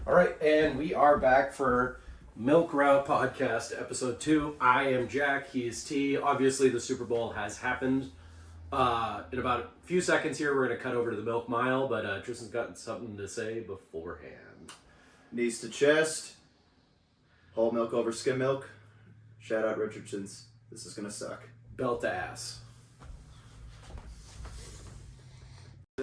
All right, and we are back for Milk Route Podcast, Episode 2. I am Jack, he is T. Obviously, the Super Bowl has happened. In about a few seconds here, we're going to cut over to the Milk Mile, but Tristan's got something to say beforehand. Knees to chest, whole milk over skim milk. Shout out Richardson's. This is going to suck. Belt to ass.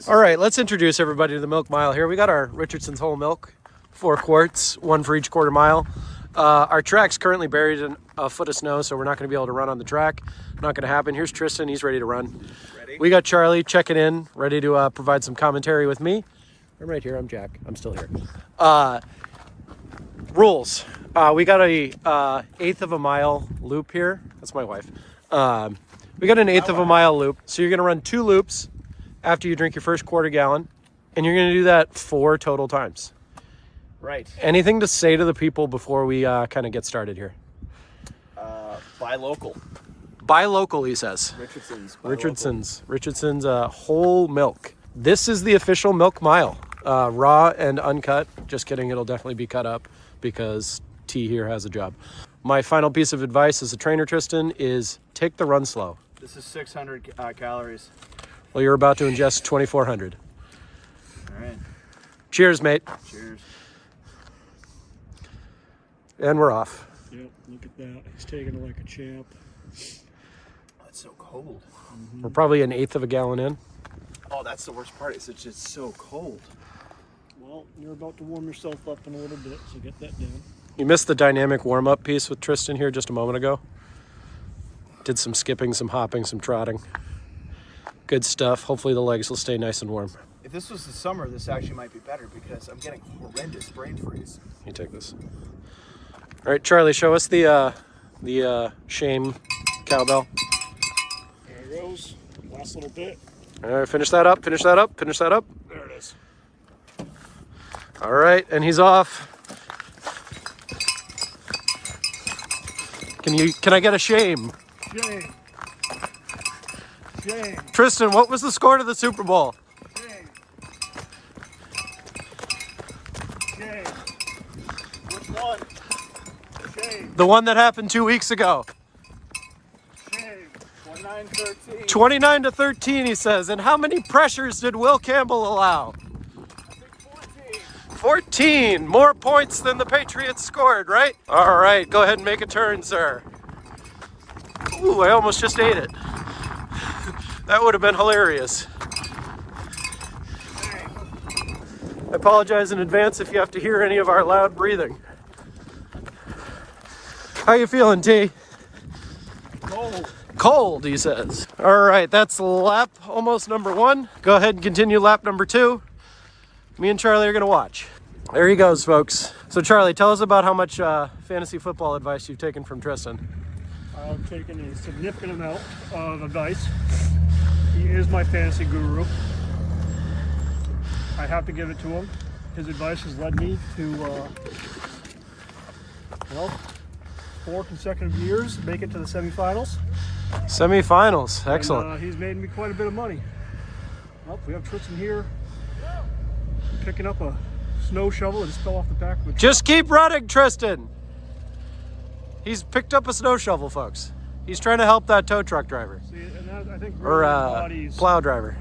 All right, let's introduce everybody to the Milk Mile here. We got our Richardson's whole milk, 4 quarts, 1 for each quarter mile. Our track's currently buried in a foot of snow, so we're not going to be able to run on the track. Not going to happen. Here's Tristan. He's ready to run. Ready? We got Charlie checking in, ready to provide some commentary with me. I'm right here. I'm Jack. I'm still here. Rules. We got a eighth of a mile loop here. That's my wife. We got an eighth of a mile loop. So you're going to run 2 loops after you drink your first quarter gallon, and you're going to do that 4 total times. Right. Anything to say to the people before we kind of get started here? Buy local. Buy local, he says. Richardson's whole milk. This is the official Milk Mile. Raw and uncut. Just kidding, it'll definitely be cut up because T here has a job. My final piece of advice as a trainer, Tristan, is take the run slow. This is 600 calories. Well, you're about to ingest 2,400. All right. Cheers, mate. Cheers. And we're off. Yep, look at that. He's taking it like a champ. Oh, it's so cold. We're probably an eighth of a gallon in. Oh, that's the worst part. It's just so cold. Well, you're about to warm yourself up in a little bit, so get that down. You missed the dynamic warm-up piece with Tristan here just a moment ago. Did some skipping, some hopping, some trotting. Good stuff. Hopefully the legs will stay nice and warm. If this was the summer, this actually might be better because I'm getting horrendous brain freeze. You take this. All right, Charlie, show us the shame cowbell. There it goes. Last little bit. All right, finish that up, finish that up, finish that up. There it is. All right, and he's off. Can I get a shame? Shame. Shame. Tristan, what was the score to the Super Bowl? Shame. Shame. Which one? Shame. The one that happened 2 weeks ago. Shame. 29-13. 29-13, he says. And how many pressures did Will Campbell allow? I think 14. 14. More points than the Patriots scored, right? All right, go ahead and make a turn, sir. Ooh, I almost just ate it. That would have been hilarious. I apologize in advance if you have to hear any of our loud breathing. How you feeling, T? Cold. Cold, he says. All right, that's lap almost number 1. Go ahead and continue lap number 2. Me and Charlie are going to watch. There he goes, folks. So, Charlie, tell us about how much fantasy football advice you've taken from Tristan. I've taken a significant amount of advice. He is my fantasy guru. I have to give it to him. His advice has led me to, 4 consecutive years, make it to the semifinals. Semifinals, excellent. And, he's made me quite a bit of money. Well, we have Tristan here picking up a snow shovel that just fell off the back of the truck. Just keep running, Tristan. He's picked up a snow shovel, folks. He's trying to help that tow truck driver. See, and that, I think, Or really embodies plow driver.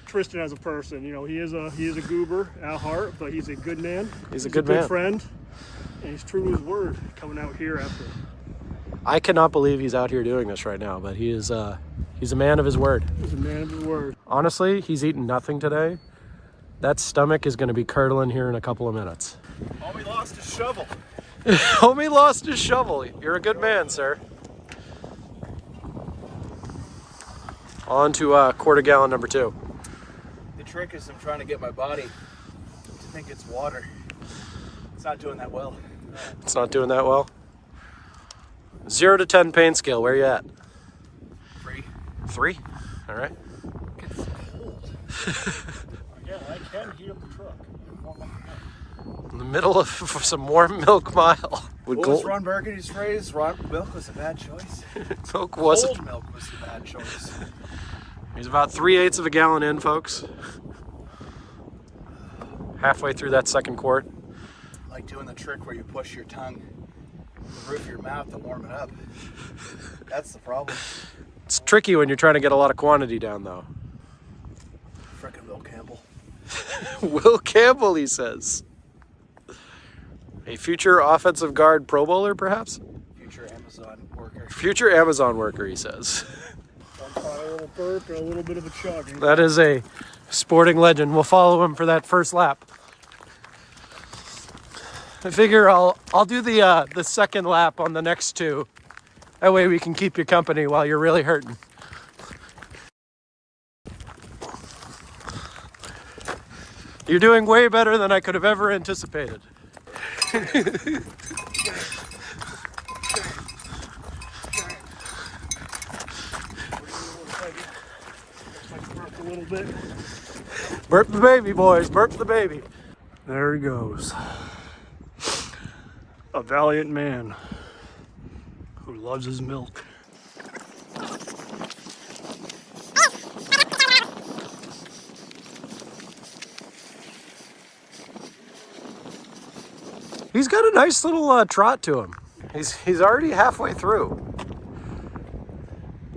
Tristan as a person. You know, he is a goober at heart, but he's a good man. He's a good man. Friend, and he's true to his word coming out here after. I cannot believe he's out here doing this right now, but he is he's a man of his word. He's a man of his word. Honestly, he's eaten nothing today. That stomach is going to be curdling here in a couple of minutes. Homie lost his shovel. Homie lost his shovel. You're a good man, sir. On to quarter gallon number 2. The trick is I'm trying to get my body to think it's water. It's not doing that well. It's not doing that well. 0 to 10 pain scale. Where you at? 3. 3? All right. It's cold. Yeah, I can heat up the truck. In the middle of some warm Milk Mile. What was Ron Burgundy's phrase? Milk was a bad choice. Milk wasn't. Cold milk was the bad choice. He's about 3/8 of a gallon in, folks. Halfway through that second quart. like doing the trick where you push your tongue to the roof of your mouth to warm it up. That's the problem. It's tricky when you're trying to get a lot of quantity down, though. Frickin' Will Campbell. Will Campbell, he says. A future offensive guard Pro Bowler, perhaps? Future Amazon worker. Future Amazon worker, he says. A little burp and a little bit of a chug. That is a sporting legend. We'll follow him for that first lap. I figure I'll do the second lap on the next two. That way we can keep you company while you're really hurting. You're doing way better than I could have ever anticipated. A little bit. Burp the baby, boys. Burp the baby. There he goes. A valiant man who loves his milk. He's got a nice little trot to him. He's already halfway through.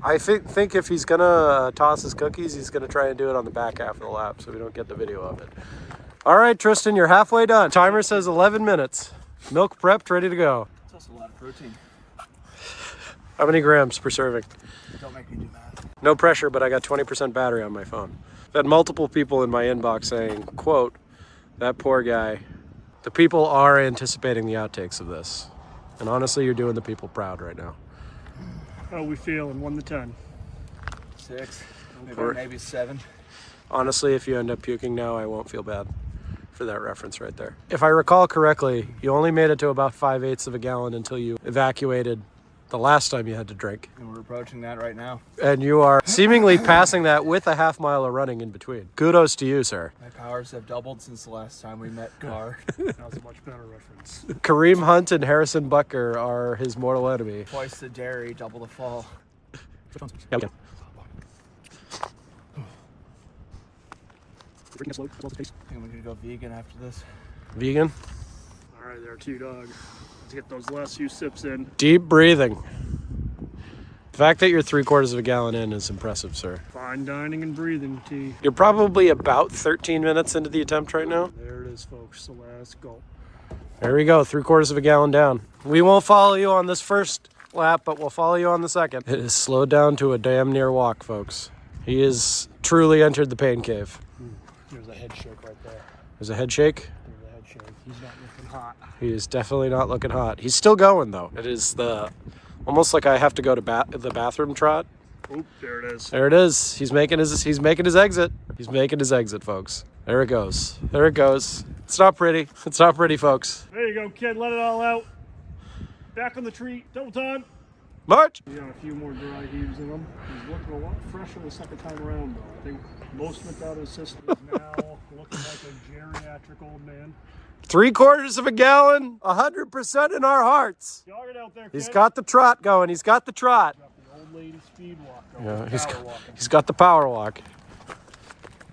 I think if he's gonna toss his cookies, he's gonna try and do it on the back half of the lap, so we don't get the video of it. All right, Tristan, you're halfway done. Timer says 11 minutes. Milk prepped, ready to go. It's also a lot of protein. How many grams per serving? Don't make me do math. No pressure, but I got 20% battery on my phone. I've had multiple people in my inbox saying, quote, that poor guy. The people are anticipating the outtakes of this. And honestly, you're doing the people proud right now. How we feel in 1 to 10? 6, Or- maybe 7. Honestly, if you end up puking now, I won't feel bad for that reference right there. If I recall correctly, you only made it to about 5/8 of a gallon until you evacuated the last time you had to drink. And we're approaching that right now. And you are seemingly passing that with a half mile of running in between. Kudos to you, sir. My powers have doubled since the last time we met Carr. That was a much better reference. Kareem Hunt and Harrison Butker are his mortal enemy. Twice the dairy, double the fall. Yeah, we can. Drinking it slow, as well as the taste. I think we're gonna go vegan after this. Vegan. All right, there, T-Dog. Let's get those last few sips in. Deep breathing. The fact that you're 3/4 of a gallon in is impressive, sir. Fine dining and breathing, T. You're probably about 13 minutes into the attempt right now. There it is, folks. The last gulp. There we go, 3/4 of a gallon down. We won't follow you on this first lap, but we'll follow you on the second. It is slowed down to a damn near walk, folks. He has truly entered the pain cave. There's a head shake right there. There's a head shake. There's a head shake. He's not looking hot. He is definitely not looking hot. He's still going though. It is almost like I have to go to the bathroom trot. Oop, there it is. There it is. He's making his exit. He's making his exit, folks. There it goes. There it goes. It's not pretty. It's not pretty, folks. There you go, kid. Let it all out. Back on the tree. Double time. March. We got a few more dry heaves in him. He's looking a lot fresher the second time around, though. I think most of it's out of his system. He's now looking like a geriatric old man. 3/4 of a gallon, 100% in our hearts. Jog it out there, kid. He's got the trot going. He's got the trot. Got the old lady speed walk going. Yeah, Power walking. he's got the power walk.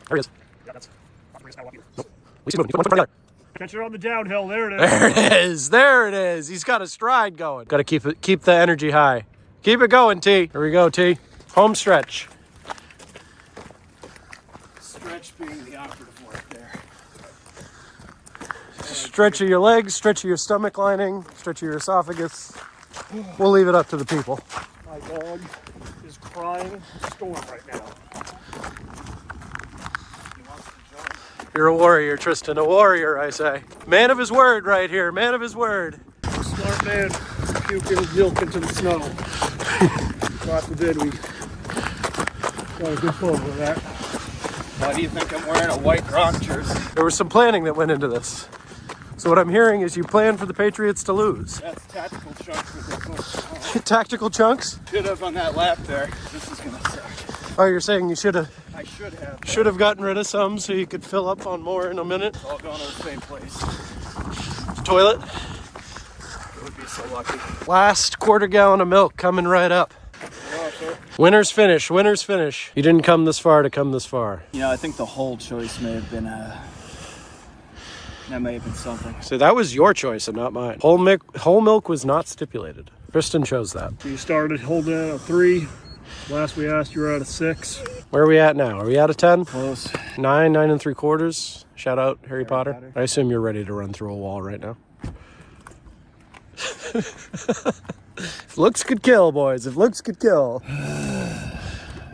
There he is. Yeah, that's not the power walking. Nope. He's moving. He's one foot together. Catch it on the downhill. There it is. There it is. There it is. He's got a stride going. Got to keep the energy high. Keep it going, T. Here we go, T. Home stretch. Stretch being the operative word there. Stretch of your legs, stretch of your stomach lining, stretch of your esophagus. We'll leave it up to the people. My dog is crying storm right now. You're a warrior, Tristan. A warrior, I say. Man of his word right here. Man of his word. Smart man puking his milk into the snow. God forbid we got a good photo of that. Why do you think I'm wearing a white rock jersey? There was some planning that went into this. So what I'm hearing is you plan for the Patriots to lose. That's tactical chunks with this one. Tactical chunks? Should have on that lap there. This is gonna suck. Oh, you're saying you should have I should have. gotten rid of some so you could fill up on more in a minute. All going to the same place. Toilet. It would be so lucky. Last 1/4 gallon of milk coming right up. Oh, sure. Winner's finish. Winner's finish. You didn't come this far to come this far. You know, I think the whole choice may have been That may have been something. So that was your choice and not mine. Whole milk was not stipulated. Tristan chose that. You started holding at a 3. Last we asked, you were at a 6. Where are we at now? Are we at a 10? Close. 9 3/4. Shout out Harry Potter. I assume you're ready to run through a wall right now. If looks could kill, boys. If looks could kill.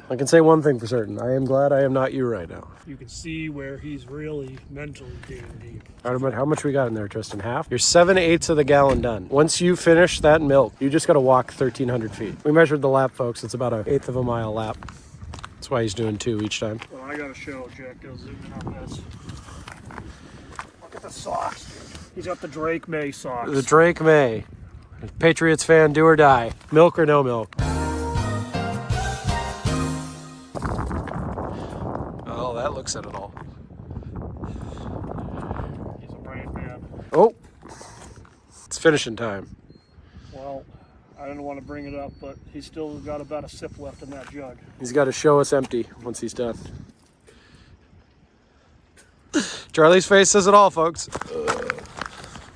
I can say one thing for certain. I am glad I am not you right now. You can see where he's really mentally digging deep. How much we got in there, Tristan? Half? You're 7/8 of the gallon done. Once you finish that milk, you just got to walk 1,300 feet. We measured the lap, folks. It's about 1/8 of a mile lap. That's why he's doing 2 each time. Well, I got to show Jack. Go zoom in on this. Look at the socks, dude. He's got the Drake May socks. The Drake May. Patriots fan, do or die. Milk or no milk? Oh, that looks at it all. He's a brave man. Oh, it's finishing time. Well, I didn't want to bring it up, but he's still got about a sip left in that jug. He's got to show us empty once he's done. Charlie's face says it all, folks.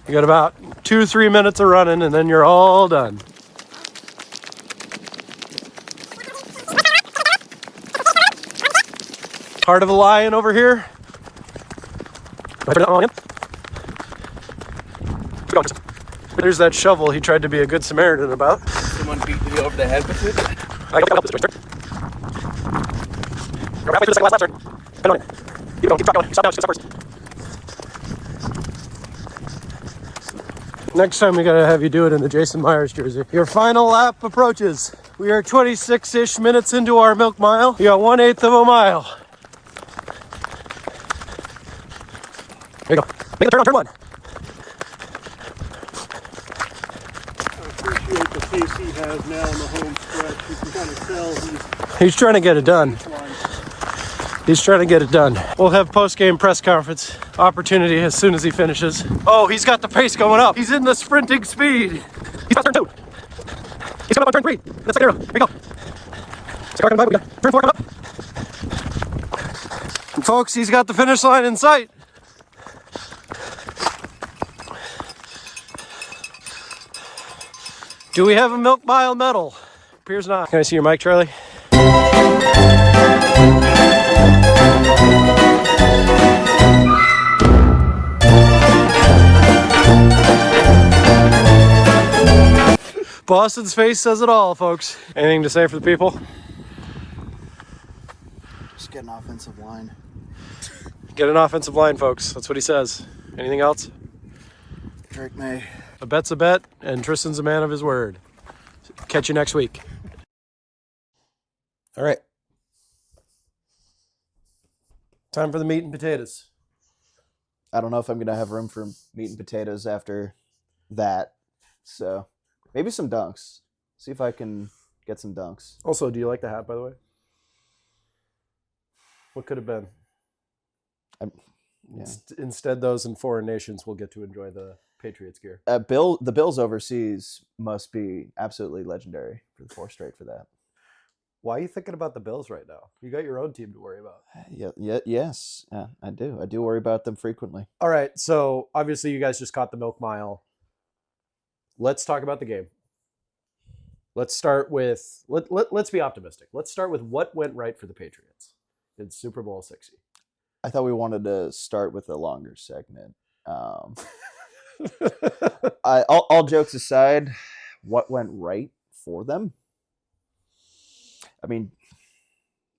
You got about 2-3 minutes of running, and then you're all done. Heart of a lion over here. There's that shovel he tried to be a good Samaritan about. Someone beat me over the head with it. Next time we gotta have you do it in the Jason Myers jersey. Your final lap approaches. We are 26-ish minutes into our milk mile. You got 1/8 of a mile. There you go. Make a turn on turn 1. I appreciate the pace he has now in the home stretch. You can kind of tell He's trying to get it done. He's trying to get it done. We'll have post-game press conference opportunity as soon as he finishes. Oh, he's got the pace going up. He's in the sprinting speed. He's on turn 2. He's coming up on turn 3. That's second arrow. Here you go. Turn 4 coming up. And folks, he's got the finish line in sight. Do we have a milk mile medal? Appears not. Can I see your mic, Charlie? Boston's face says it all, folks. Anything to say for the people? Just get an offensive line. Get an offensive line, folks. That's what he says. Anything else? Drake May. A bet's a bet, and Tristan's a man of his word. Catch you next week. All right. Time for the meat and potatoes. I don't know if I'm going to have room for meat and potatoes after that. So maybe some dunks. See if I can get some dunks. Also, do you like the hat, by the way? What could have been? Yeah. Instead, those in foreign nations will get to enjoy the Patriots gear. The Bills overseas must be absolutely legendary for the 4 straight for that. Why are you thinking about the Bills right now? You got your own team to worry about. Yes, I do. I do worry about them frequently. All right, so obviously you guys just caught the milk mile. Let's talk about the game. Let's start with let's be optimistic. Let's start with what went right for the Patriots in Super Bowl 60. I thought we wanted to start with a longer segment. All jokes aside, what went right for them? I mean,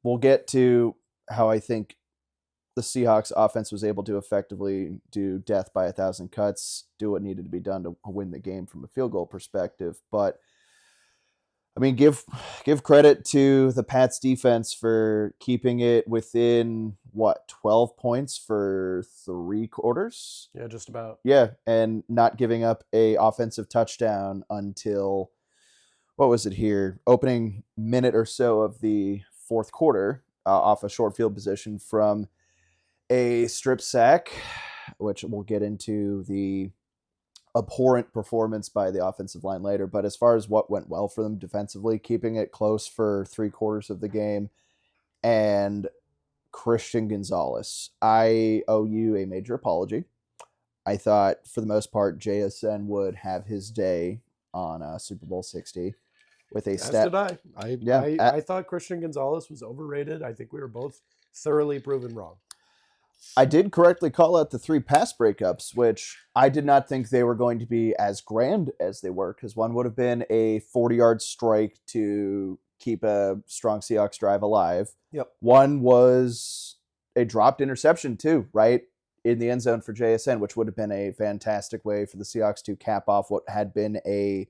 we'll get to how I think the Seahawks offense was able to effectively do death by 1,000 cuts, do what needed to be done to win the game from a field goal perspective. But I mean, give credit to the Pats defense for keeping it within 12 points for 3 quarters. Yeah, just about. Yeah, and not giving up a offensive touchdown until what was it here? Opening minute or so of the 4th quarter, off a short field position from a strip sack, which we'll get into the abhorrent performance by the offensive line later. But as far as what went well for them defensively, keeping it close for 3 quarters of the game, and Christian Gonzalez, I owe you a major apology. I thought, for the most part, JSN would have his day on Super Bowl 60 with a As stat. did I. I thought Christian Gonzalez was overrated. I think we were both thoroughly proven wrong. I did correctly call out the 3 pass breakups, which I did not think they were going to be as grand as they were, because one would have been a 40-yard strike to keep a strong Seahawks drive alive. Yep. One was a dropped interception too, right in the end zone for JSN, which would have been a fantastic way for the Seahawks to cap off what had been a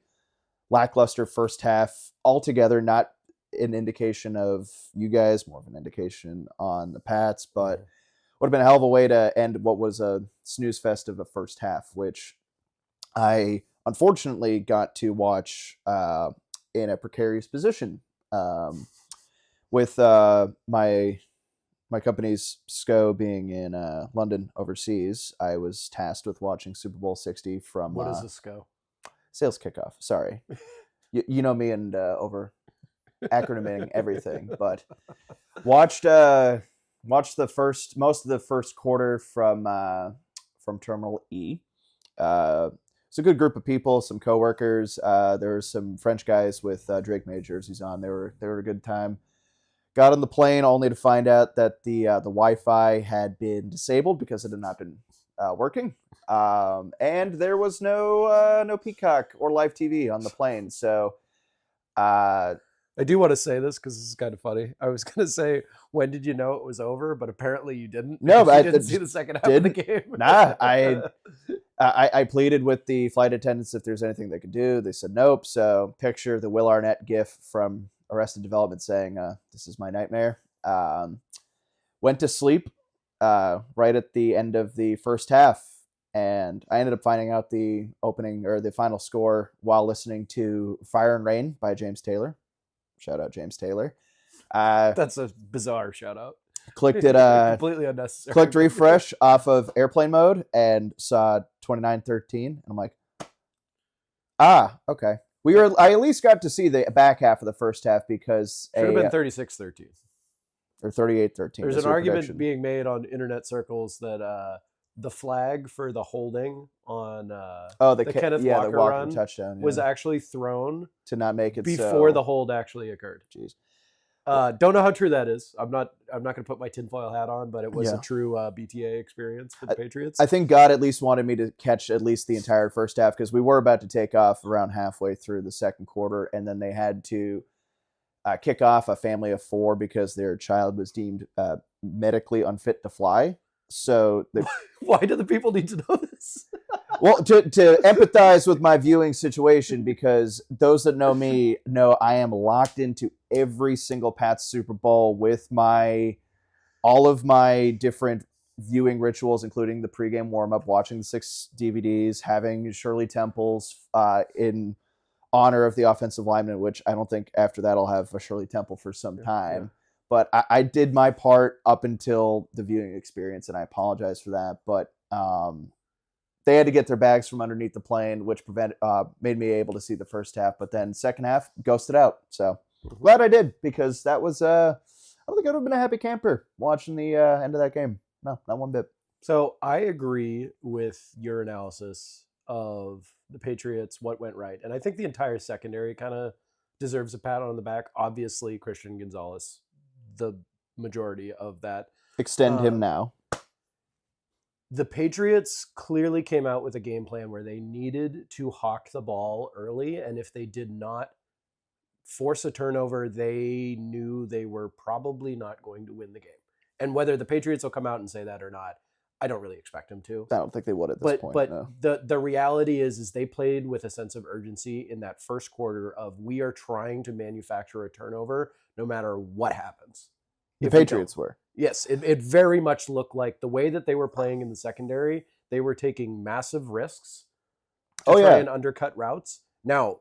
lackluster first half altogether. Not an indication of you guys, more of an indication on the Pats, but would have been a hell of a way to end what was a snooze fest of a first half, which I unfortunately got to watch in a precarious position with my company's SCO being in London overseas. I was tasked with watching Super Bowl 60 from What does this go? sales kickoff. Sorry. You know me and over acronyming everything, but watched most of the first quarter from Terminal E. It's a good group of people, some coworkers. There were some French guys with Drake May jerseys on. They were a good time. Got on the plane only to find out that the Wi-Fi had been disabled because it had not been working, and there was no Peacock or live TV on the plane. So I do want to say this because this is kind of funny. I was going to say, when did you know it was over? But apparently you didn't. No, but you I didn't see the second half of the game. Nah, I pleaded with the flight attendants if there's anything they could do. They said nope. So picture the Will Arnett gif from Arrested Development saying, "This is my nightmare." Went to sleep right at the end of the first half, and I ended up finding out the opening or the final score while listening to "Fire and Rain" by James Taylor. Shout out James Taylor. That's a bizarre shout out. Clicked it. Completely unnecessary. Clicked refresh off of airplane mode and saw 29-13, and I'm like, okay. I at least got to see the back half of the first half because should have been 36-13 or 38-13. There's an argument being made on internet circles that the flag for the holding on the Kenneth Walker, the Walker run touchdown was actually thrown to not make it before the hold actually occurred. Jeez. Don't know how true that is. I'm not going to put my tinfoil hat on, but it was a true BTA experience for the Patriots. I think God at least wanted me to catch at least the entire first half because we were about to take off around halfway through the second quarter, and then they had to kick off a family of 4 because their child was deemed medically unfit to fly. So why do the people need to know this? Well, to empathize with my viewing situation, because those that know me know I am locked into every single Pats Super Bowl with all of my different viewing rituals, including the pregame warm-up, watching the 6 DVDs, having Shirley Temples in honor of the offensive lineman, which I don't think after that I'll have a Shirley Temple for some time. Yeah. But I did my part up until the viewing experience, and I apologize for that. But they had to get their bags from underneath the plane, which made me able to see the first half. But then second half, ghosted out. So glad I did, because that was I don't think I would have been a happy camper watching the end of that game. No, not one bit. So I agree with your analysis of the Patriots, what went right. And I think the entire secondary kind of deserves a pat on the back. Obviously, Christian Gonzalez, the majority of that. Extend him now. The Patriots clearly came out with a game plan where they needed to hawk the ball early, and if they did not force a turnover, they knew they were probably not going to win the game. And whether the Patriots will come out and say that or not, I don't really expect them to. I don't think they would at this point. But no. the reality is they played with a sense of urgency in that first quarter of, we are trying to manufacture a turnover no matter what happens. The Patriots were. Yes, it very much looked like the way that they were playing in the secondary, they were taking massive risks to try and undercut routes. Now,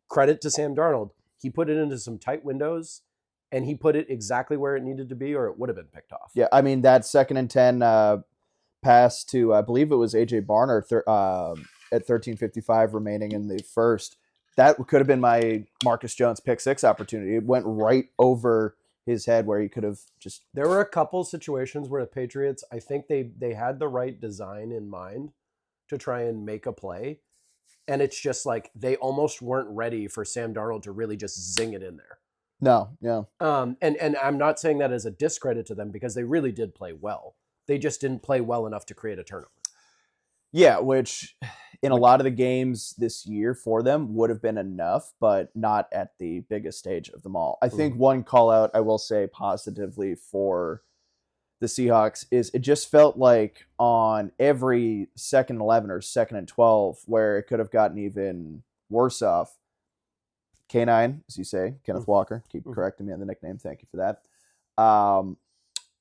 credit to Sam Darnold. He put it into some tight windows, and he put it exactly where it needed to be, or it would have been picked off. Yeah, I mean, that 2nd and 10 pass to, I believe it was A.J. Barner at 13:55 remaining in the first, that could have been my Marcus Jones pick 6 opportunity. It went right over his head where he could have just... There were a couple situations where the Patriots, I think they had the right design in mind, to try and make a play. And it's just like they almost weren't ready for Sam Darnold to really just zing it in there. No, yeah. And I'm not saying that as a discredit to them because they really did play well. They just didn't play well enough to create a turnover. Yeah, which in a lot of the games this year for them would have been enough, but not at the biggest stage of them all. I think one call out I will say positively for the Seahawks is it just felt like on every 2nd and 11 or 2nd and 12 where it could have gotten even worse off. K9, as you say, Kenneth Walker, keep correcting me on the nickname. Thank you for that.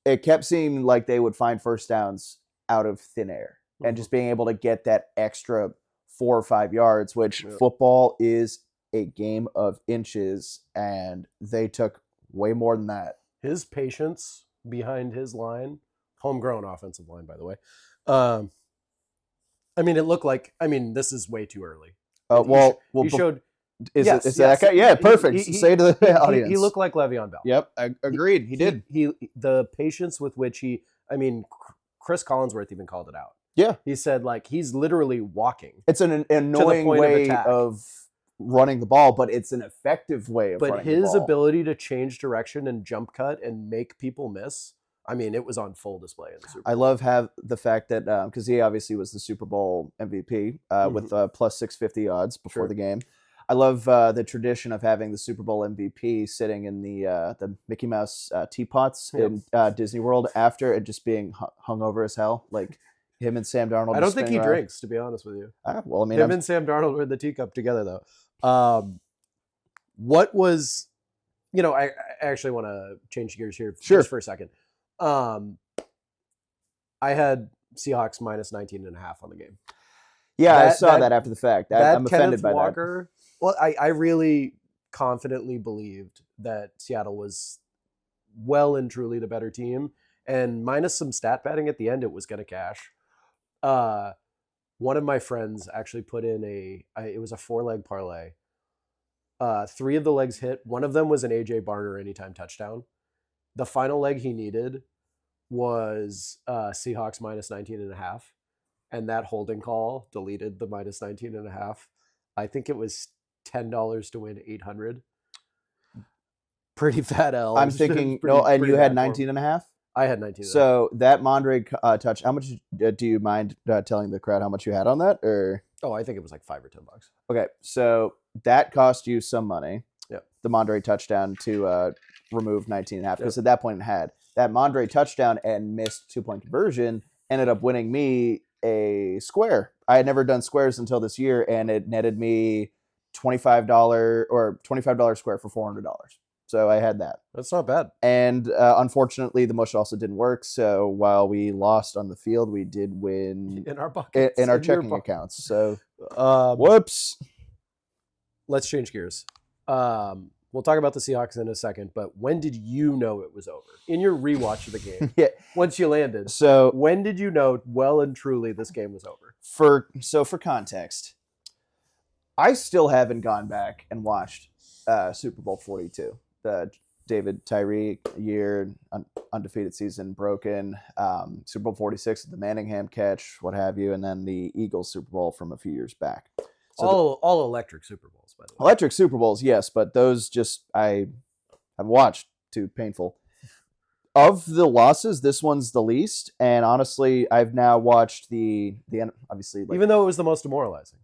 It kept seeming like they would find first downs out of thin air and just being able to get that extra 4 or 5 yards, which football is a game of inches, and they took way more than that. His patience behind his line, homegrown offensive line, by the way. I mean, it looked like, this is way too early. He showed. Is that guy? Yeah, perfect. Say to the audience. He looked like Le'Veon Bell. Yep, I agreed. He did. The patience with which Chris Collinsworth even called it out. Yeah. He said, like, he's literally walking. It's an annoying way of running the ball, but it's an effective way of running the ball. But his ability to change direction and jump cut and make people miss, it was on full display in the Super Bowl. I love the fact that, because he obviously was the Super Bowl MVP with plus 650 odds before the game. I love the tradition of having the Super Bowl MVP sitting in the Mickey Mouse teapots in Disney World after and just being hung over as hell, like him and Sam Darnold. I don't think he drinks, to be honest with you. Him and Sam Darnold were in the teacup together, though. What was, I actually want to change gears here just for a second. I had Seahawks minus 19.5 on the game. Yeah, I saw that after the fact. I'm offended by Walker, that. Well, I really confidently believed that Seattle was well and truly the better team. And minus some stat padding at the end, it was going to cash. One of my friends actually put in it was a 4-leg parlay. 3 of the legs hit. One of them was an AJ Barner anytime touchdown. The final leg he needed was Seahawks minus 19.5. And that holding call deleted the minus 19.5. I think it was $10 to win 800. Pretty fat L. I'm thinking, and you had 19.5? I had 19. So that Mondre touch, how much do you mind telling the crowd how much you had on that? Or I think it was like $5 or $10. Okay, so that cost you some money. Yep. The Mondre touchdown to remove 19.5 because at that point it had that Mondre touchdown and missed 2-point conversion ended up winning me a square. I had never done squares until this year, and it netted me $25 square for $400. So I had that. That's not bad. And unfortunately, the mush also didn't work. So while we lost on the field, we did win in our buckets, in our checking accounts. So whoops. Let's change gears. We'll talk about the Seahawks in a second, but when did you know it was over? In your rewatch of the game, once you landed. So when did you know well and truly this game was over? For context, I still haven't gone back and watched Super Bowl 42. The David Tyree year, undefeated season broken, Super Bowl 46, the Manningham catch, what have you, and then the Eagles Super Bowl from a few years back. So all electric Super Bowls, by the way. Electric Super Bowls, yes, but those I have watched too painful. Of the losses, this one's the least, and honestly, I've now watched the obviously even though it was the most demoralizing.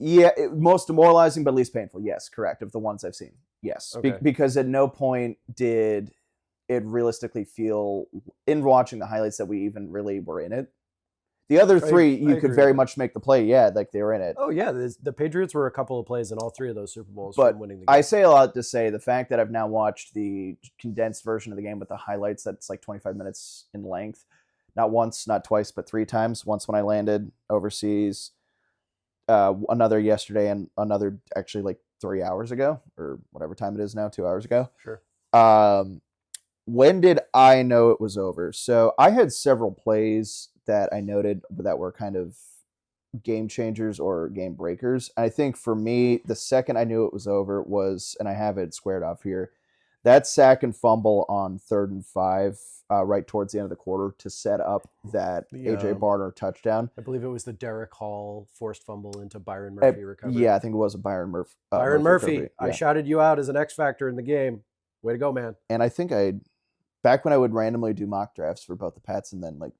Yeah, most demoralizing, but least painful. Yes, correct. Of the ones I've seen, yes, okay. Because at no point did it realistically feel in watching the highlights that we even really were in it. The other three, you could very much make the play. Yeah, like they were in it. Oh, yeah. The Patriots were a couple of plays in all 3 of those Super Bowls but from winning the game. I say a lot to say the fact that I've now watched the condensed version of the game with the highlights that's like 25 minutes in length. Not once, not twice, but 3 times. Once when I landed overseas, another yesterday, and another actually like 3 hours ago, or whatever time it is now, 2 hours ago. Sure. When did I know it was over? So I had several plays that I noted that were kind of game changers or game breakers. I think for me, the second I knew it was over was, and I have it squared off here, that sack and fumble on 3rd and 5, right towards the end of the quarter to set up that AJ Barner touchdown. I believe it was the Derek Hall forced fumble into Byron Murphy recovery. Yeah, I think it was a Byron Murphy. Byron Murphy. Recovery. I Yeah. shouted you out as an X factor in the game. Way to go, man. And I think back when I would randomly do mock drafts for both the Pats and then like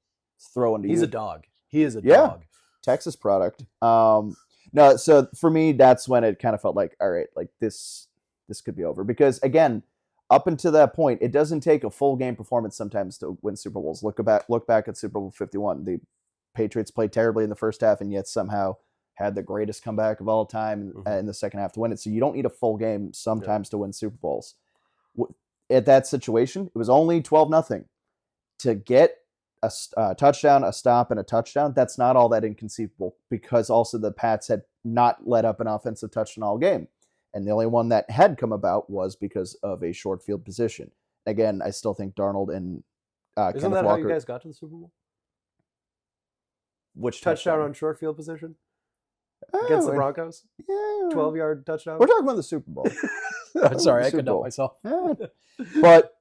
throw into He's you. a dog. He is a Yeah. dog. Texas product. No, so for me, that's when it kind of felt like, all right, like this could be over. Because again, up until that point, it doesn't take a full game performance sometimes to win Super Bowls. Look back at Super Bowl 51. The Patriots played terribly in the first half and yet somehow had the greatest comeback of all time in the second half to win it. So you don't need a full game sometimes to win Super Bowls. At that situation, it was only 12-0. To get a touchdown, a stop, and a touchdown, that's not all that inconceivable because also the Pats had not let up an offensive touchdown all game. And the only one that had come about was because of a short field position. Again, I still think Darnold and Isn't Kenneth that Walker. how you guys got to the Super Bowl? Which Touchdown on short field position Oh, against the Broncos? Yeah. 12-yard touchdown? We're talking about the Super Bowl. Sorry, I Super couldn't help Bowl. myself. Yeah. But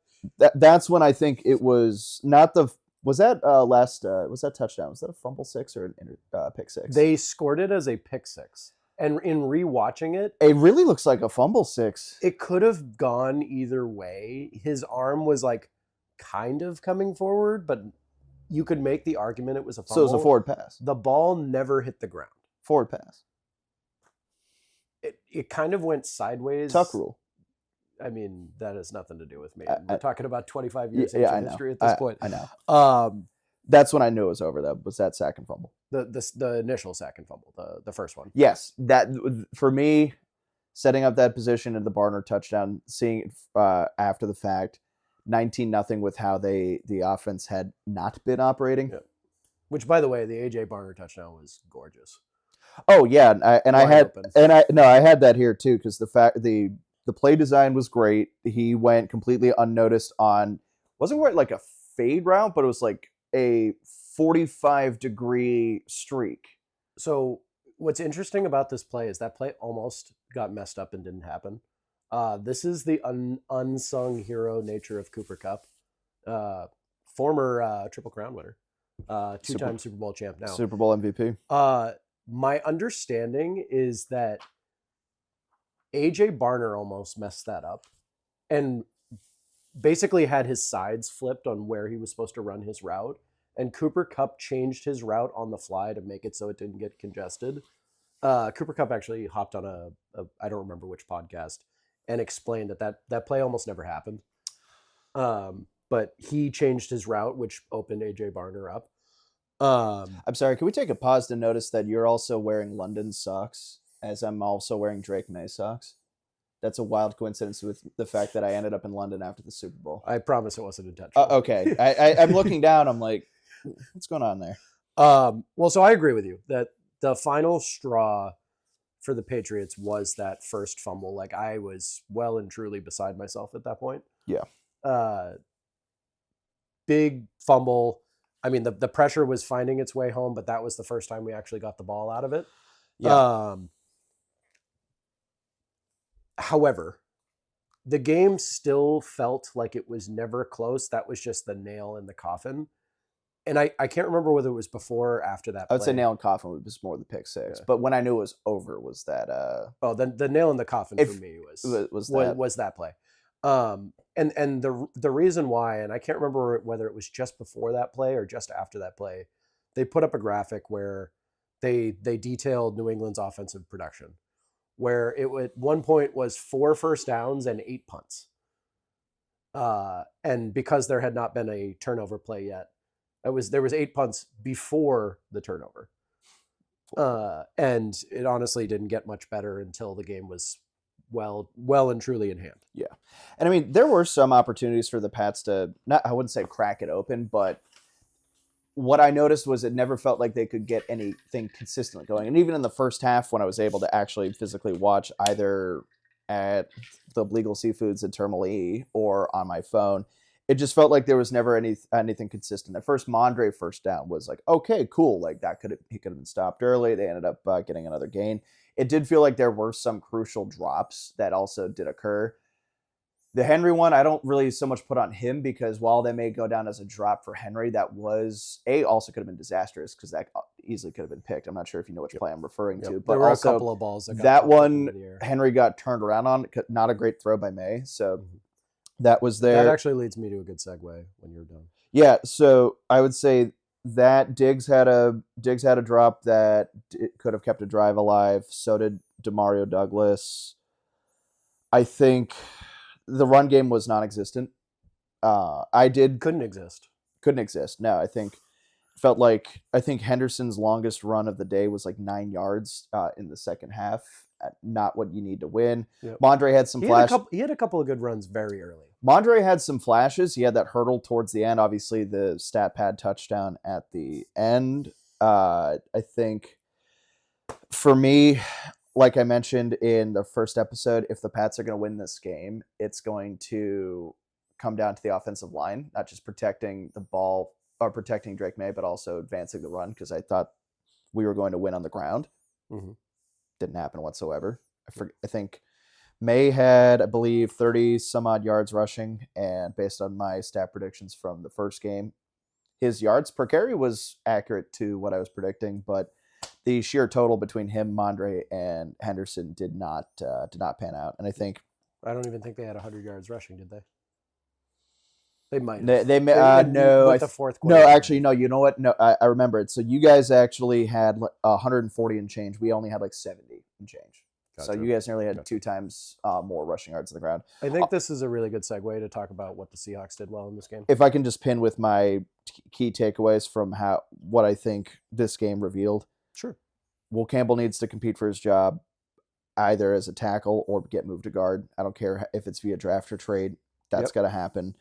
that's when I think it was not the. Was that was that touchdown? Was that a fumble six or an pick six? They scored it as a pick six. And in rewatching it, It really looks like a fumble six. it could have gone either way. His arm was like kind of coming forward, but you could make the argument it was a fumble. So it was a forward pass. The ball never hit the ground. Forward pass. It kind of went sideways. Tuck rule. I mean, that has nothing to do with me. I- We're talking about 25 years Yeah, I ancient know. history at this point. I know. That's when I knew it was over. That was that sack and fumble. The initial sack and fumble, the first one. Yes, that for me, setting up that position in the Barner touchdown, seeing it after the fact, 19-0 with how the offense had not been operating. Yeah. Which, by the way, the AJ Barner touchdown was gorgeous. Oh yeah, I Wide open. I had that here too because the play design was great. He went completely unnoticed on wasn't quite like a fade route, but it was like a 45-degree streak. So what's interesting about this play is that play almost got messed up and didn't happen. This is the unsung hero nature of Cooper Kupp, former Triple Crown winner, two-time Super Bowl champ now. Super Bowl MVP. My understanding is that AJ Barner almost messed that up and basically had his sides flipped on where he was supposed to run his route. And Cooper Kupp changed his route on the fly to make it so it didn't get congested. Cooper Kupp actually hopped on a I don't remember which podcast and explained that play almost never happened. But he changed his route, which opened AJ Barner up. I'm sorry, can we take a pause to notice that you're also wearing London socks as I'm also wearing Drake May socks? That's a wild coincidence with the fact that I ended up in London after the Super Bowl. I promise it wasn't intentional. Okay. I'm looking down. I'm like, what's going on there? Well, so I agree with you that the final straw for the Patriots was that first fumble. Like I was well and truly beside myself at that point. Yeah. Big fumble. I mean, the pressure was finding its way home, but that was the first time we actually got the ball out of it. Yeah. However, the game still felt like it was never close. That was just the nail in the coffin. And I can't remember whether it was before or after that I would say play. nail in coffin was more the pick six. Yeah. But when I knew it was over was that The nail in the coffin for me was that play. And the reason why, and I can't remember whether it was just before that play or just after that play, they put up a graphic where they detailed New England's offensive production, where it at one point was 4 first downs and 8 punts. And because there had not been a turnover play yet, there was 8 punts before the turnover. And it honestly didn't get much better until the game was well and truly in hand. Yeah. And I mean, there were some opportunities for the Pats to I wouldn't say crack it open, but what I noticed was it never felt like they could get anything consistently going. And even in the first half, when I was able to actually physically watch either at the Legal Seafoods at Terminal E or on my phone, it just felt like there was never anything consistent. At first, Mondre first down was like, okay, cool. Like he could have been stopped early. They ended up getting another gain. It did feel like there were some crucial drops that also did occur. The Henry one, I don't really so much put on him because while that may go down as a drop for Henry, that was also could have been disastrous because that easily could have been picked. I'm not sure if you know which play I'm referring to, but there were also a couple of balls that got that popped up one into the air. Henry got turned around on. Not a great throw by May, so that was there. That actually leads me to a good segue when you're done. Yeah, so I would say that Diggs had a drop that could have kept a drive alive. So did Demario Douglas. I think the run game was non-existent. Couldn't exist. No, I think Henderson's longest run of the day was like 9 yards in the second half. Not what you need to win. Yep. Mondre had some flashes. He had a couple of good runs very early. Mondre had some flashes. He had that hurdle towards the end. Obviously, the stat pad touchdown at the end. I think for me, like I mentioned in the first episode, if the Pats are going to win this game, it's going to come down to the offensive line, not just protecting the ball or protecting Drake May, but also advancing the run, because I thought we were going to win on the ground. Mm-hmm. Didn't happen whatsoever. I think May had, I believe, 30 some odd yards rushing, and based on my stat predictions from the first game, his yards per carry was accurate to what I was predicting, but the sheer total between him, Mondre, and Henderson did not pan out. And I think I don't even think they had 100 yards rushing, did they? They might. They no. With the fourth quarter. No, actually, no. You know what? No, I remember it. So you guys actually had 140 and change. We only had like 70 and change. Gotcha. So you guys nearly had 2 times more rushing yards on the ground. I think this is a really good segue to talk about what the Seahawks did well in this game. If I can just pin with my key takeaways from what I think this game revealed. Sure. Will Campbell needs to compete for his job either as a tackle or get moved to guard. I don't care if it's via draft or trade. That's got to happen.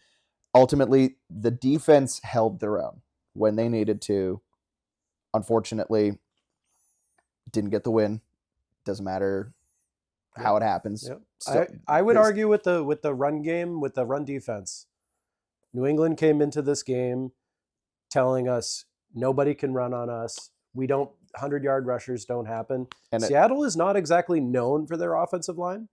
Ultimately, the defense held their own when they needed to. Unfortunately, didn't get the win. Doesn't matter how it happens. Yep. So, I would argue with the run game, with the run defense. New England came into this game telling us nobody can run on us. We don't 100-yard rushers don't happen. And Seattle is not exactly known for their offensive line,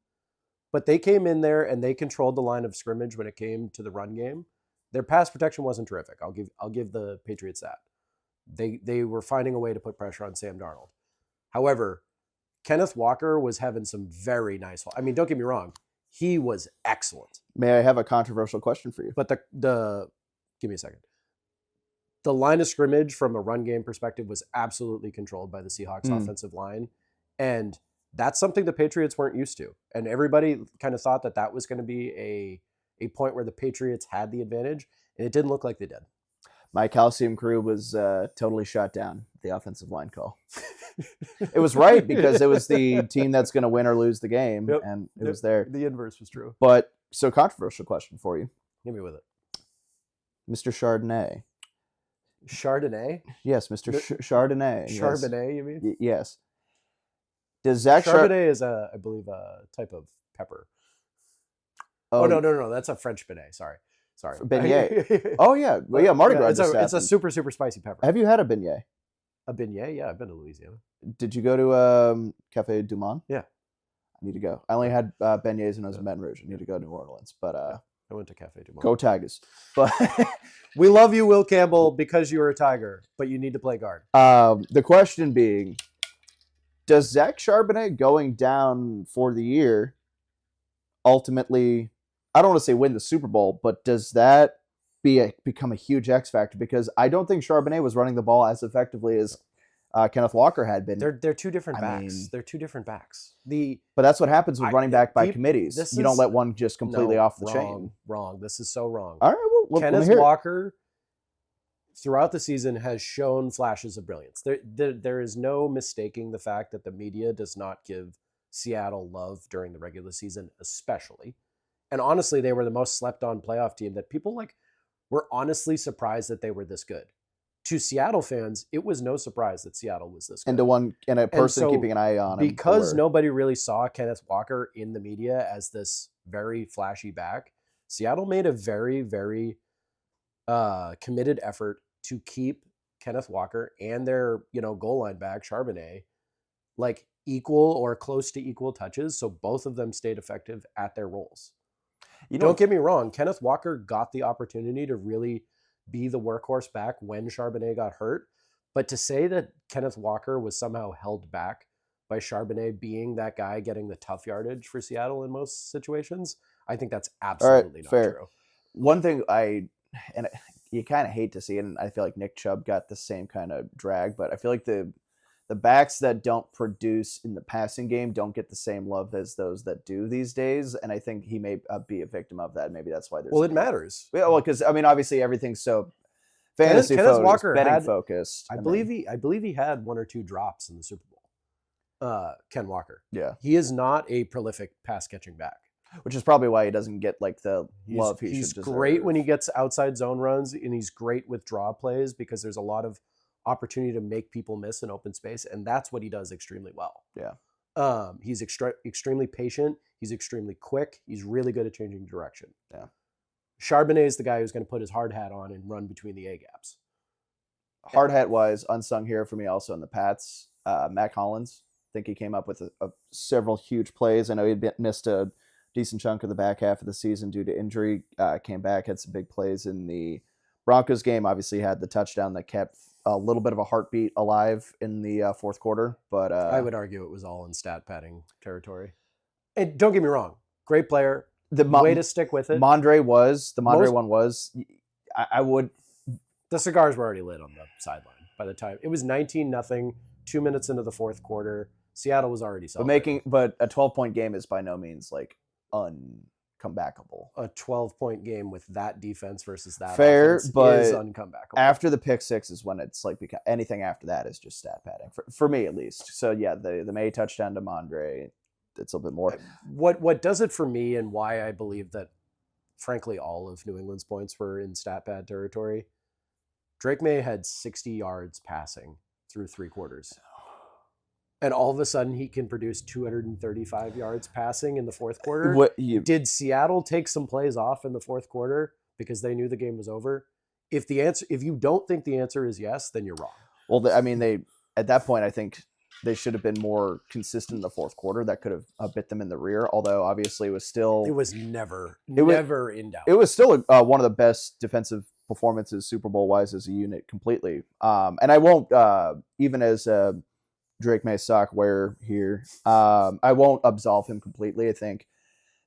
but they came in there and they controlled the line of scrimmage when it came to the run game. Their pass protection wasn't terrific. I'll give the Patriots that. They were finding a way to put pressure on Sam Darnold. However, Kenneth Walker was having some very nice. I mean, don't get me wrong, he was excellent. May I have a controversial question for you? But give me a second. The line of scrimmage from a run game perspective was absolutely controlled by the Seahawks offensive line. And that's something the Patriots weren't used to. And everybody kind of thought that was going to be a point where the Patriots had the advantage. And it didn't look like they did. My calcium crew was totally shot down, the offensive line call. It was right because it was the team that's going to win or lose the game. Yep. And it was there. The inverse was true. But so controversial question for you. Hit me with it. Mr. Chardonnay. Chardonnay? Yes, Mr. Chardonnay. Charbonnet, you mean? Yes. Does Zach Charbonnet is I believe a type of pepper. Oh no, that's a French beignet. Sorry. Beignet. Oh yeah, well yeah, Mardi Gras. It's a super spicy pepper. Have you had a beignet? A beignet? Yeah, I've been to Louisiana. Did you go to Cafe Du Monde? Yeah. I need to go. I only had beignets when I was in Baton Rouge. I need to go to New Orleans, but I went to Cafe Du Monde. Go Tigers! But we love you, Will Campbell, because you're a Tiger, but you need to play guard. The question being, does Zach Charbonnet going down for the year ultimately, I don't want to say win the Super Bowl, but does that become a huge X factor? Because I don't think Charbonnet was running the ball as effectively as Kenneth Walker had been. They're two different backs. They're two different backs. But that's what happens with running back by committees. You don't let one just completely off the chain. Wrong. This is so wrong. All right, well, Kenneth Walker throughout the season has shown flashes of brilliance. There is no mistaking the fact that the media does not give Seattle love during the regular season, especially. And honestly, they were the most slept on playoff team that people were honestly surprised that they were this good. To Seattle fans, it was no surprise that Seattle was this good. And a person keeping an eye on him. Because nobody really saw Kenneth Walker in the media as this very flashy back, Seattle made a very, very committed effort to keep Kenneth Walker and their goal line back, Charbonnet, equal or close to equal touches. So both of them stayed effective at their roles. Don't get me wrong. Kenneth Walker got the opportunity to really be the workhorse back when Charbonnet got hurt. But to say that Kenneth Walker was somehow held back by Charbonnet being that guy getting the tough yardage for Seattle in most situations, I think that's absolutely not fair. true. One thing you kind of hate to see it, and I feel like Nick Chubb got the same kind of drag, but I feel like the backs that don't produce in the passing game don't get the same love as those that do these days, and I think he may be a victim of that. Maybe that's why there's... Well, it matters. Yeah, well, because, I mean, obviously everything's so fantasy Kenneth focused, Walker betting focused. I believe he had 1 or 2 drops in the Super Bowl. Ken Walker. Yeah. He is not a prolific pass catching back. Which is probably why he doesn't get like the love he He's should great deserve. when he gets outside zone runs, and he's great with draw plays because there's a lot of opportunity to make people miss in open space, and that's what he does extremely well. Yeah. He's extremely patient. He's extremely quick. He's really good at changing direction. Yeah. Charbonnet is the guy who's going to put his hard hat on and run between the A gaps. Hard hat wise, unsung hero for me also in the Pats. Matt Collins. I think he came up with several huge plays. I know he'd missed a decent chunk of the back half of the season due to injury. Came back, had some big plays in the Broncos game. Obviously had the touchdown that kept a little bit of a heartbeat alive in the fourth quarter. But I would argue it was all in stat padding territory. And don't get me wrong, great player. The way to stick with it. Mondre one was. I would. The cigars were already lit on the sideline by the time it was 19-0. 2 minutes into the fourth quarter, Seattle was already celebrating. But a 12-point game is by no means like uncomebackable. A 12-point game with that defense versus that fair, offense but is uncomebackable. After the pick six is when it's like anything after that is just stat padding for me at least. So yeah, the May touchdown to Mondre, it's a little bit more. What does it for me, and why I believe that, frankly, all of New England's points were in stat pad territory. Drake May had 60 yards passing through 3 quarters. And all of a sudden, he can produce 235 yards passing in the fourth quarter. Did Seattle take some plays off in the fourth quarter because they knew the game was over? If you don't think the answer is yes, then you're wrong. Well, they at that point, I think they should have been more consistent in the fourth quarter. That could have bit them in the rear. Although obviously it was never in doubt. It was still one of the best defensive performances Super Bowl wise as a unit completely. And I won't even as Drake May sock wearer here. I won't absolve him completely. I think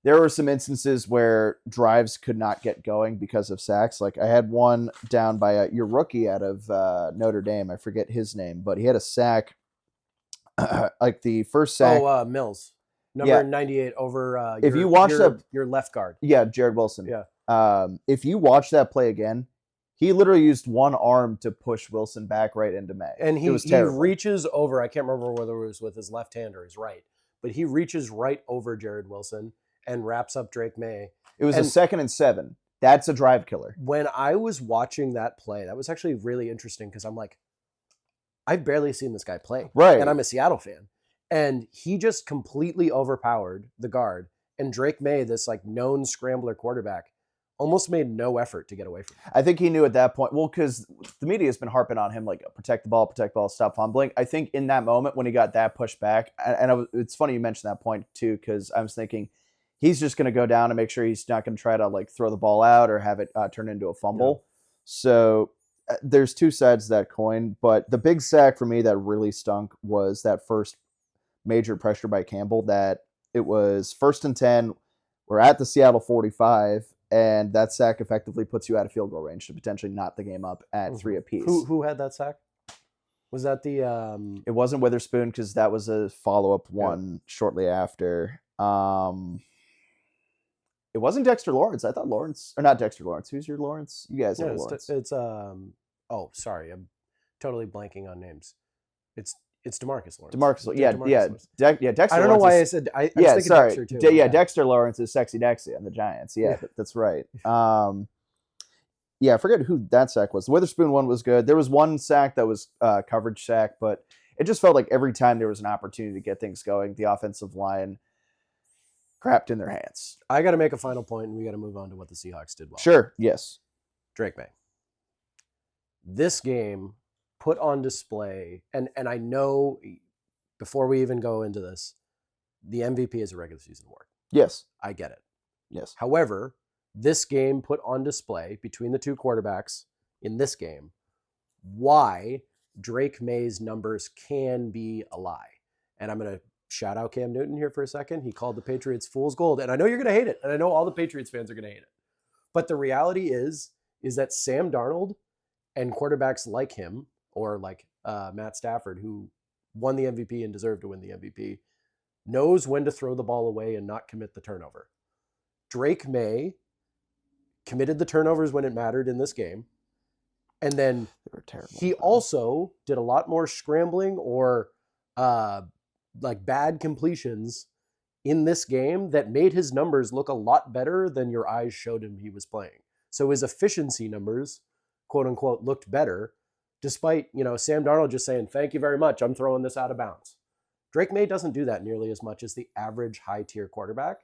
there were some instances where drives could not get going because of sacks. Like I had one down by your rookie out of Notre Dame. I forget his name, but he had a sack. Like the first sack. Oh, Mills. Number 98 over if you watch your left guard. Yeah, Jared Wilson. Yeah. If you watch that play again, he literally used one arm to push Wilson back right into May. And he reaches over, I can't remember whether it was with his left hand or his right, but he reaches right over Jared Wilson and wraps up Drake May. It was a 2nd and 7. That's a drive killer. When I was watching that play, that was actually really interesting because I'm like, I've barely seen this guy play. Right. And I'm a Seattle fan. And he just completely overpowered the guard. And Drake May, this like known scrambler quarterback, almost made no effort to get away from him. I think he knew at that point, well, because the media has been harping on him, like, protect the ball, stop fumbling. I think in that moment when he got that pushed back, and it's funny you mentioned that point too, because I was thinking he's just going to go down and make sure he's not going to try to like throw the ball out or have it turn into a fumble. Yeah. So there's two sides to that coin, but the big sack for me that really stunk was that first major pressure by Campbell. That it was 1st and 10. We're at the Seattle 45. And that sack effectively puts you out of field goal range to potentially knot the game up at 3 apiece. Who had that sack? Was that the... It wasn't Witherspoon because that was a follow-up one shortly after. It wasn't Dexter Lawrence. I thought Lawrence... Or not Dexter Lawrence. Who's your Lawrence? You guys have Lawrence. It's oh, sorry. I'm totally blanking on names. It's DeMarcus Lawrence. DeMarcus Lawrence. Dexter I don't know why I said... I was thinking Dexter too. Dexter Lawrence is Sexy Dexy on the Giants. Yeah, that's right. I forget who that sack was. The Witherspoon one was good. There was one sack that was coverage sack, but it just felt like every time there was an opportunity to get things going, the offensive line crapped in their hands. I got to make a final point, and we got to move on to what the Seahawks did well. Sure, yes. Drake May. This game put on display, and I know before we even go into this, the MVP is a regular season award. Yes. I get it. Yes. However, this game put on display between the two quarterbacks in this game why Drake May's numbers can be a lie. And I'm going to shout out Cam Newton here for a second. He called the Patriots fool's gold. And I know you're going to hate it. And I know all the Patriots fans are going to hate it. But the reality is that Sam Darnold and quarterbacks like him, or like Matt Stafford, who won the MVP and deserved to win the MVP, knows when to throw the ball away and not commit the turnover. Drake May committed the turnovers when it mattered in this game. And then he also did a lot more scrambling or like bad completions in this game that made his numbers look a lot better than your eyes showed him he was playing. So his efficiency numbers, quote unquote, looked better, despite, Sam Darnold just saying, thank you very much, I'm throwing this out of bounds. Drake May doesn't do that nearly as much as the average high-tier quarterback.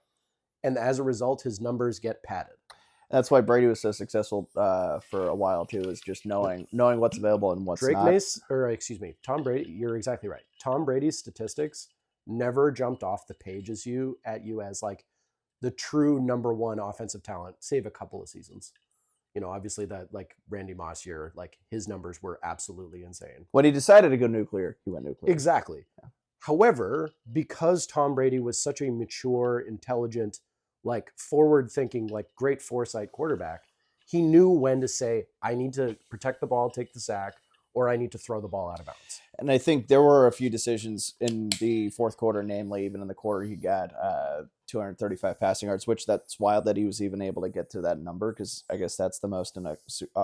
And as a result, his numbers get padded. That's why Brady was so successful for a while too, is just knowing what's available and what's not. Tom Brady, you're exactly right. Tom Brady's statistics never jumped off the page at you as like the true number one offensive talent, save a couple of seasons. Obviously that like Randy Moss year, like his numbers were absolutely insane. When he decided to go nuclear, he went nuclear. Exactly. Yeah. However, because Tom Brady was such a mature, intelligent, like forward-thinking, like great foresight quarterback, he knew when to say, I need to protect the ball, take the sack, or I need to throw the ball out of bounds. And I think there were a few decisions in the fourth quarter, namely even in the quarter he got 235 passing yards, which that's wild that he was even able to get to that number, because I guess that's the most in a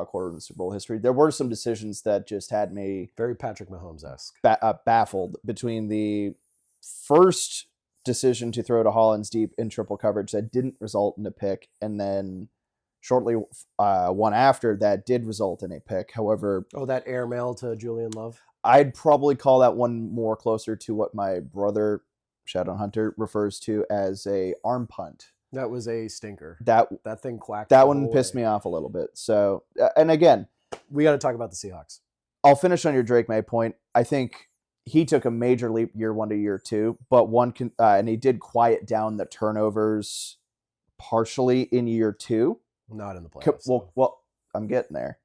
quarter in the Super Bowl history. There were some decisions that just had me very Patrick Mahomes-esque, baffled, between the first decision to throw to Hollins deep in triple coverage that didn't result in a pick, and then shortly one after that did result in a pick. However, that air mail to Julian Love, I'd probably call that one more closer to what my brother Shadow Hunter refers to as a arm punt. That was a stinker. That thing quacked. That one pissed me off a little bit. So, and again, we got to talk about the Seahawks. I'll finish on your Drake May point. I think he took a major leap year 1 to year 2, but and he did quiet down the turnovers partially in year 2. Not in the playoffs. Well, I'm getting there.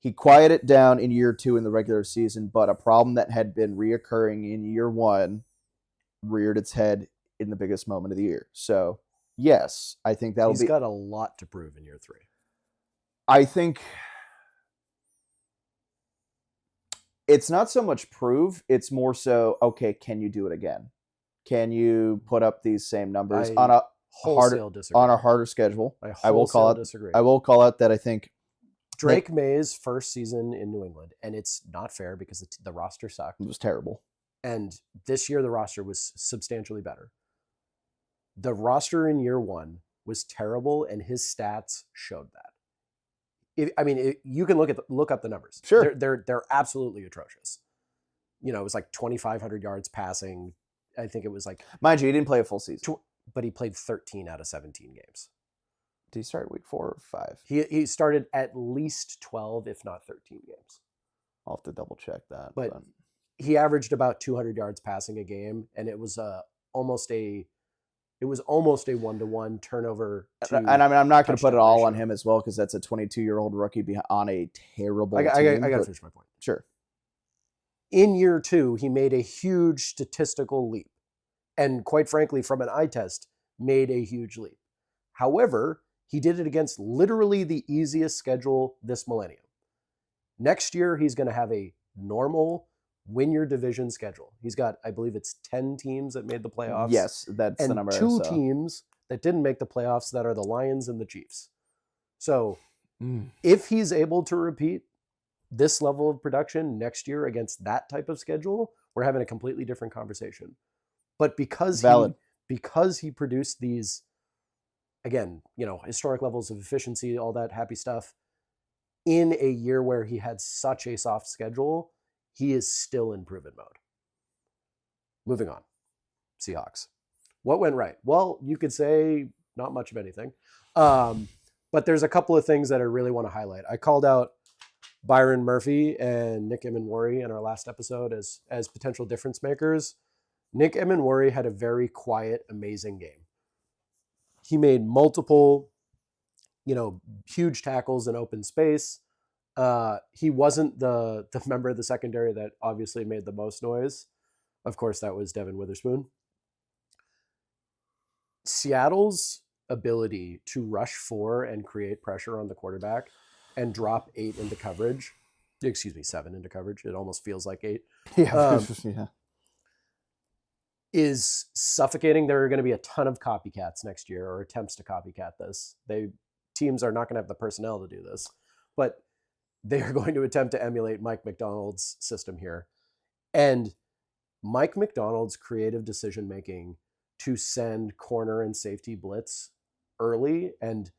He quieted it down in year 2 in the regular season, but a problem that had been reoccurring in year 1 reared its head in the biggest moment of the year. So, yes, I think He's got a lot to prove in year 3. I think it's not so much prove, it's more so, okay, can you do it again? Can you put up these same numbers on a harder schedule? I will call it that. I think Drake May's first season in New England, and it's not fair because the roster sucked. It was terrible. And this year the roster was substantially better. The roster in year 1 was terrible, and his stats showed that. You can look up the numbers. Sure, they're absolutely atrocious. It was like 2,500 yards passing. I think it was like, mind you, he didn't play a full season, but he played 13 out of 17 games. Did he start week 4 or 5? He started at least 12, if not 13 games. I'll have to double check that. But he averaged about 200 yards passing a game, and it was almost a 1-to-1 turnover. And I'm not going to put it all on him as well, because that's a 22-year-old rookie on a terrible team. I got to finish my point. Sure. In year 2, he made a huge statistical leap, and quite frankly, from an eye test, made a huge leap. However, he did it against literally the easiest schedule this millennium. Next year, he's going to have a normal win your division schedule. He's got, I believe it's 10 teams that made the playoffs. Yes, that's the number. And 2 teams that didn't make the playoffs, that are the Lions and the Chiefs. So if he's able to repeat this level of production next year against that type of schedule, we're having a completely different conversation. But because he produced these, again, historic levels of efficiency, all that happy stuff, in a year where he had such a soft schedule, he is still in proven mode. Moving on. Seahawks. What went right? Well, you could say not much of anything. But there's a couple of things that I really want to highlight. I called out Byron Murphy and Nick Imanwari in our last episode as potential difference makers. Nick Emenwari had a very quiet, amazing game. He made multiple, huge tackles in open space. He wasn't the member of the secondary that obviously made the most noise. Of course, that was Devin Witherspoon. Seattle's ability to rush 4 and create pressure on the quarterback and drop 7 into coverage. It almost feels like 8. Yeah. Is suffocating. There are going to be a ton of copycats next year, or attempts to copycat this. Teams are not going to have the personnel to do this, but they are going to attempt to emulate Mike McDonald's system here. And Mike McDonald's creative decision-making to send corner and safety blitz early, and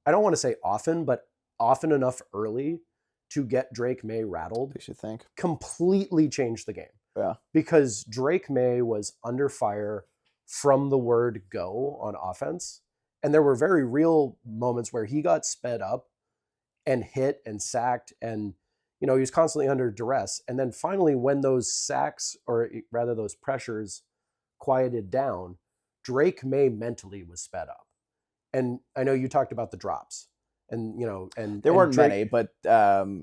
I don't want to say often, but often enough early to get Drake May rattled, You should think. completely changed the game. Yeah. Because Drake May was under fire from the word go on offense. And there were very real moments where he got sped up and hit and sacked, and he was constantly under duress. And then finally, when those sacks, or rather those pressures, quieted down, Drake May mentally was sped up. And I know you talked about the drops, and There weren't Drake, many, but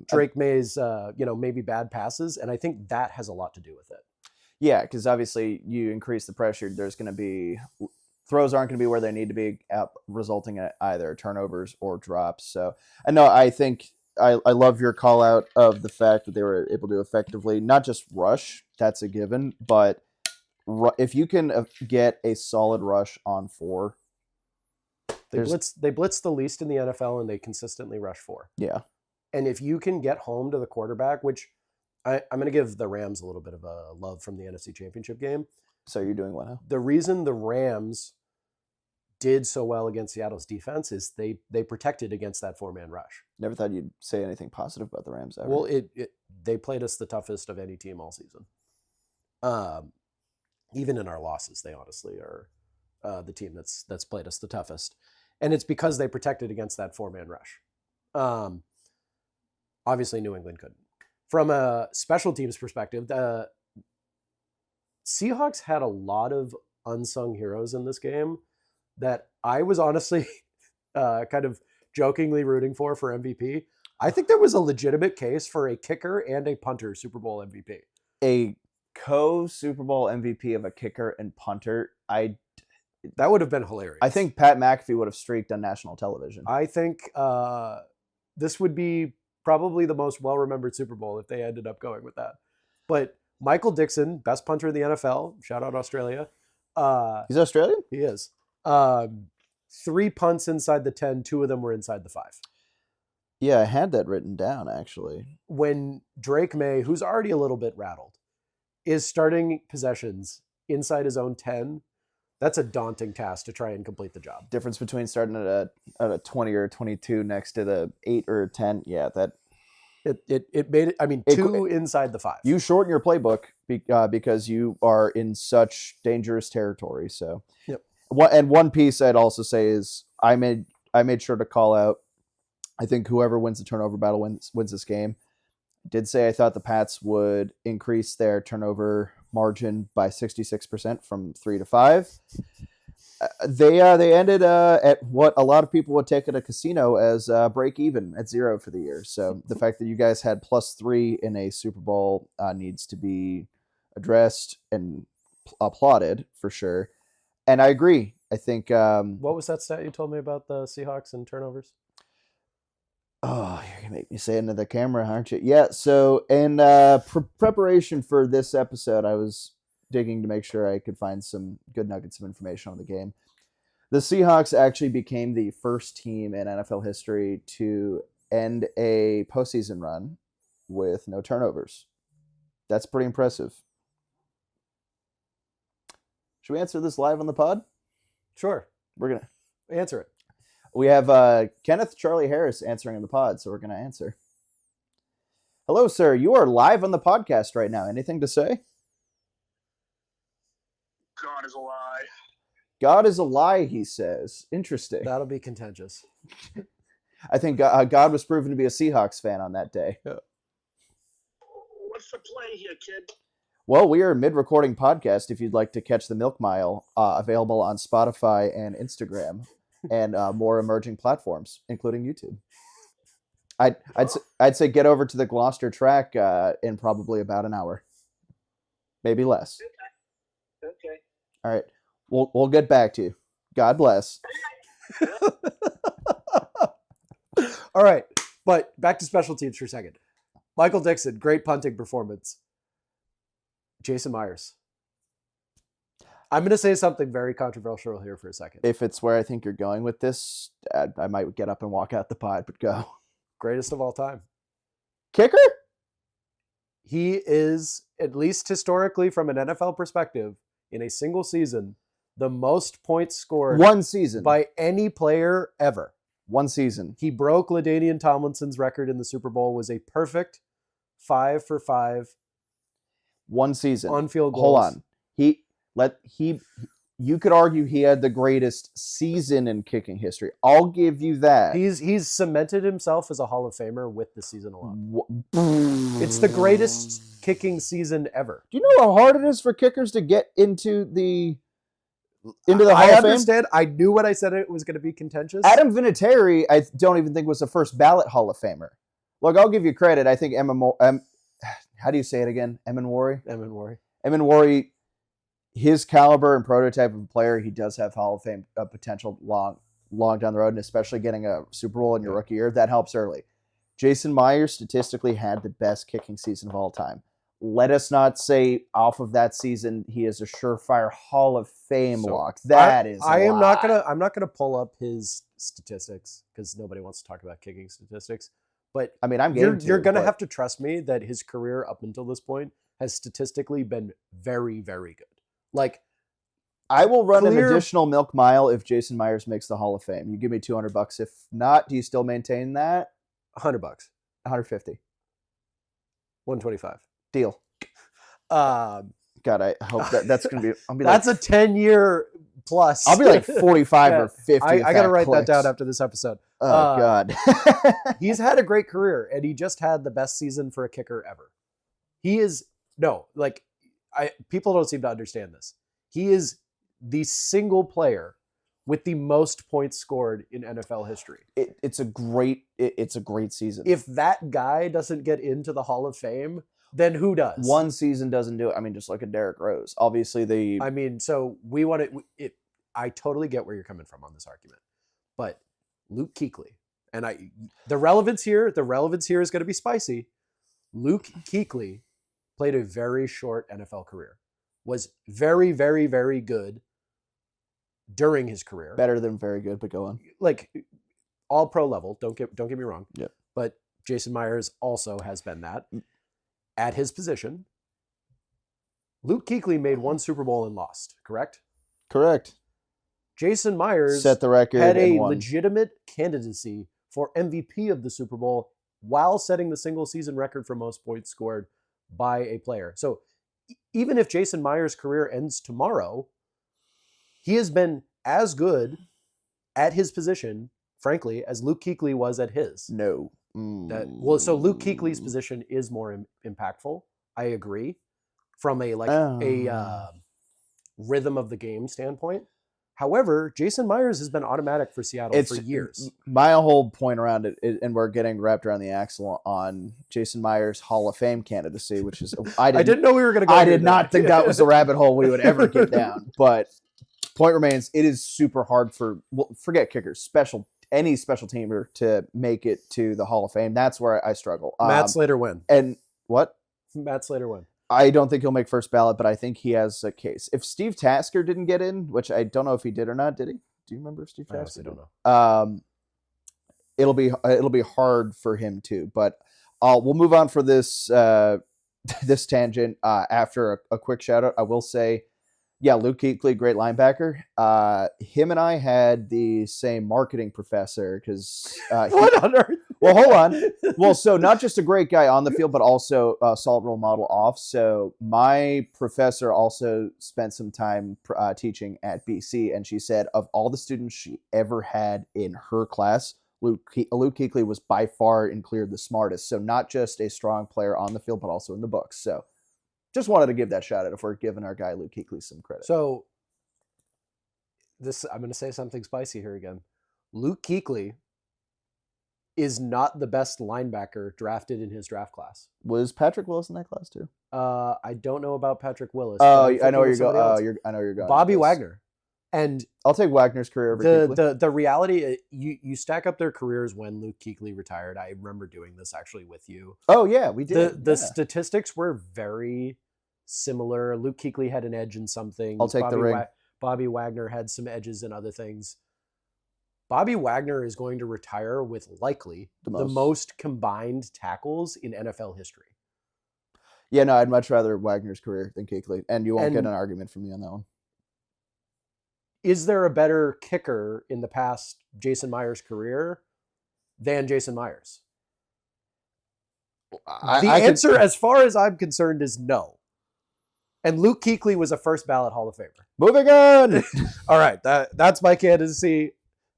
Drake May's maybe bad passes, and I think that has a lot to do with it. yeah, because obviously you increase the pressure, there's going to be throws aren't going to be where they need to be, resulting in either turnovers or drops. So I know, I think I love your call out of the fact that they were able to effectively not just rush, that's a given, but if you can get a solid rush on 4. They blitz the least in the NFL, and they consistently rush 4. Yeah. And if you can get home to the quarterback, which I'm going to give the Rams a little bit of a love from the NFC Championship game. So you're doing what now? The reason the Rams did so well against Seattle's defense is they protected against that 4-man rush. Never thought you'd say anything positive about the Rams ever. Well, they played us the toughest of any team all season. Even in our losses, they honestly are the team that's played us the toughest. And it's because they protected against that 4-man rush. Obviously, New England couldn't. From a special teams perspective, the Seahawks had a lot of unsung heroes in this game that I was honestly kind of jokingly rooting for MVP. I think there was a legitimate case for a kicker and a punter Super Bowl MVP. A co-Super Bowl MVP of a kicker and punter, that would have been hilarious. I think Pat McAfee would have streaked on national television. I think this would be probably the most well-remembered Super Bowl if they ended up going with that. But Michael Dixon, best punter in the NFL, shout out Australia. He's Australian? He is. 3 punts inside the 10, 2 of them were inside the 5. Yeah, I had that written down, actually. When Drake May, who's already a little bit rattled, is starting possessions inside his own 10, that's a daunting task to try and complete the job. Difference between starting at a 20 or 22 next to the 8 or 10. Yeah, that it made it. I mean, 2 inside the 5. You shorten your playbook because you are in such dangerous territory. So, yep. One piece I'd also say is I made sure to call out. I think whoever wins the turnover battle wins this game. I did say I thought the Pats would increase their turnover margin by 66% from 3 to 5. They ended at what a lot of people would take at a casino as break even at 0 for the year. So the fact that you guys had +3 in a Super Bowl needs to be addressed and applauded for sure. And I agree. I think what was that stat you told me about the Seahawks and turnovers? Oh, you're going to make me say it into the camera, aren't you? Yeah, so in preparation for this episode, I was digging to make sure I could find some good nuggets of information on the game. The Seahawks actually became the first team in NFL history to end a postseason run with no turnovers. That's pretty impressive. Should we answer this live on the pod? Sure. We're going to answer it. We have Kenneth Charlie Harris answering in the pod, so we're going to answer. Hello, sir. You are live on the podcast right now. Anything to say? God is a lie. God is a lie, he says. Interesting. That'll be contentious. I think God was proven to be a Seahawks fan on that day. What's the play here, kid? Well, we are a mid-recording podcast. If you'd like to catch the Milk Mile, available on Spotify and Instagram, and more emerging platforms, including YouTube. I'd say get over to the Gloucester track in probably about an hour, maybe less. Okay. All right, we'll get back to you. God bless. All right, but back to special teams for a second. Michael Dixon, great punting performance. Jason Myers. I'm going to say something very controversial here for a second. If it's where I think you're going with this, I might get up and walk out the pod, but go. Greatest of all time. Kicker? He is, at least historically from an NFL perspective, in a single season, the most points scored One season. by any player ever. One season. He broke LaDainian Tomlinson's record in the Super Bowl, was a perfect 5 for 5 One season. on field goals. Hold on. You could argue he had the greatest season in kicking history. I'll give you that. He's cemented himself as a Hall of Famer with the season alone. It's the greatest kicking season ever. Do you know how hard it is for kickers to get into the Hall of I Fame? understand. I knew when I said it was going to be contentious. Adam Vinatieri, I don't even think was the first ballot Hall of Famer. Look, I'll give you credit. I think how do you say it again? Emanwari? Emanwari, his caliber and prototype of player, he does have Hall of Fame potential long down the road, and especially getting a Super Bowl in your rookie year, that helps early. Jason Myers statistically had the best kicking season of all time. Let us not say off of that season he is a surefire Hall of Fame lock. I'm not gonna pull up his statistics because nobody wants to talk about kicking statistics. But I mean, you're gonna have to trust me that his career up until this point has statistically been very, very good. Like, I will run an additional Milk Mile if Jason Myers makes the Hall of Fame. You give me $200. If not, do you still maintain that? $100, 150. 125. Deal. God, I hope that's gonna be. That's a 10-year plus. I'll be like 45 or 50. I got to write that down after this episode. Oh God. He's had a great career, and he just had the best season for a kicker ever. People don't seem to understand this. He is the single player with the most points scored in NFL history. It's a great season. If that guy doesn't get into the Hall of Fame, then who does? One season doesn't do it. I mean, just look at Derrick Rose. Obviously, so we want it. I totally get where you're coming from on this argument, but Luke Kuechly, and the relevance here is going to be spicy. Luke Kuechly played a very short NFL career, was very, very, very good during his career. Better than very good, but go on. Like all pro level. Don't get me wrong. Yep. But Jason Myers also has been that at his position. Luke Kuechly made one Super Bowl and lost. Correct. Jason Myers set the record. Had a legitimate candidacy for MVP of the Super Bowl while setting the single season record for most points scored by a player. So even if Jason Myers' career ends tomorrow, he has been as good at his position, frankly, as Luke Kuechly was at his. No. So Luke Kuechly's position is more impactful. I agree. From a rhythm of the game standpoint. However, Jason Myers has been automatic for Seattle for years. My whole point around it, and we're getting wrapped around the axle on Jason Myers' Hall of Fame candidacy, which is I didn't know we were going to go. I did not think that was the rabbit hole we would ever get down. But point remains, it is super hard forget kickers, any special teamer to make it to the Hall of Fame. That's where I struggle. Matt Slater win. And what? Matt Slater win. I don't think he'll make first ballot, but I think he has a case. If Steve Tasker didn't get in, which I don't know if he did or not, did he? Do you remember if Steve Tasker? I don't know. It'll be hard for him too. But we'll move on for this this tangent after a quick shout out. I will say, Luke Kuechly, great linebacker. Him and I had the same marketing professor because what on earth? Well, hold on. Well, so not just a great guy on the field, but also a solid role model off. So my professor also spent some time teaching at BC, and she said of all the students she ever had in her class, Luke Kuechly was by far and clear the smartest. So not just a strong player on the field, but also in the books. So just wanted to give that shout out if we're giving our guy Luke Kuechly some credit. So I'm going to say something spicy here again. Luke Kuechly is not the best linebacker drafted in his draft class. Was Patrick Willis in that class too? I don't know about Patrick Willis. Oh, but I'm I know where you're thinking of going. somebody else. I know where you're going. Bobby with this. Wagner. And I'll take Wagner's career over Kuechly. the reality, you stack up their careers when Luke Kuechly retired. I remember doing this actually with you. Oh yeah, we did. The statistics were very similar. Luke Kuechly had an edge in some things. I'll take the ring. Bobby Wagner had some edges in other things. Bobby Wagner is going to retire with likely the most combined tackles in NFL history. Yeah, no, I'd much rather Wagner's career than Kuechly, and you won't get an argument from me on that one. Is there a better kicker in the past Jason Myers' career than Jason Myers? The answer, as far as I'm concerned, is no. And Luke Kuechly was a first ballot Hall of Famer. Moving on. All right, that's my candidacy.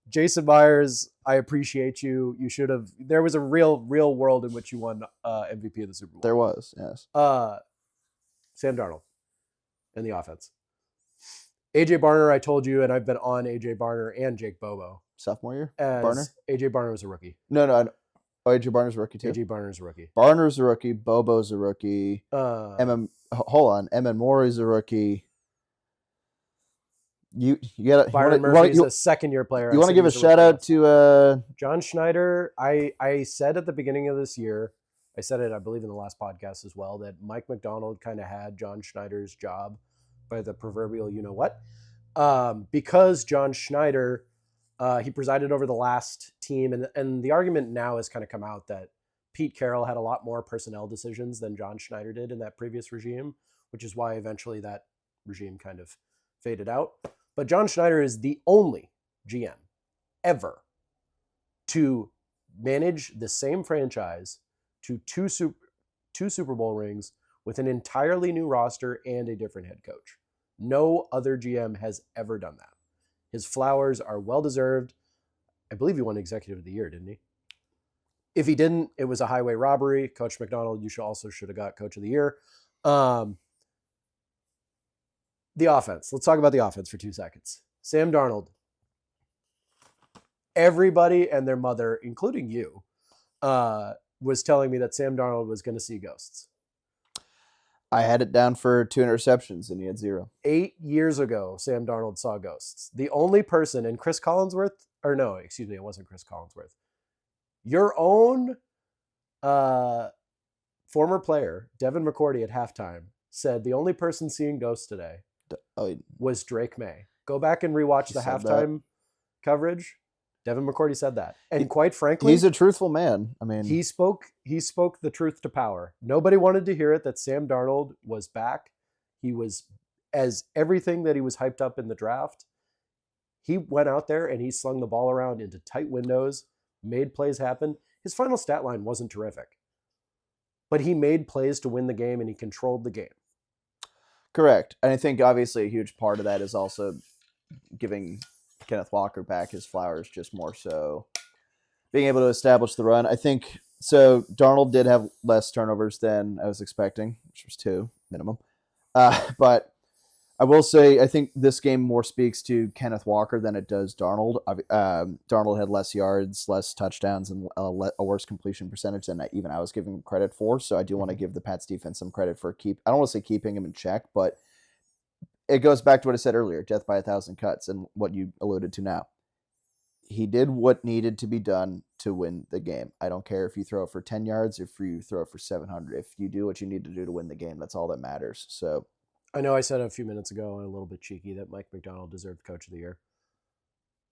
Jason Myers, I appreciate you. You should have. There was a real world in which you won MVP of the Super Bowl. There was, yes. Sam Darnold and the offense. AJ Barner, I told you, and I've been on AJ Barner and Jake Bobo. Sophomore year? Barner? AJ Barner was a rookie. No. Oh, AJ Barner's a rookie too? AJ Barner's a rookie. Barner's a rookie. Bobo's a rookie. Hold on. Emmett Morey's a rookie. You got Byron Murphy's a second-year player. You want to give a shout-out to... John Schneider. I said at the beginning of this year, I said it, I believe, in the last podcast as well, that Mike McDonald kind of had John Schneider's job by the proverbial you-know-what. Because John Schneider, he presided over the last team, and the argument now has kind of come out that Pete Carroll had a lot more personnel decisions than John Schneider did in that previous regime, which is why eventually that regime kind of faded out. But John Schneider is the only GM ever to manage the same franchise to two Super Bowl rings with an entirely new roster and a different head coach. No other GM has ever done that. His flowers are well-deserved. I believe he won Executive of the Year, didn't he? If he didn't, it was a highway robbery. Coach McDonald, you should have got Coach of the Year. The offense. Let's talk about the offense for 2 seconds. Sam Darnold. Everybody and their mother, including you, was telling me that Sam Darnold was going to see ghosts. I had it down for 2 interceptions, and he had 0. 8 years ago, Sam Darnold saw ghosts. The only person, and Chris Collinsworth, or no, excuse me, it wasn't Chris Collinsworth. Your own former player, Devin McCourty, at halftime, said the only person seeing ghosts today was Drake May. Go back and rewatch the halftime coverage. Devin McCourty said that. And quite frankly, he's a truthful man. I mean, he spoke the truth to power. Nobody wanted to hear it that Sam Darnold was back. He was as everything that he was hyped up in the draft. He went out there and he slung the ball around into tight windows, made plays happen. His final stat line wasn't terrific, but he made plays to win the game and he controlled the game. Correct. And I think obviously a huge part of that is also giving Kenneth Walker back his flowers, just more so being able to establish the run. I think so. Darnold did have less turnovers than I was expecting, which was 2 minimum. But I will say, I think this game more speaks to Kenneth Walker than it does Darnold. Darnold had less yards, less touchdowns, and a worse completion percentage than even I was giving him credit for. So I do want to give the Pats defense some credit for I don't want to say keeping him in check, but it goes back to what I said earlier, death by 1,000 cuts, and what you alluded to now. He did what needed to be done to win the game. I don't care if you throw it for 10 yards or if you throw it for 700. If you do what you need to do to win the game, that's all that matters. So I know I said a few minutes ago, and a little bit cheeky, that Mike McDonald deserved Coach of the Year.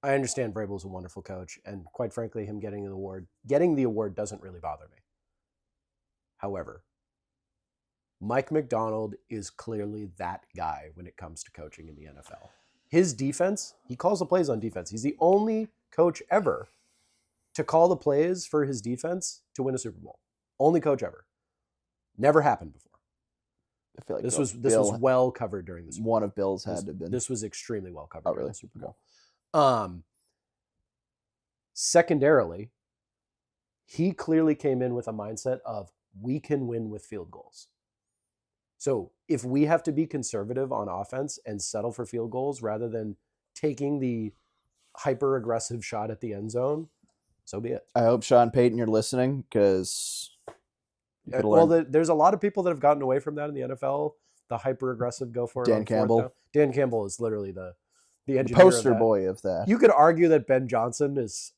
I understand Vrabel's a wonderful coach, and quite frankly, him getting the award doesn't really bother me. However, Mike McDonald is clearly that guy when it comes to coaching in the NFL. His defense, he calls the plays on defense. He's the only coach ever to call the plays for his defense to win a Super Bowl. Only coach ever. Never happened before. I feel like this was well covered during the Super Bowl. One of Bill's had to have been. This was extremely well covered during the Super Bowl. Secondarily, he clearly came in with a mindset of we can win with field goals. So if we have to be conservative on offense and settle for field goals rather than taking the hyper aggressive shot at the end zone, so be it. I hope Sean Payton, you're listening, because There's a lot of people that have gotten away from that in the NFL. The hyper aggressive go for it. Dan on fourth Campbell. down. Dan Campbell is literally the engineer poster of that. boy of that. You could argue that Ben Johnson is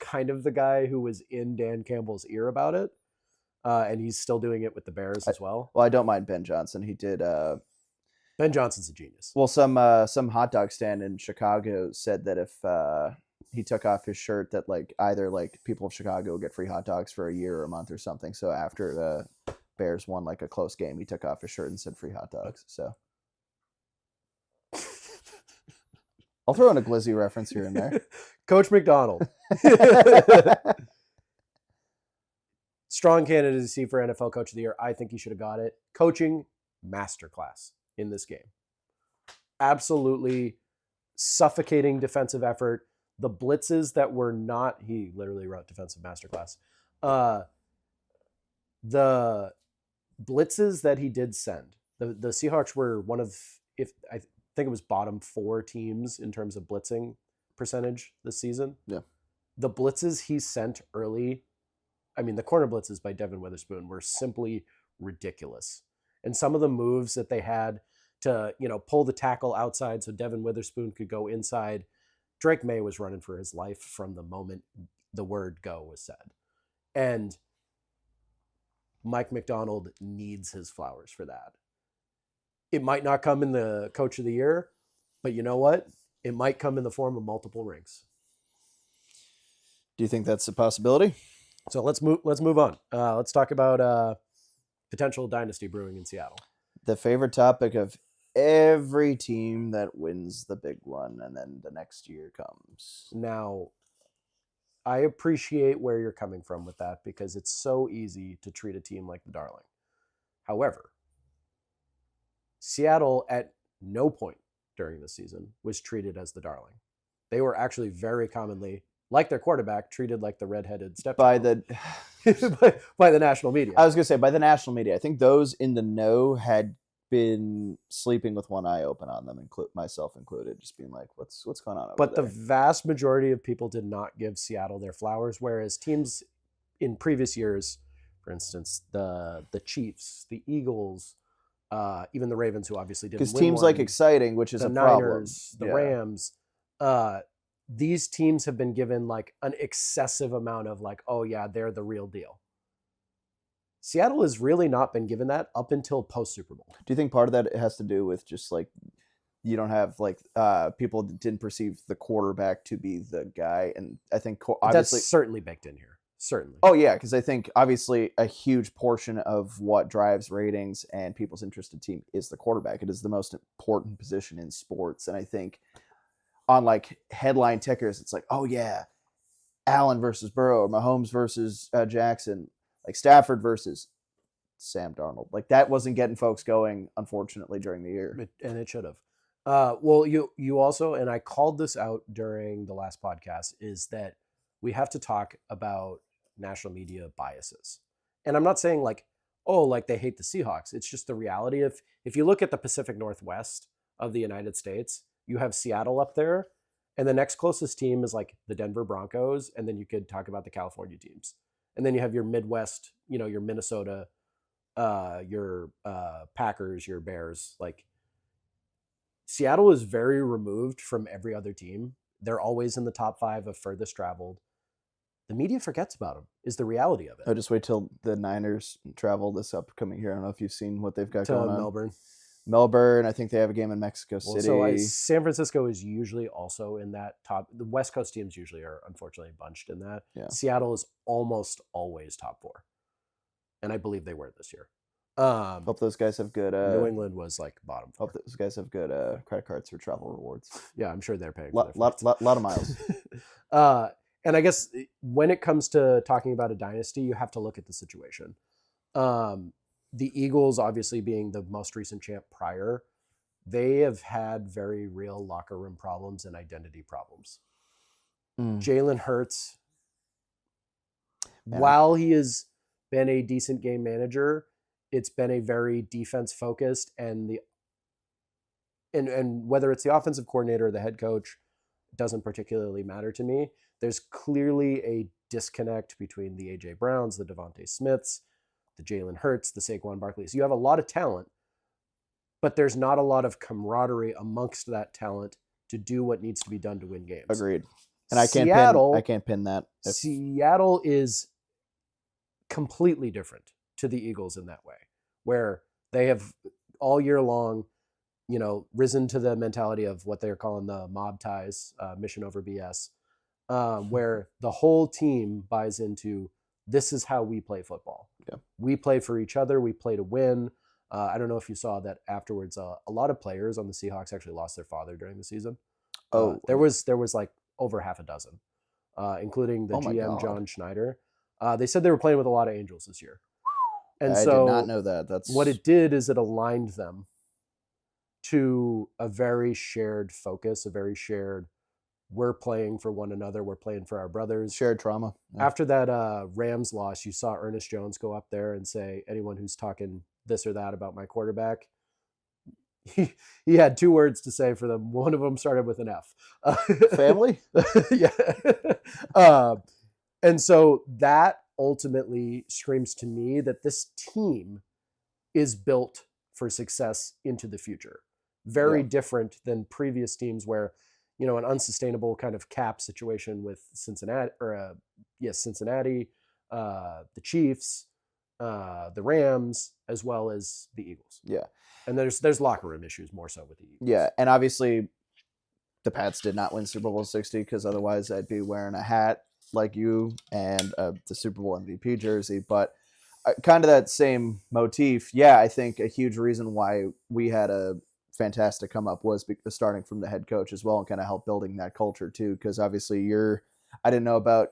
kind of the guy who was in Dan Campbell's ear about it, and he's still doing it with the Bears as well. Well, I don't mind Ben Johnson. He did. Ben Johnson's a genius. Well, some hot dog stand in Chicago said that if he took off his shirt, that either people of Chicago would get free hot dogs for a year or a month or something. So after the Bears won a close game, he took off his shirt and said free hot dogs. So I'll throw in a Glizzy reference here and there. Coach McDonald. Strong candidacy for NFL Coach of the Year. I think he should have got it. Coaching masterclass in this game. Absolutely suffocating defensive effort. The blitzes that were not, he literally wrote defensive masterclass. The blitzes that he did send. The Seahawks were one of, I think it was bottom 4 teams in terms of blitzing percentage this season. Yeah. The blitzes he sent early, I mean, the corner blitzes by Devin Witherspoon were simply ridiculous. And some of the moves that they had to, pull the tackle outside so Devin Witherspoon could go inside. Drake May was running for his life from the moment the word go was said. And Mike McDonald needs his flowers for that. It might not come in the Coach of the Year, but you know what? It might come in the form of multiple rings. Do you think that's a possibility? So let's move on. Let's talk about potential dynasty brewing in Seattle. The favorite topic of every team that wins the big one, and then the next year comes. Now, I appreciate where you're coming from with that because it's so easy to treat a team like the darling. However, Seattle at no point during the season was treated as the darling. They were actually very commonly, like their quarterback, treated like the redheaded stepchild by the national media. I was going to say by the national media. I think those in the know had been sleeping with one eye open on them, myself included, just being like, what's going on over But there? the vast majority of people did not give Seattle their flowers, whereas teams in previous years, for instance, the Chiefs, the Eagles, even the Ravens, who obviously didn't win because teams one, like exciting, which is the a Niners, problem. the Rams, these teams have been given an excessive amount of oh yeah, they're the real deal. Seattle has really not been given that up until post Super Bowl. Do you think part of that has to do with just you don't have people that didn't perceive the quarterback to be the guy? And I think obviously that's certainly baked in here. Certainly. Oh yeah, because I think obviously a huge portion of what drives ratings and people's interest in team is the quarterback. It is the most important position in sports, and I think on headline tickers, it's oh yeah, Allen versus Burrow, or Mahomes versus Jackson, Stafford versus Sam Darnold. That wasn't getting folks going, unfortunately, during the year. And it should have. Well, you also, and I called this out during the last podcast, is that we have to talk about national media biases. And I'm not saying they hate the Seahawks. It's just the reality of, if you look at the Pacific Northwest of the United States, you have Seattle up there, and the next closest team is the Denver Broncos, and then you could talk about the California teams. And then you have your Midwest, your Minnesota, your Packers, your Bears. Seattle is very removed from every other team. They're always in the top 5 of furthest traveled. The media forgets about them, is the reality of it. Oh, just wait till the Niners travel this upcoming year. I don't know if you've seen what they've got To going on. Melbourne. I think they have a game in Mexico City. So San Francisco is usually also in that top. The West Coast teams usually are unfortunately bunched in that. Yeah. Seattle is almost always top 4. And I believe they were this year. Hope those guys have good. New England was bottom 4. Hope those guys have good credit cards for travel rewards. Yeah, I'm sure they're paying. Lot of miles. And I guess when it comes to talking about a dynasty, you have to look at the situation. The Eagles, obviously being the most recent champ prior, they have had very real locker room problems and identity problems. Jalen Hurts, while he has been a decent game manager, it's been a very defense focused, and whether it's the offensive coordinator or the head coach doesn't particularly matter to me. There's clearly a disconnect between the AJ Browns, the Devontae Smiths, the Jalen Hurts, the Saquon Barkleys. You have a lot of talent, but there's not a lot of camaraderie amongst that talent to do what needs to be done to win games. Agreed. And I can't pin that. Seattle is completely different to the Eagles in that way, where they have all year long, risen to the mentality of what they're calling the mob ties, mission over BS, where the whole team buys into, this is how we play football. Yeah. We play for each other. We play to win. I don't know if you saw that afterwards. A lot of players on the Seahawks actually lost their father during the season. There was like over half a dozen, including the GM John Schneider. They said they were playing with a lot of Angels this year, and I so did not know that. That's what it did is it aligned them to a very shared focus, a very shared. We're playing for one another. We're playing for our brothers. Shared trauma. Yeah. After that Rams loss, you saw Ernest Jones go up there and say, anyone who's talking this or that about my quarterback, he had 2 words to say for them. One of them started with an F. Family? Yeah. And so that ultimately screams to me that this team is built for success into the future. Very different than previous teams where, an unsustainable kind of cap situation with Cincinnati, the Chiefs, the Rams, as well as the Eagles. Yeah. And there's locker room issues more so with the Eagles. Yeah, and obviously the Pats did not win Super Bowl 60 because otherwise I'd be wearing a hat like you and the Super Bowl MVP jersey. But kind of that same motif. Yeah, I think a huge reason why we had a fantastic come up was starting from the head coach as well and kind of help building that culture too. Because obviously I didn't know about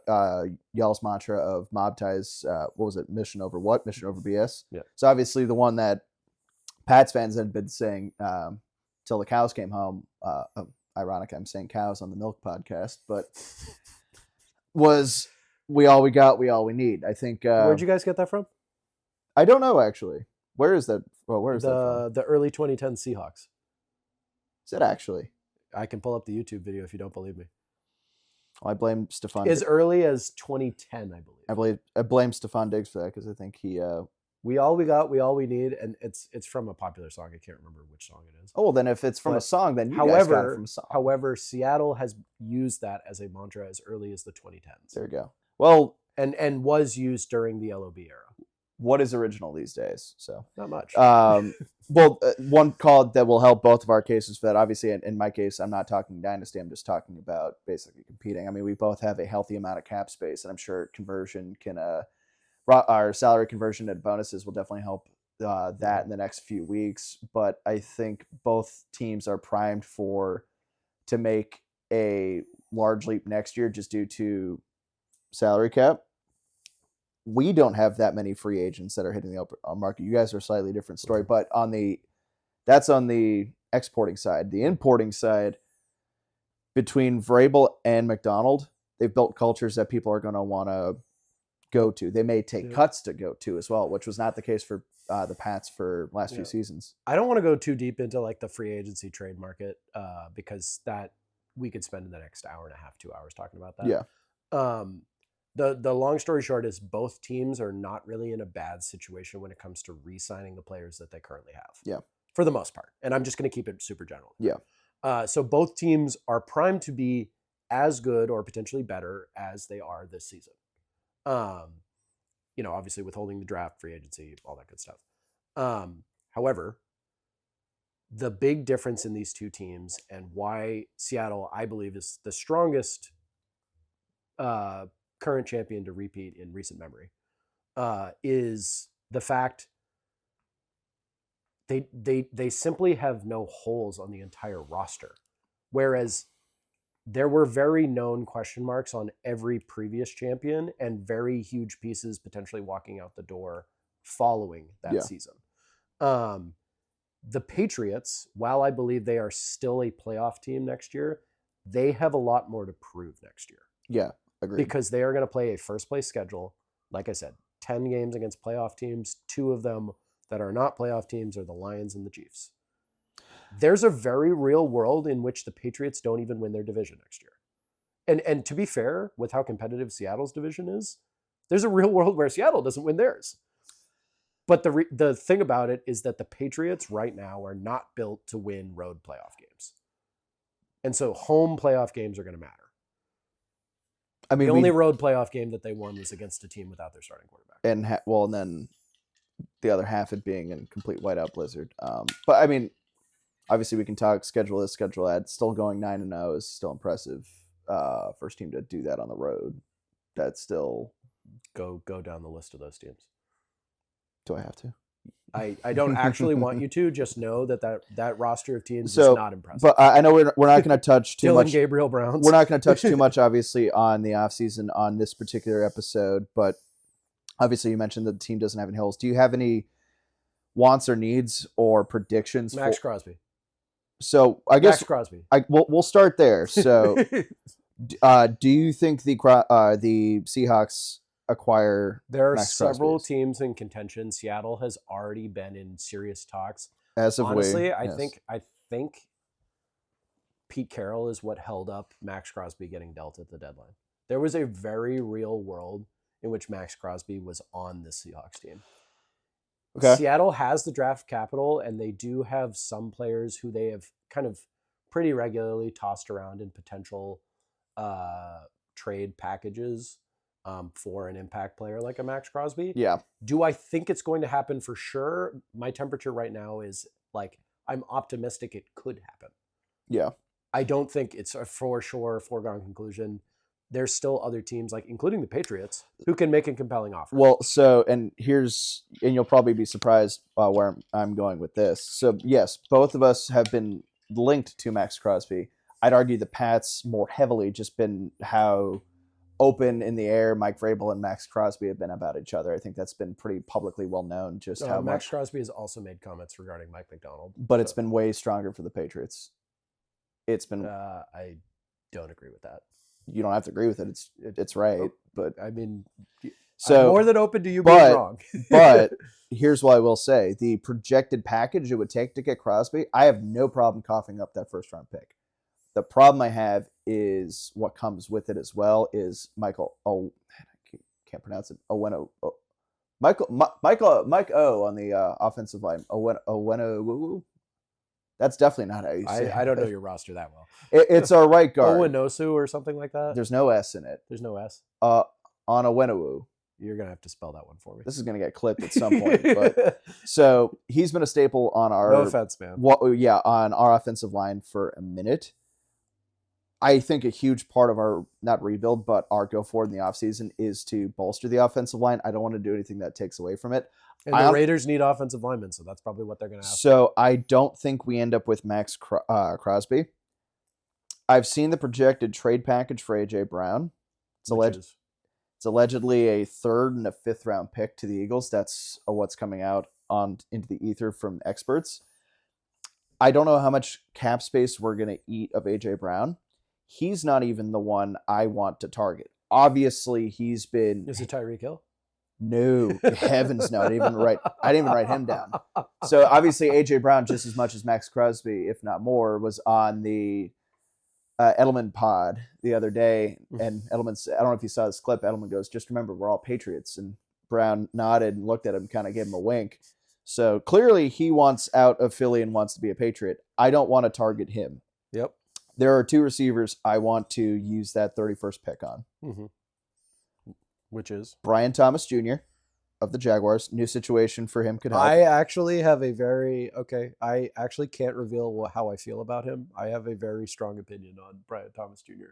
y'all's mantra of mob ties. What was it? Mission over what? Mission over BS. Yeah. So obviously the one that Pats fans had been saying till the cows came home. Ironic, I'm saying cows on the Milk podcast, but was we all we got, we all we need. I think. Where'd you guys get that from? I don't know actually. Where is that? Well, where is that from? The early 2010 Seahawks. Is it actually? I can pull up the YouTube video if you don't believe me. Well, I blame Stefan. As early as 2010, I believe. I blame Stefan Diggs for that because I think he. We all we got, we all we need, and it's from a popular song. I can't remember which song it is. Oh, well, then if it's from a song, then you guys got it from a song. However, Seattle has used that as a mantra as early as the 2010s. There you go. Well, and was used during the LOB era. What is original these days? So not much. Well, one call that will help both of our cases for that. Obviously, in my case, I'm not talking dynasty. I'm just talking about basically competing. I mean, we both have a healthy amount of cap space, and I'm sure conversion can. Our salary conversion and bonuses will definitely help that in the next few weeks. But I think both teams are primed to make a large leap next year just due to salary cap. We don't have that many free agents that are hitting the open market. You guys are a slightly different story, but that's on the exporting side. The importing side, between Vrabel and McDonald, they've built cultures that people are going to want to go to. They may take cuts to go to as well, which was not the case for the Pats for last few seasons. I don't want to go too deep into like the free agency trade market because that we could spend the next hour and a half, 2 hours talking about that. Yeah. The long story short is both teams are not really in a bad situation when it comes to re-signing the players that they currently have. Yeah. For the most part. And I'm just going to keep it super general. Yeah. So both teams are primed to be as good or potentially better as they are this season. Obviously withholding the draft, free agency, all that good stuff. However, the big difference in these two teams and why Seattle, I believe, is the strongest current champion to repeat in recent memory, is the fact they simply have no holes on the entire roster. Whereas there were very known question marks on every previous champion and very huge pieces potentially walking out the door following that season. The Patriots, while I believe they are still a playoff team next year, they have a lot more to prove next year. Yeah, agreed. Because they are going to play a first place schedule. Like I said, 10 games against playoff teams, 2 of them that are not playoff teams are the Lions and the Chiefs. There's a very real world in which the Patriots don't even win their division next year. And to be fair, with how competitive Seattle's division is, there's a real world where Seattle doesn't win theirs. But the thing about it is that the Patriots right now are not built to win road playoff games. And so home playoff games are going to matter. I mean, the only road playoff game that they won was against a team without their starting quarterback. And then the other half it being a complete whiteout blizzard. But I mean, obviously we can talk schedule this, schedule that. Still going 9-0 is still impressive. First team to do that on the road. That's still go down the list of those teams. Do I have to? I don't actually want you to. Just know that roster of teams is not impressive. But I know we're not going to touch too much. Gabriel Browns. We're not going to touch too much, obviously, on the offseason on this particular episode. But obviously, you mentioned that the team doesn't have any holes. Do you have any wants or needs or predictions? Max Crosby. So I guess Max Crosby. We'll start there. So, do you think the Seahawks acquire? There are Max several Crosby's? teams in contention. Seattle has already been in serious talks. As of honestly, yes. I think Pete Carroll is what held up Max Crosby getting dealt at the deadline. There was a very real world in which Max Crosby was on the Seahawks team. Okay. Seattle has the draft capital, and they do have some players who they have kind of pretty regularly tossed around in potential trade packages for an impact player like a Max Crosby. Yeah. Do I think it's going to happen for sure? My temperature right now is like, I'm optimistic it could happen. Yeah. I don't think it's a for sure foregone conclusion. There's still other teams, like including the Patriots, who can make a compelling offer. Well, and you'll probably be surprised where I'm going with this. So yes, both of us have been linked to Max Crosby. I'd argue the Pats more heavily just been how open in the air Mike Vrabel and Max Crosby have been about each other. I think that's been pretty publicly well known. Just how Max Crosby has also made comments regarding Mike McDonald, but it's been way stronger for the Patriots. It's been. I don't agree with that. You don't have to agree with it. It's right, but I mean, so I'm more than open to you being wrong. But here's what I will say: the projected package it would take to get Crosby, I have no problem coughing up that first round pick. The problem I have is what comes with it as well is Michael. Oh, I can't pronounce it. Oweno. Oh, Mike O on the offensive line. Oweno. That's definitely not how you say it. I don't know your roster that well. It's our right guard. Owenosu or something like that. There's no S in it. There's no S. On Owenowu. You're gonna have to spell that one for me. This is gonna get clipped at some point. But so he's been a staple on our. No offense, man. On our offensive line for a minute. I think a huge part of our not rebuild, but our go forward in the offseason is to bolster the offensive line. I don't want to do anything that takes away from it. And the Raiders need offensive linemen, so that's probably what they're going to have. So I don't think we end up with Max Crosby. I've seen the projected trade package for A.J. Brown. It's allegedly a 3rd and a 5th round pick to the Eagles. That's what's coming out into the ether from experts. I don't know how much cap space we're going to eat of A.J. Brown. He's not even the one I want to target. Obviously, he's been... Is it Tyreek Hill? No, heavens no. I didn't even write him down. So obviously AJ Brown, just as much as Max Crosby, if not more, was on the Edelman pod the other day. And Edelman said, I don't know if you saw this clip. Edelman goes, just remember, we're all Patriots. And Brown nodded and looked at him, kind of gave him a wink. So clearly he wants out of Philly and wants to be a Patriot. I don't want to target him. Yep. There are 2 receivers I want to use that 31st pick on. Mm-hmm. Which is? Brian Thomas Jr. of the Jaguars. New situation for him could help. I actually have I actually can't reveal how I feel about him. I have a very strong opinion on Brian Thomas Jr.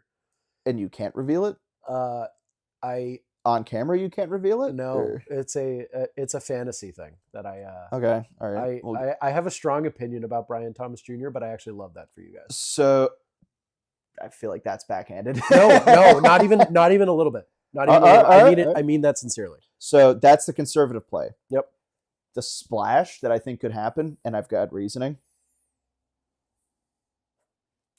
And you can't reveal it? On camera you can't reveal it? No, or? it's a fantasy thing that I Okay, all right. I have a strong opinion about Brian Thomas Jr., but I actually love that for you guys. So I feel like that's backhanded. No, not even a little bit. Not even. I mean it. I mean that sincerely. So that's the conservative play. Yep. The splash that I think could happen, and I've got reasoning.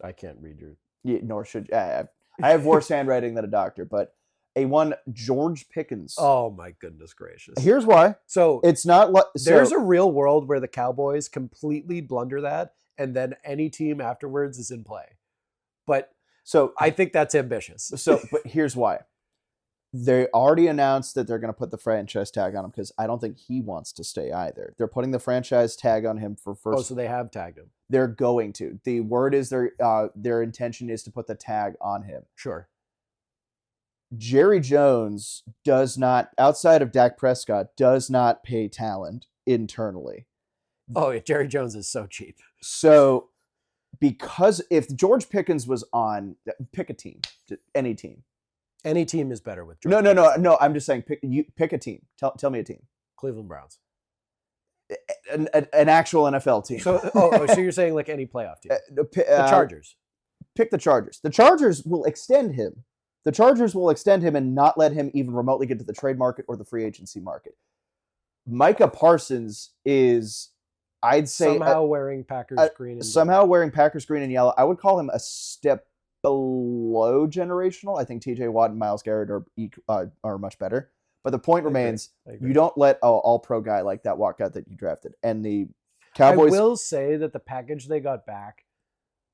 I can't read your. Yeah, nor should I have worse handwriting than a doctor, but one George Pickens. Oh my goodness gracious! Here's why. So It's not like there's a real world where the Cowboys completely blunder that, and then any team afterwards is in play. But I think that's ambitious. But here's why. They already announced that they're going to put the franchise tag on him because I don't think he wants to stay either. They're putting the franchise tag on him for first. Oh, so they have tagged him. They're going to. The word is their intention is to put the tag on him. Sure. Jerry Jones does not, outside of Dak Prescott, does not pay talent internally. Oh, yeah, Jerry Jones is so cheap. So, because if George Pickens was on, pick a team, any team. Any team is better with George No. I'm just saying, pick a team. Tell me a team. Cleveland Browns. An actual NFL team. So you're saying like any playoff team? The Chargers. Pick the Chargers. The Chargers will extend him. The Chargers will extend him and not let him even remotely get to the trade market or the free agency market. Micah Parsons is, I'd say, somehow wearing Packers green and yellow. I would call him a step below generational. I think TJ Watt and Myles Garrett are much better. But the point remains, you don't let an all-pro guy like that walk out that you drafted. And the Cowboys... I will say that the package they got back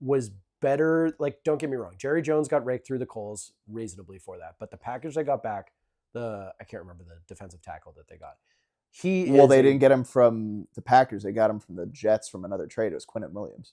was better. Like, don't get me wrong. Jerry Jones got raked through the coals reasonably for that. But the package they got back, I can't remember the defensive tackle that they got. They didn't get him from the Packers. They got him from the Jets from another trade. It was Quinnen Williams.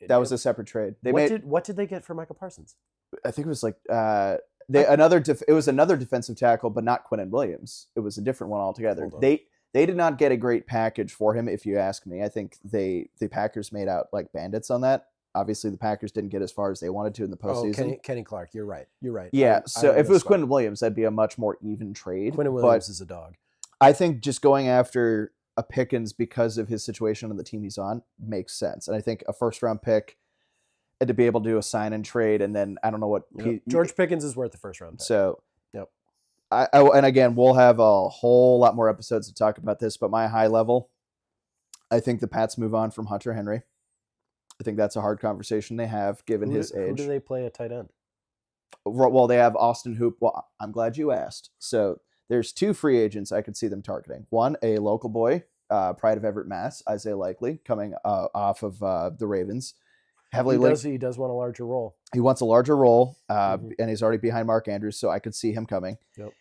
That was a separate trade. What did they get for Micah Parsons? I think it was like... it was another defensive tackle, but not Quinnen Williams. It was a different one altogether. They did not get a great package for him, if you ask me. I think the Packers made out like bandits on that. Obviously, the Packers didn't get as far as they wanted to in the postseason. Oh, Kenny Clark, you're right. Yeah, so if it was Quinnen Williams, that'd be a much more even trade. Quinnen Williams is a dog. I think just going after a Pickens because of his situation on the team he's on makes sense. And I think a first-round pick and to be able to do a sign and trade, and then I don't know what George Pickens is worth the first round pick. So, yep. And again, we'll have a whole lot more episodes to talk about this. But my high level, I think the Pats move on from Hunter Henry. I think that's a hard conversation they have given his age. Who do they play at tight end? Well, they have Austin Hoop. Well, I'm glad you asked. So there's two free agents I could see them targeting. One, a local boy, pride of Everett, Mass, Isaiah Likely, coming off of the Ravens. He does want a larger role. He wants a larger role, and he's already behind Mark Andrews, so I could see him coming. Yep.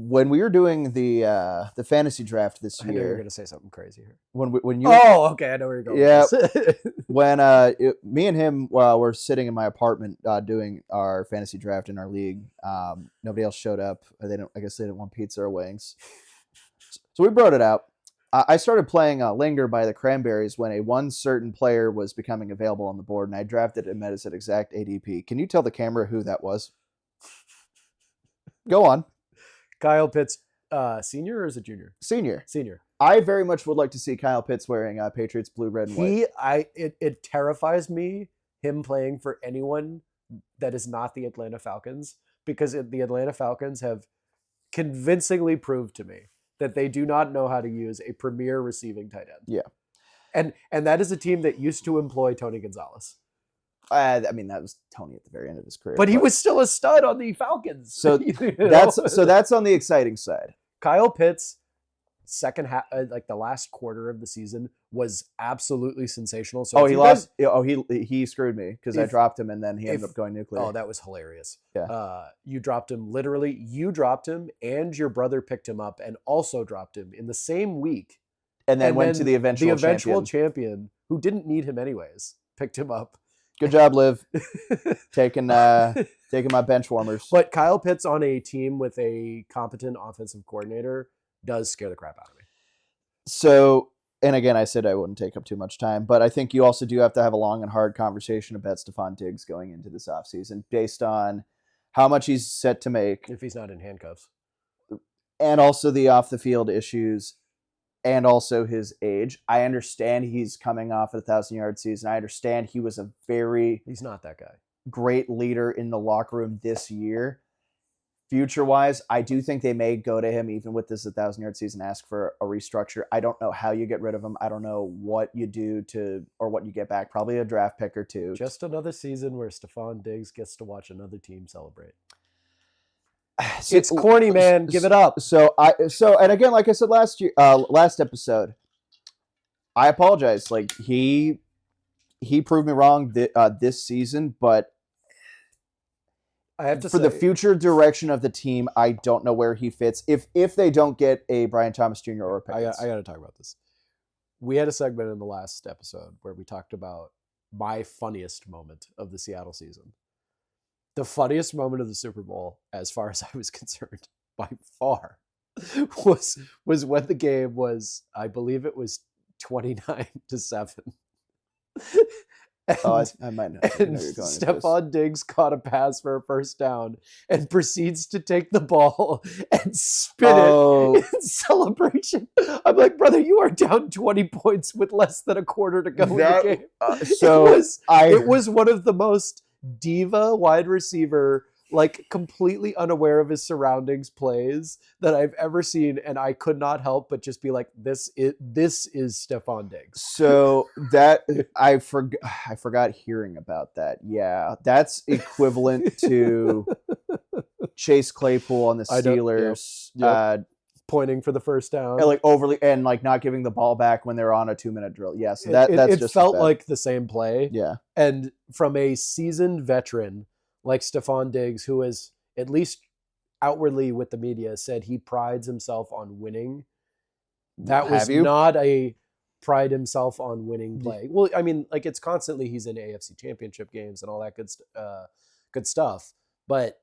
When we were doing the fantasy draft this year, I knew you were going to say something crazy here. Okay, I know where you're going. Yeah. When me and him were sitting in my apartment doing our fantasy draft in our league, nobody else showed up. I guess they didn't want pizza or wings, so we brought it out. I started playing Linger by the Cranberries when one certain player was becoming available on the board, and I drafted him at his exact ADP. Can you tell the camera who that was? Go on. Kyle Pitts, senior or is it junior? Senior. I very much would like to see Kyle Pitts wearing Patriots blue, red, and white. It terrifies me, him playing for anyone that is not the Atlanta Falcons, because the Atlanta Falcons have convincingly proved to me that they do not know how to use a premier receiving tight end. Yeah. And that is a team that used to employ Tony Gonzalez. That was Tony at the very end of his career. But he was still a stud on the Falcons. So that's on the exciting side. Kyle Pitts, second half, like the last quarter of the season, was absolutely sensational. So he screwed me because I dropped him and then he ended up going nuclear. Oh, that was hilarious. Yeah. You dropped him literally. You dropped him, and your brother picked him up and also dropped him in the same week. And then went to the eventual champion who didn't need him anyways. Picked him up. Good job, Liv. taking my bench warmers. But Kyle Pitts on a team with a competent offensive coordinator does scare the crap out of me. So, and again, I said I wouldn't take up too much time, but I think you also do have to have a long and hard conversation about Stephon Diggs going into this offseason based on how much he's set to make. If he's not in handcuffs. And also the off-the-field issues. And also his age. I understand he's coming off a 1,000-yard season. I understand he was he's not that guy. Great leader in the locker room this year. future-wise, I do think they may go to him even with this 1,000-yard season, ask for a restructure. I don't know how you get rid of him. I don't know what you do or what you get back. Probably a draft pick or two. Just another season where Stephon Diggs gets to watch another team celebrate. It's corny, man. Give it up. So and again, like I said last episode, I apologize. Like he proved me wrong this season, but I have to for the future direction of the team, I don't know where he fits. If they don't get a Brian Thomas Jr. or a Pickens. I got to talk about this. We had a segment in the last episode where we talked about my funniest moment of the Seattle season. The funniest moment of the Super Bowl, as far as I was concerned, by far, was when the game was, I believe it was 29-7. And, I might know. And Stephon Diggs caught a pass for a first down and proceeds to take the ball and spin it in celebration. I'm like, brother, you are down 20 points with less than a quarter to go in the game. It was one of the most diva wide receiver, like completely unaware of his surroundings plays that I've ever seen, and I could not help but just be like, this is Stephon Diggs. So that I forgot hearing about that. Yeah, that's equivalent to Chase Claypool on the Steelers. Yep. Pointing for the first down, and like overly and like not giving the ball back when they're on a 2-minute drill. Yes, that's it just felt like the same play. Yeah, and from a seasoned veteran like Stephon Diggs, who is at least outwardly with the media said he prides himself on winning. That was not a pride himself on winning play. Well, I mean, like it's constantly he's in AFC Championship games and all that good stuff. But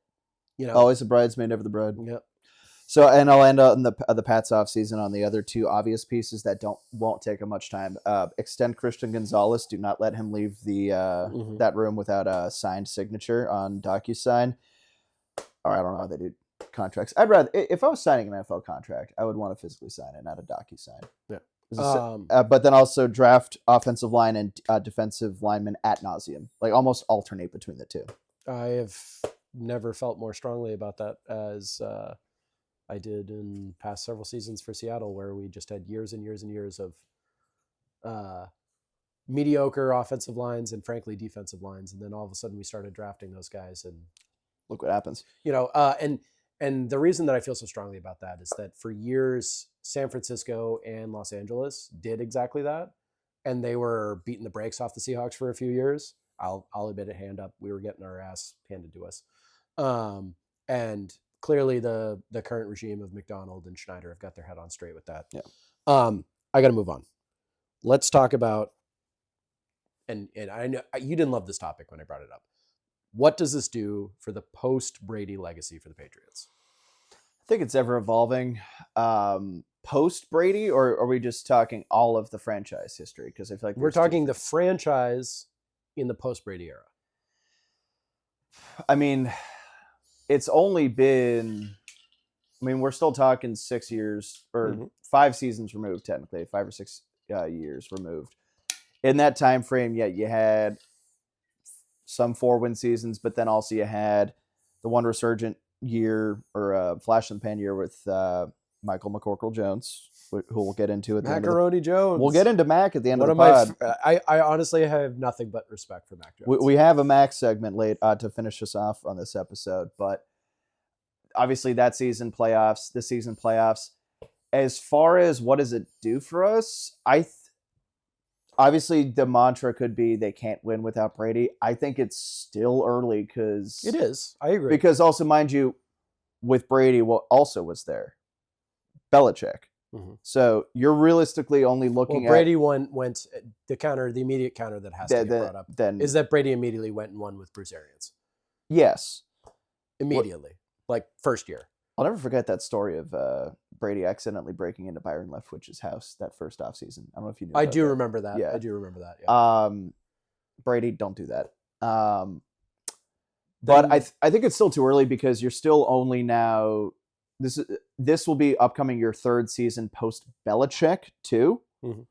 you know, always the bridesmaid, never the bride. Yep. So, and I'll end on the Pats off season on the other two obvious pieces that won't take him much time. Extend Christian Gonzalez. Do not let him leave the that room without a signed signature on DocuSign. Or I don't know how they do contracts. I'd rather, if I was signing an NFL contract, I would want to physically sign it, not a DocuSign. Yeah. But then also draft offensive line and defensive linemen ad nauseum. Like almost alternate between the two. I have never felt more strongly about that as I did in past several seasons for Seattle, where we just had years and years and years of mediocre offensive lines and frankly defensive lines. And then all of a sudden we started drafting those guys and look what happens. You know, and the reason that I feel so strongly about that is that for years, San Francisco and Los Angeles did exactly that. And they were beating the brakes off the Seahawks for a few years. I'll admit it, hand up. We were getting our ass handed to us. And clearly the current regime of McDonald and Schneider have got their head on straight with that. Yeah. I got to move on. Let's talk about, and I know you didn't love this topic when I brought it up. What does this do for the post-Brady legacy for the Patriots? I think it's ever evolving. Post-Brady, or are we just talking all of the franchise history? Because I feel like we're talking the franchise in the post-Brady era. I mean, it's only been, we're still talking 6 years or 5 seasons removed, technically, 5 or 6 years removed. In that time frame, you had some 4-win seasons, but then also you had the one resurgent year or flash in the pan year with Michael McCorkle-Jones, who we'll get into at the Macaroni Jones. We'll get into Mac at the end of the pod. I honestly have nothing but respect for Mac Jones. We have a Mac segment late to finish us off on this episode, but obviously this season playoffs. As far as what does it do for us, obviously the mantra could be they can't win without Brady. I think it's still early because it is. I agree. Because also, mind you, with Brady, what also was there? Belichick. Mm-hmm. So you're realistically only looking at Brady went the immediate counter that has to get brought up is that Brady immediately went and won with Bruce Arians. Yes. Immediately. Like first year. I'll never forget that story of Brady accidentally breaking into Byron Leftwich's house that first offseason. I don't know if you knew. I do remember that. Yeah. I do remember that. Yeah. Brady, don't do that. But I think it's still too early because you're still only now. This will be upcoming your third season post Belichick too. Mm-hmm.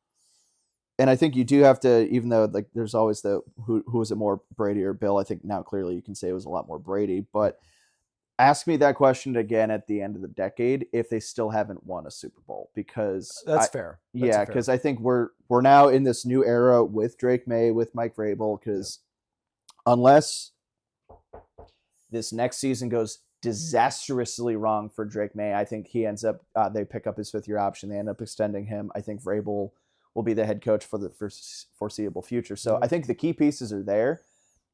And I think you do have to, even though like there's always who is it more, Brady or Bill? I think now clearly you can say it was a lot more Brady, but ask me that question again at the end of the decade if they still haven't won a Super Bowl, because That's fair. That's fair. because I think we're now in this new era with Drake May, with Mike Vrabel, because unless this next season goes disastrously wrong for Drake May, I think he ends up they pick up his 5th-year option, they end up extending him. I think Vrabel will be the head coach for the foreseeable future. So I think the key pieces are there.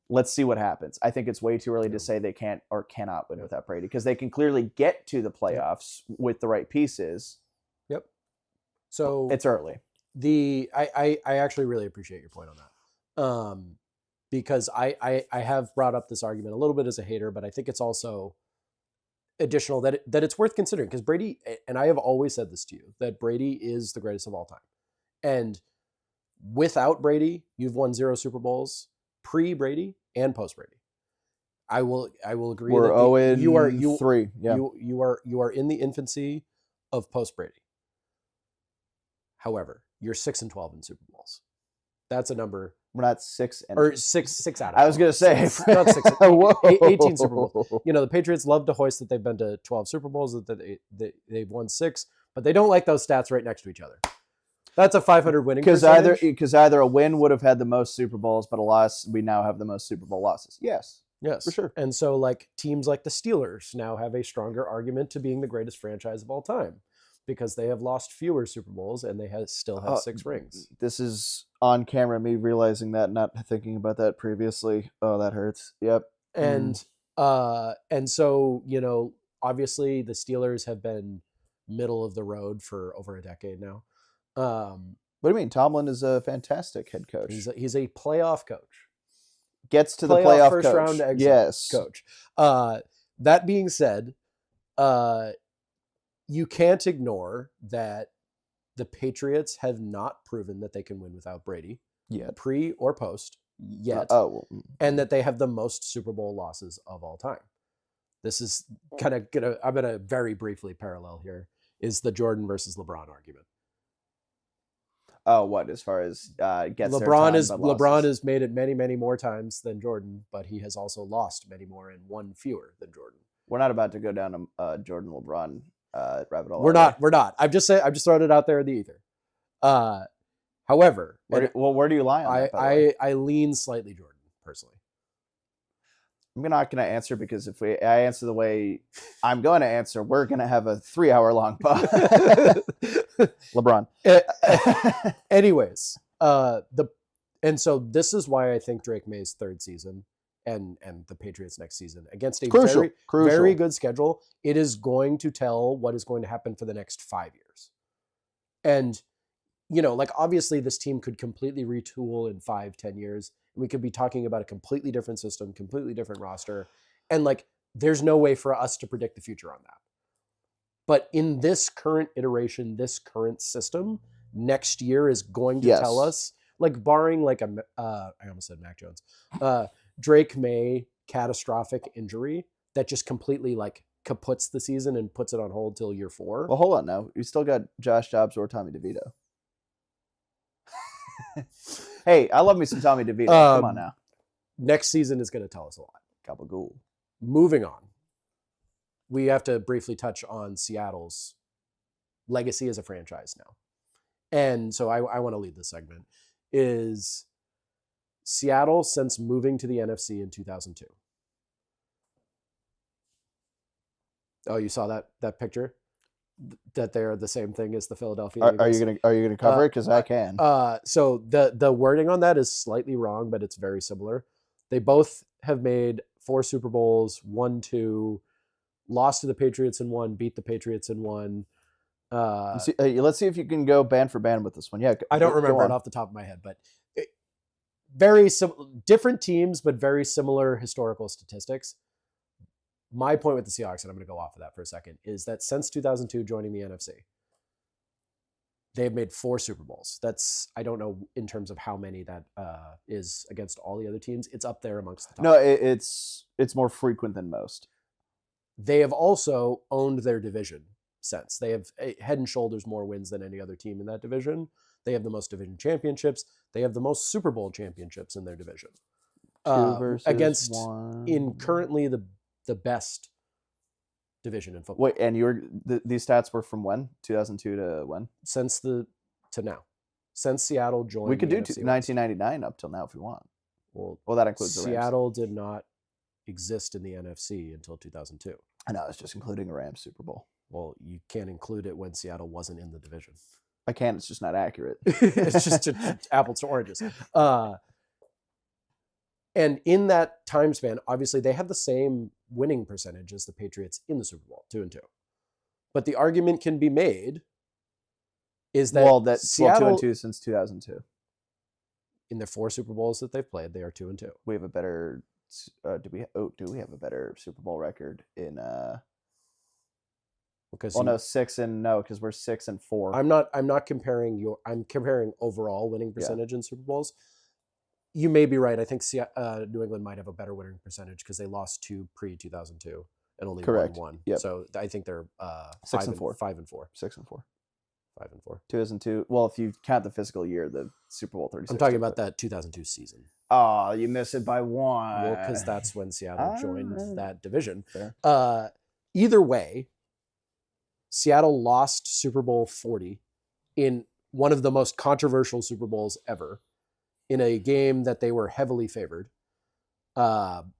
Let's see what happens. I think it's way too early to say they can't or cannot win without Brady, because they can clearly get to the playoffs with the right pieces. Yep. So it's early. I actually really appreciate your point on that. Because I have brought up this argument a little bit as a hater, but I think it's also additional that it's worth considering, because Brady, and I have always said this to you, that Brady is the greatest of all time. And without Brady, you've won 0 Super Bowls, pre-Brady and post-Brady. I will agree. We're that you are 3. Yeah. You are in the infancy of post-Brady. However, you're 6-12 in Super Bowls. That's a number. We're not 6 or six out of. I was going to say not 6. Whoa. 18 Super Bowls. You know, the Patriots love to hoist that they've been to 12 Super Bowls, that they've won 6, but they don't like those stats right next to each other. That's a 500 winning percentage. Because either a win would have had the most Super Bowls, but a loss, we now have the most Super Bowl losses. Yes, for sure. And so, like, teams like the Steelers now have a stronger argument to being the greatest franchise of all time, because they have lost fewer Super Bowls and they still have 6 rings. This is on camera, me realizing that, not thinking about that previously. Oh, that hurts. Yep. And so, you know, obviously the Steelers have been middle of the road for over a decade now. What do you mean? Tomlin is a fantastic head coach. He's a playoff coach. Gets to the playoff first coach. round exit yes. coach. That being said, you can't ignore that the Patriots have not proven that they can win without Brady, pre or post yet, and that they have the most Super Bowl losses of all time. This is kind of I'm gonna very briefly parallel here, is the Jordan versus LeBron argument. Oh, what, as far as gets LeBron has made it many, many more times than Jordan, but he has also lost many more and won fewer than Jordan. We're not about to go down a Jordan LeBron rabbit hole. We're not. I'm just throwing it out there in the ether. However, where do you lie on that? I lean slightly Jordan personally. I'm not going to answer, because if I answer the way I'm going to answer, we're going to have a 3-hour-long pod. LeBron. Anyways, and so this is why I think Drake May's 3rd season and the Patriots next season against a very good schedule, it is going to tell what is going to happen for the next 5 years. And, you know, like, obviously this team could completely retool in 5-10 years. We could be talking about a completely different system, completely different roster. And, like, there's no way for us to predict the future on that. But in this current iteration, this current system, next year is going to tell us, like, barring like I almost said Mac Jones, Drake May catastrophic injury that just completely, like, kaputs the season and puts it on hold till year 4. Well, hold on now. You still got Josh Dobbs or Tommy DeVito. Hey, I love me some Tommy DeVito. Come on now. Next season is going to tell us a lot. Gabagool. Moving on. We have to briefly touch on Seattle's legacy as a franchise now. And so I want to lead this segment. Is Seattle, since moving to the NFC in 2002. Oh, you saw that picture? That they're the same thing as the Philadelphia Eagles. Are you gonna cover it? Because I can. So the wording on that is slightly wrong, but it's very similar. They both have made 4 Super Bowls, 1, 2, lost to the Patriots in 1, beat the Patriots in 1. Let's see if you can go band for band with this one. Yeah, I don't remember it off the top of my head, but very different teams, but very similar historical statistics. My point with the Seahawks, and I'm going to go off of that for a second, is that since 2002 joining the NFC, they've made 4 Super Bowls. That's, I don't know in terms of how many that is against all the other teams. It's up there amongst the top. No, it's more frequent than most. They have also owned their division since. They have head and shoulders more wins than any other team in that division. They have the most division championships. They have the most Super Bowl championships in their division. 2 versus against 1. In currently the best division in football. Wait, and these stats were from when? 2002 to when? To now. Since Seattle joined We could the do NFC West. 1999 up till now if we want. Well, that includes the Rams. Seattle did not exist in the NFC until 2002. I know, it's just including a Rams Super Bowl. Well, you can't include it when Seattle wasn't in the division. I can, it's just not accurate. It's just apples to oranges. And in that time span, obviously, they have the same winning percentage as the Patriots in the Super Bowl, 2-2. But the argument can be made is that Seattle, 2-2 since 2002. In their 4 Super Bowls that they've played, they are 2-2. We have a better. Do we have a better Super Bowl record in? Because because we're 6-4. I'm not comparing I'm comparing overall winning percentage in Super Bowls. You may be right. I think New England might have a better winning percentage because they lost 2 pre-2002 and only won 1. Yep. So I think they're 6-4. 5-4. 6-4. 5-4. 2002. Well, if you count the physical year, the Super Bowl 36. I'm talking about that 2002 season. Oh, you miss it by 1. Well, because that's when Seattle joined that division. Fair. Either way, Seattle lost Super Bowl 40 in one of the most controversial Super Bowls ever, in a game that they were heavily favored. I'm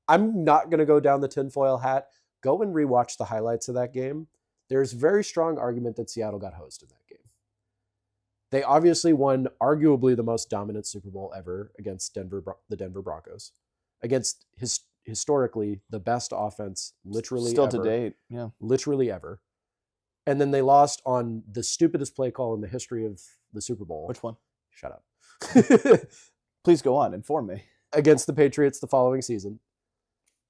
not going to go down the tinfoil hat. Go and rewatch the highlights of that game. There's very strong argument that Seattle got hosed in that game. They obviously won arguably the most dominant Super Bowl ever against the Denver Broncos, against historically the best offense literally still ever, to date. Yeah, literally ever. And then they lost on the stupidest play call in the history of the Super Bowl. Which one? Shut up. Please go on. Inform me. Against the Patriots the following season,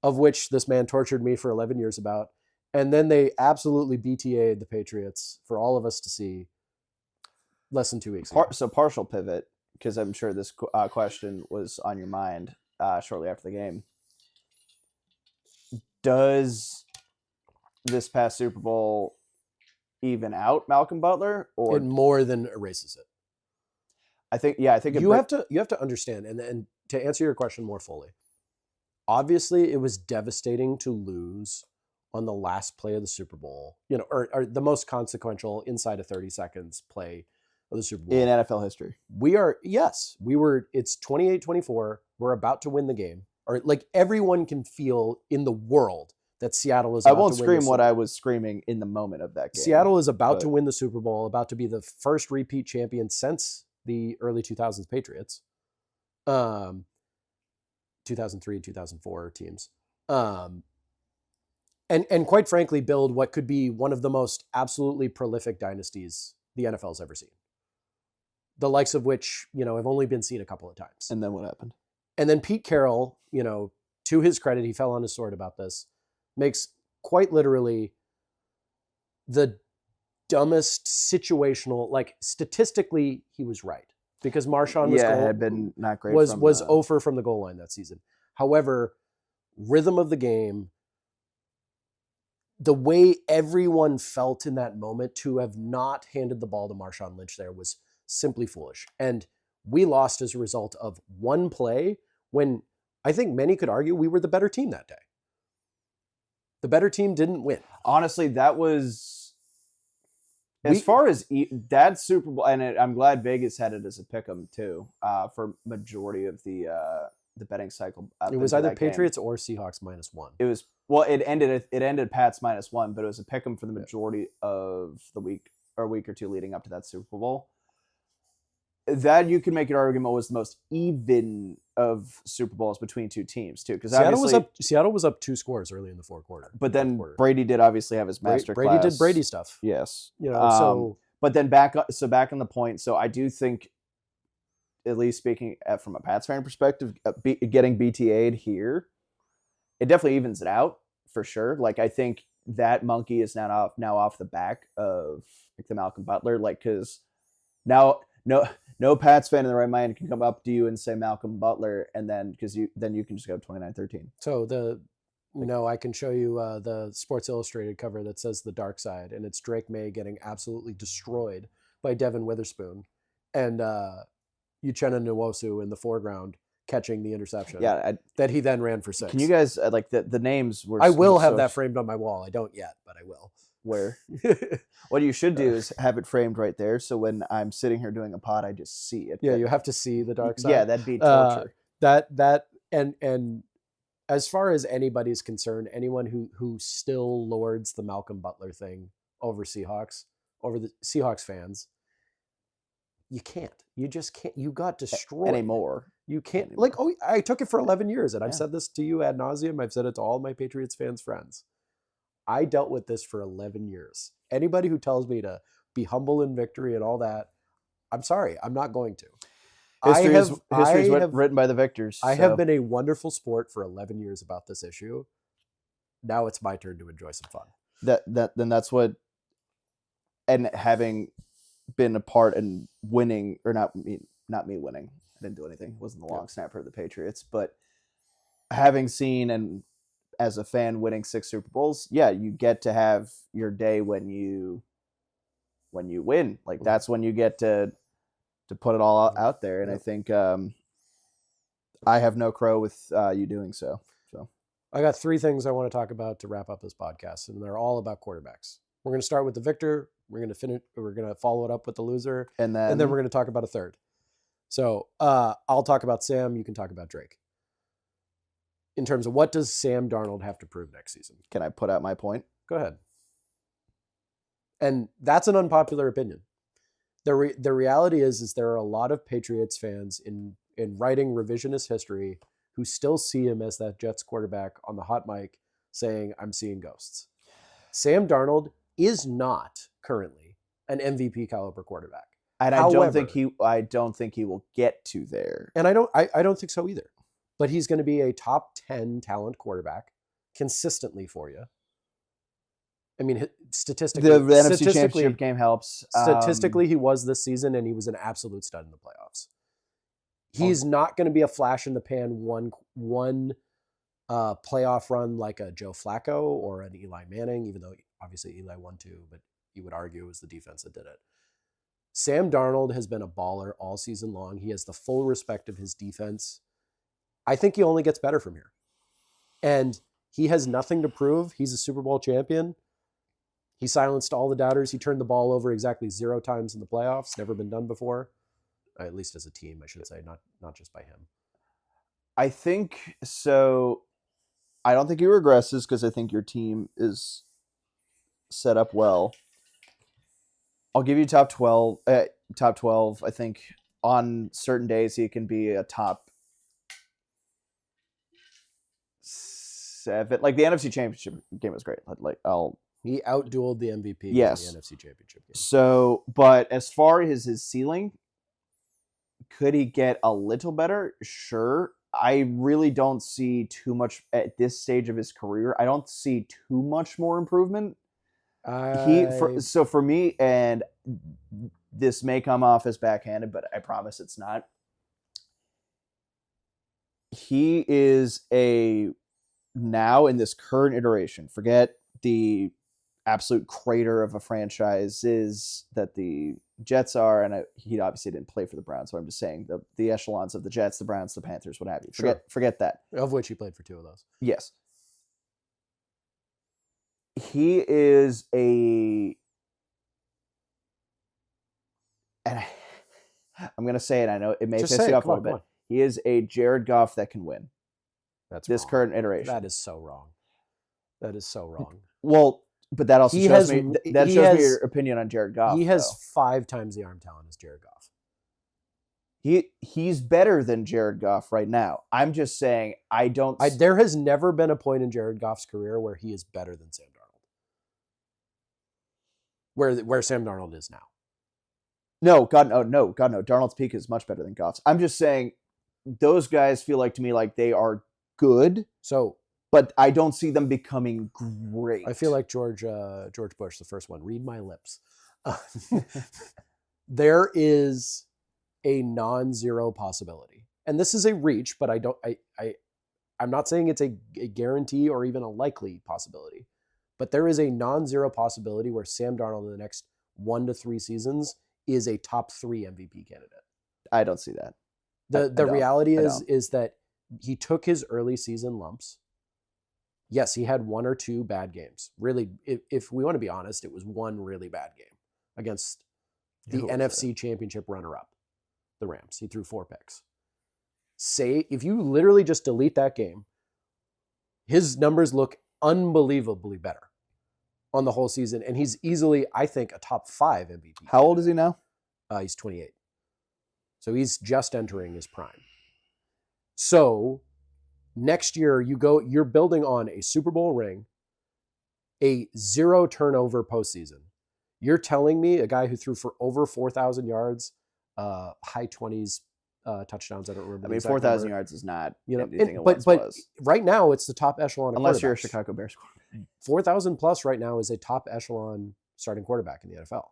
of which this man tortured me for 11 years about. And then they absolutely BTA'd the Patriots for all of us to see less than 2 weeks ago. So partial pivot, because I'm sure this question was on your mind shortly after the game. Does this past Super Bowl even out Malcolm Butler, or it more than erases it? I think you have to understand, and to answer your question more fully, obviously it was devastating to lose on the last play of the Super Bowl, or the most consequential inside of 30 seconds play of the Super Bowl in NFL history. It's 28-24. We're about to win the game, or like everyone can feel in the world that Seattle is. I won't scream what I was screaming in the moment of that game. Seattle is about to win the Super Bowl, about to be the first repeat champion since the early 2000s Patriots, 2003, 2004 teams. And quite frankly, build what could be one of the most absolutely prolific dynasties the NFL's ever seen. The likes of which, have only been seen a couple of times. And then what happened? And then Pete Carroll, to his credit, he fell on his sword about this, makes quite literally the dumbest situational, like statistically, he was right. Because Marshawn had been not great. Was over from the goal line that season. However, rhythm of the game, the way everyone felt in that moment, to have not handed the ball to Marshawn Lynch there was simply foolish. And we lost as a result of one play when I think many could argue we were the better team that day. The better team didn't win. Honestly, that was as far as that Super Bowl, and I'm glad Vegas had it as a pick'em too for majority of the betting cycle. It was either Patriots or Seahawks -1. It was it ended Pats -1, but it was a pick'em for the majority of the week or a week or two leading up to that Super Bowl. That you can make an argument was the most even of Super Bowls between two teams too, because Seattle was up 2 scores early in the fourth quarter. But then Brady did obviously have his master Brady class. did Brady stuff. Yes, But then back on the point. So I do think, at least speaking from a Pats fan perspective, getting BTA'd here, it definitely evens it out for sure. Like I think that monkey is now off the back of the Malcolm Butler, because now no Pats fan in the right mind can come up to you and say Malcolm Butler, and then you can just go 29-13. So I can show you the Sports Illustrated cover that says The Dark Side, and it's Drake May getting absolutely destroyed by Devin Witherspoon, and Uchenna Nwosu in the foreground catching the interception. Yeah. That he then ran for 6. Can you guys like the names were? I will have so- that framed on my wall. I don't yet, but I will. Where what you should do is have it framed right there, so when I'm sitting here doing a pod, I just see it. Yeah, But you have to see the dark side. yeah, that'd be torture. That and as far as anybody's concerned, anyone who still lords the Malcolm Butler thing over the Seahawks fans, you can't. You just can't. You got destroyed Anymore. You can't Anymore. like. Oh, I took it for 11 years, and I've Yeah. said this to you ad nauseum. I've said it to all my Patriots fans friends. I dealt with this for 11 years. Anybody who tells me to be humble in victory and all that, I'm sorry, I'm not going to. History is written by the victors. I have been a wonderful sport for 11 years about this issue. Now it's my turn to enjoy some fun. Then that's what, and having been a part in winning, or not me winning. I didn't do anything. It wasn't the long snapper of the Patriots, but having seen and as a fan winning 6 Super Bowls, yeah, you get to have your day when you win. Like that's when you get to put it all out there. And I think I have no crow with you doing so. So I got 3 things I want to talk about to wrap up this podcast, and they're all about quarterbacks. We're going to start with the victor. We're going to finish. We're going to follow it up with the loser, and then we're going to talk about a third. So I'll talk about Sam. You can talk about Drake. In terms of what does Sam Darnold have to prove next season? can I put out my point? Go ahead. And that's an unpopular opinion. The reality is there are a lot of Patriots fans in writing revisionist history who still see him as that Jets quarterback on the hot mic saying, I'm seeing ghosts. Sam Darnold is not currently an MVP caliber quarterback. And However, I don't think he will get to there. And I don't think so either. But he's going to be a top 10 talent quarterback consistently for you. I mean, statistically, The NFC Championship game helps. Statistically, he was this season, and he was an absolute stud in the playoffs. He's not going to be a flash in the pan one playoff run like a Joe Flacco or an Eli Manning, even though obviously Eli won 2, but you would argue it was the defense that did it. Sam Darnold has been a baller all season long. He has the full respect of his defense. I think he only gets better from here. And he has nothing to prove. He's a Super Bowl champion. He silenced all the doubters. He turned the ball over exactly 0 times in the playoffs. Never been done before. At least as a team, I should say, not just by him. I think so. I don't think he regresses because I think your team is set up well. I'll give you top 12. Top 12. I think on certain days he can be a top 7. Like the NFC Championship game was great. He outdueled the MVP Yes. in the NFC Championship game. So, but as far as his ceiling, could he get a little better? Sure. I really don't see too much at this stage of his career. I don't see too much more improvement. So for me, and this may come off as backhanded, but I promise it's not. He is now in this current iteration, forget the absolute crater of a franchise is that the Jets are, and he obviously didn't play for the Browns, so I'm just saying the echelons of the Jets, the Browns, the Panthers, what have you. Forget that. Of which he played for 2 of those. Yes. He is and I'm going to say it, I know it may piss you off a little bit. He is a Jared Goff that can win. That's this wrong. current iteration. That is so wrong. That is so wrong. Well, but that also shows me your opinion on Jared Goff. He has 5 times the arm talent as Jared Goff. He's better than Jared Goff right now. I'm just saying there has never been a point in Jared Goff's career where he is better than Sam Darnold. Where Sam Darnold is now. No, God no. Darnold's peak is much better than Goff's. I'm just saying those guys feel like to me like they are good. So, but I don't see them becoming great. I feel like George Bush, the first one. Read my lips. There is a non-zero possibility, and this is a reach, but I'm not saying it's a guarantee or even a likely possibility, but there is a non-zero possibility where Sam Darnold in the next 1 to 3 seasons is a top 3 MVP candidate. I don't see that. The reality I is that he took his early season lumps. Yes, he had one or two bad games. Really, if we want to be honest, it was one really bad game against the Who was NFC Championship runner-up, the Rams. He threw 4 picks. Say, if you literally just delete that game, his numbers look unbelievably better on the whole season, and he's easily, I think, a top 5 MVP. How old is he now? He's 28. So he's just entering his prime. So next year you're building on a Super Bowl ring, a 0 turnover postseason. You're telling me a guy who threw for over 4,000 yards, high 20s touchdowns. I don't remember. I mean, 4,000 yards is not anything it but once was. right now it's the top echelon. Unless you're a Chicago Bears quarterback. 4,000 plus right now is a top echelon starting quarterback in the NFL.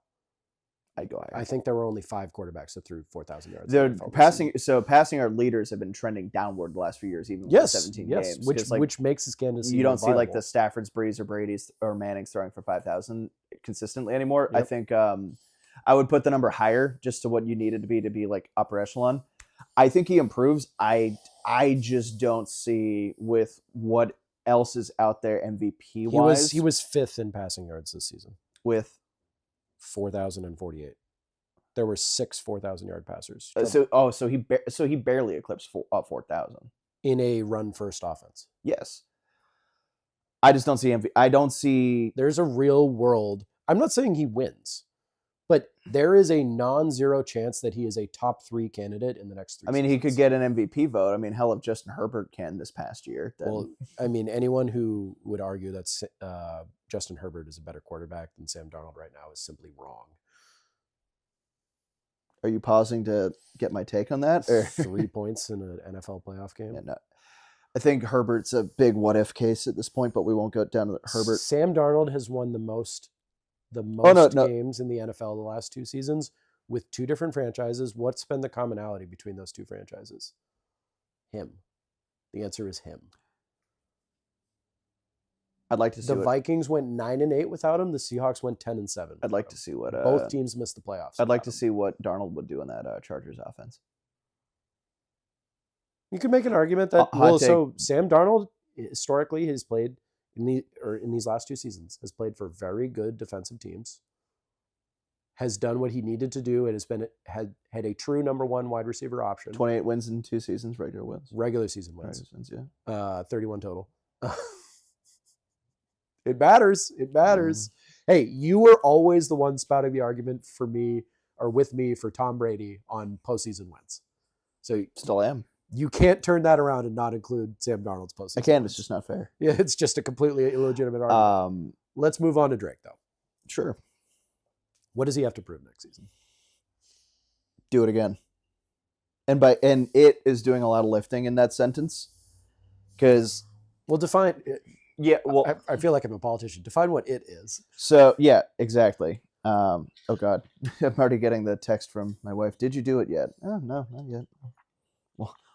I'd go higher. I think there were only 5 quarterbacks that threw 4,000 yards. They're passing. So passing yard leaders have been trending downward the last few years, even with 17 games. Which makes his candidacy. You don't see like the Staffords, Breeze, or Brady's or Manning's throwing for 5,000 consistently anymore. Yep. I think I would put the number higher just to what you needed to be like upper echelon. I think he improves. I just don't see with what else is out there MVP wise. He was 5th in passing yards this season with 4,048. There were 6 4,000 yard passers. So he barely eclipsed 4,000 in a run first offense. Yes. I just don't see MVP. I don't see. There's a real world. I'm not saying he wins, but there is a non-zero chance that he is a top 3 candidate in the next 3 I mean, seasons. he could get an MVP vote. I mean, hell, if Justin Herbert can this past year. Then... Well, I mean, anyone who would argue that Justin Herbert is a better quarterback than Sam Darnold right now is simply wrong. Are you pausing to get my take on that? Or? 3 points in an NFL playoff game. Yeah, no. I think Herbert's a big what-if case at this point, but we won't go down to Herbert. Sam Darnold has won the most games in the NFL the last 2 seasons with 2 different franchises. What's been the commonality between those 2 franchises? Him. The answer is him. I'd like to see the Vikings went 9-8 without him. The Seahawks went 10-7. I'd like to see what both teams missed the playoffs. I'd like to see what Darnold would do in that Chargers offense. You could make an argument that so Sam Darnold historically has played in these last 2 seasons has played for very good defensive teams. Has done what he needed to do. It has been had a true number 1 wide receiver option. 28 wins in 2 seasons, regular wins. Regular season wins. 31 total. It matters. It matters. Hey, you were always the one spouting the argument for me or with me for Tom Brady on postseason wins. So still am. You can't turn that around and not include Sam Darnold's postseason. I can. wins. It's just not fair. Yeah, it's just a completely illegitimate argument. Let's move on to Drake, though. Sure. What does he have to prove next season? Do it again. And it is doing a lot of lifting in that sentence. Because define. Yeah, well, I feel like I'm a politician. Define what it is. So yeah, exactly. Oh God, I'm already getting the text from my wife. Did you do it yet? Oh no, not yet.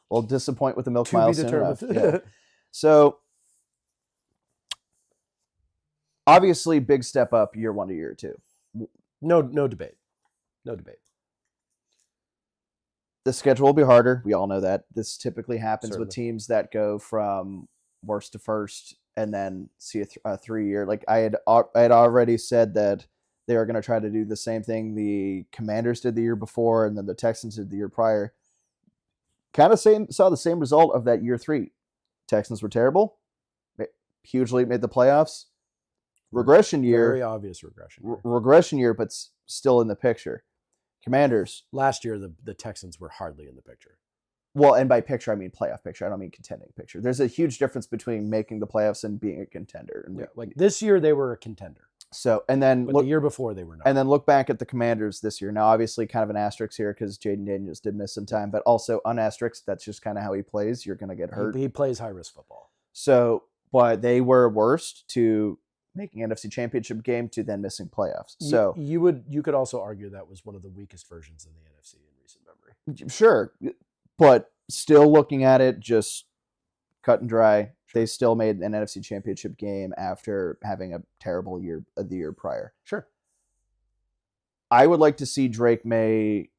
Well, disappoint with the milk mile soon enough. Yeah. So obviously, big step up year 1 to year 2. No debate. No debate. The schedule will be harder. We all know that. This typically happens Certainly. with teams that go from worst to first and then see a 3-year. Like I had already said that they are going to try to do the same thing the Commanders did the year before, and then the Texans did the year prior. Kind of saw the same result of that year 3. Texans were terrible. Hugely made the playoffs. Regression year. Very obvious regression. Regression year, but still in the picture. Commanders. Last year, the Texans were hardly in the picture. Well, and by picture, I mean playoff picture. I don't mean contending picture. There's a huge difference between making the playoffs and being a contender. And like this year, they were a contender. So, and then the year before, they were not. And then look back at the Commanders this year. Now, obviously, kind of an asterisk here because Jaden Daniels did miss some time, but also an asterisk. That's just kind of how he plays. You're going to get hurt. He plays high risk football. So, but they were worst to making NFC Championship game to then missing playoffs. So you could also argue that was one of the weakest versions of the NFC in recent memory. Sure, but still looking at it, just cut and dry. They still made an NFC Championship game after having a terrible year the year prior. Sure. I would like to see Drake May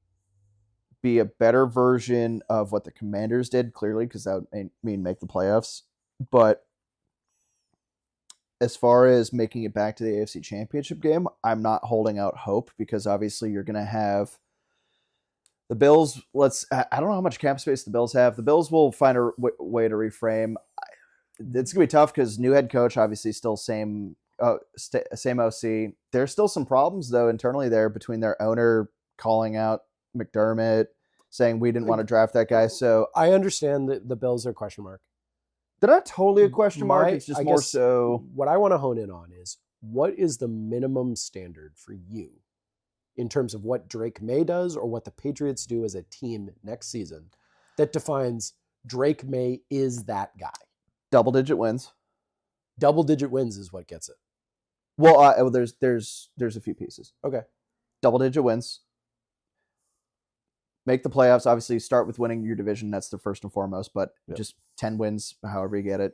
be a better version of what the Commanders did, clearly, because that would mean make the playoffs. But as far as making it back to the AFC Championship game, I'm not holding out hope because obviously you're going to have the Bills. I don't know how much cap space the Bills have. The Bills will find a way to reframe. It's going to be tough because new head coach, obviously still same OC. There's still some problems, though, internally there between their owner calling out McDermott, saying we didn't want to draft that guy. So I understand that the Bills are a question mark. they're not totally a question mark. It's just more so. What I want to hone in on is what is the minimum standard for you in terms of what Drake May does or what the Patriots do as a team next season that defines Drake May is that guy? Double-digit wins. Double-digit wins is what gets it. Well, there's a few pieces. Okay. Double-digit wins. Make the playoffs. Obviously, start with winning your division. That's the first and foremost. But just 10 wins, however you get it.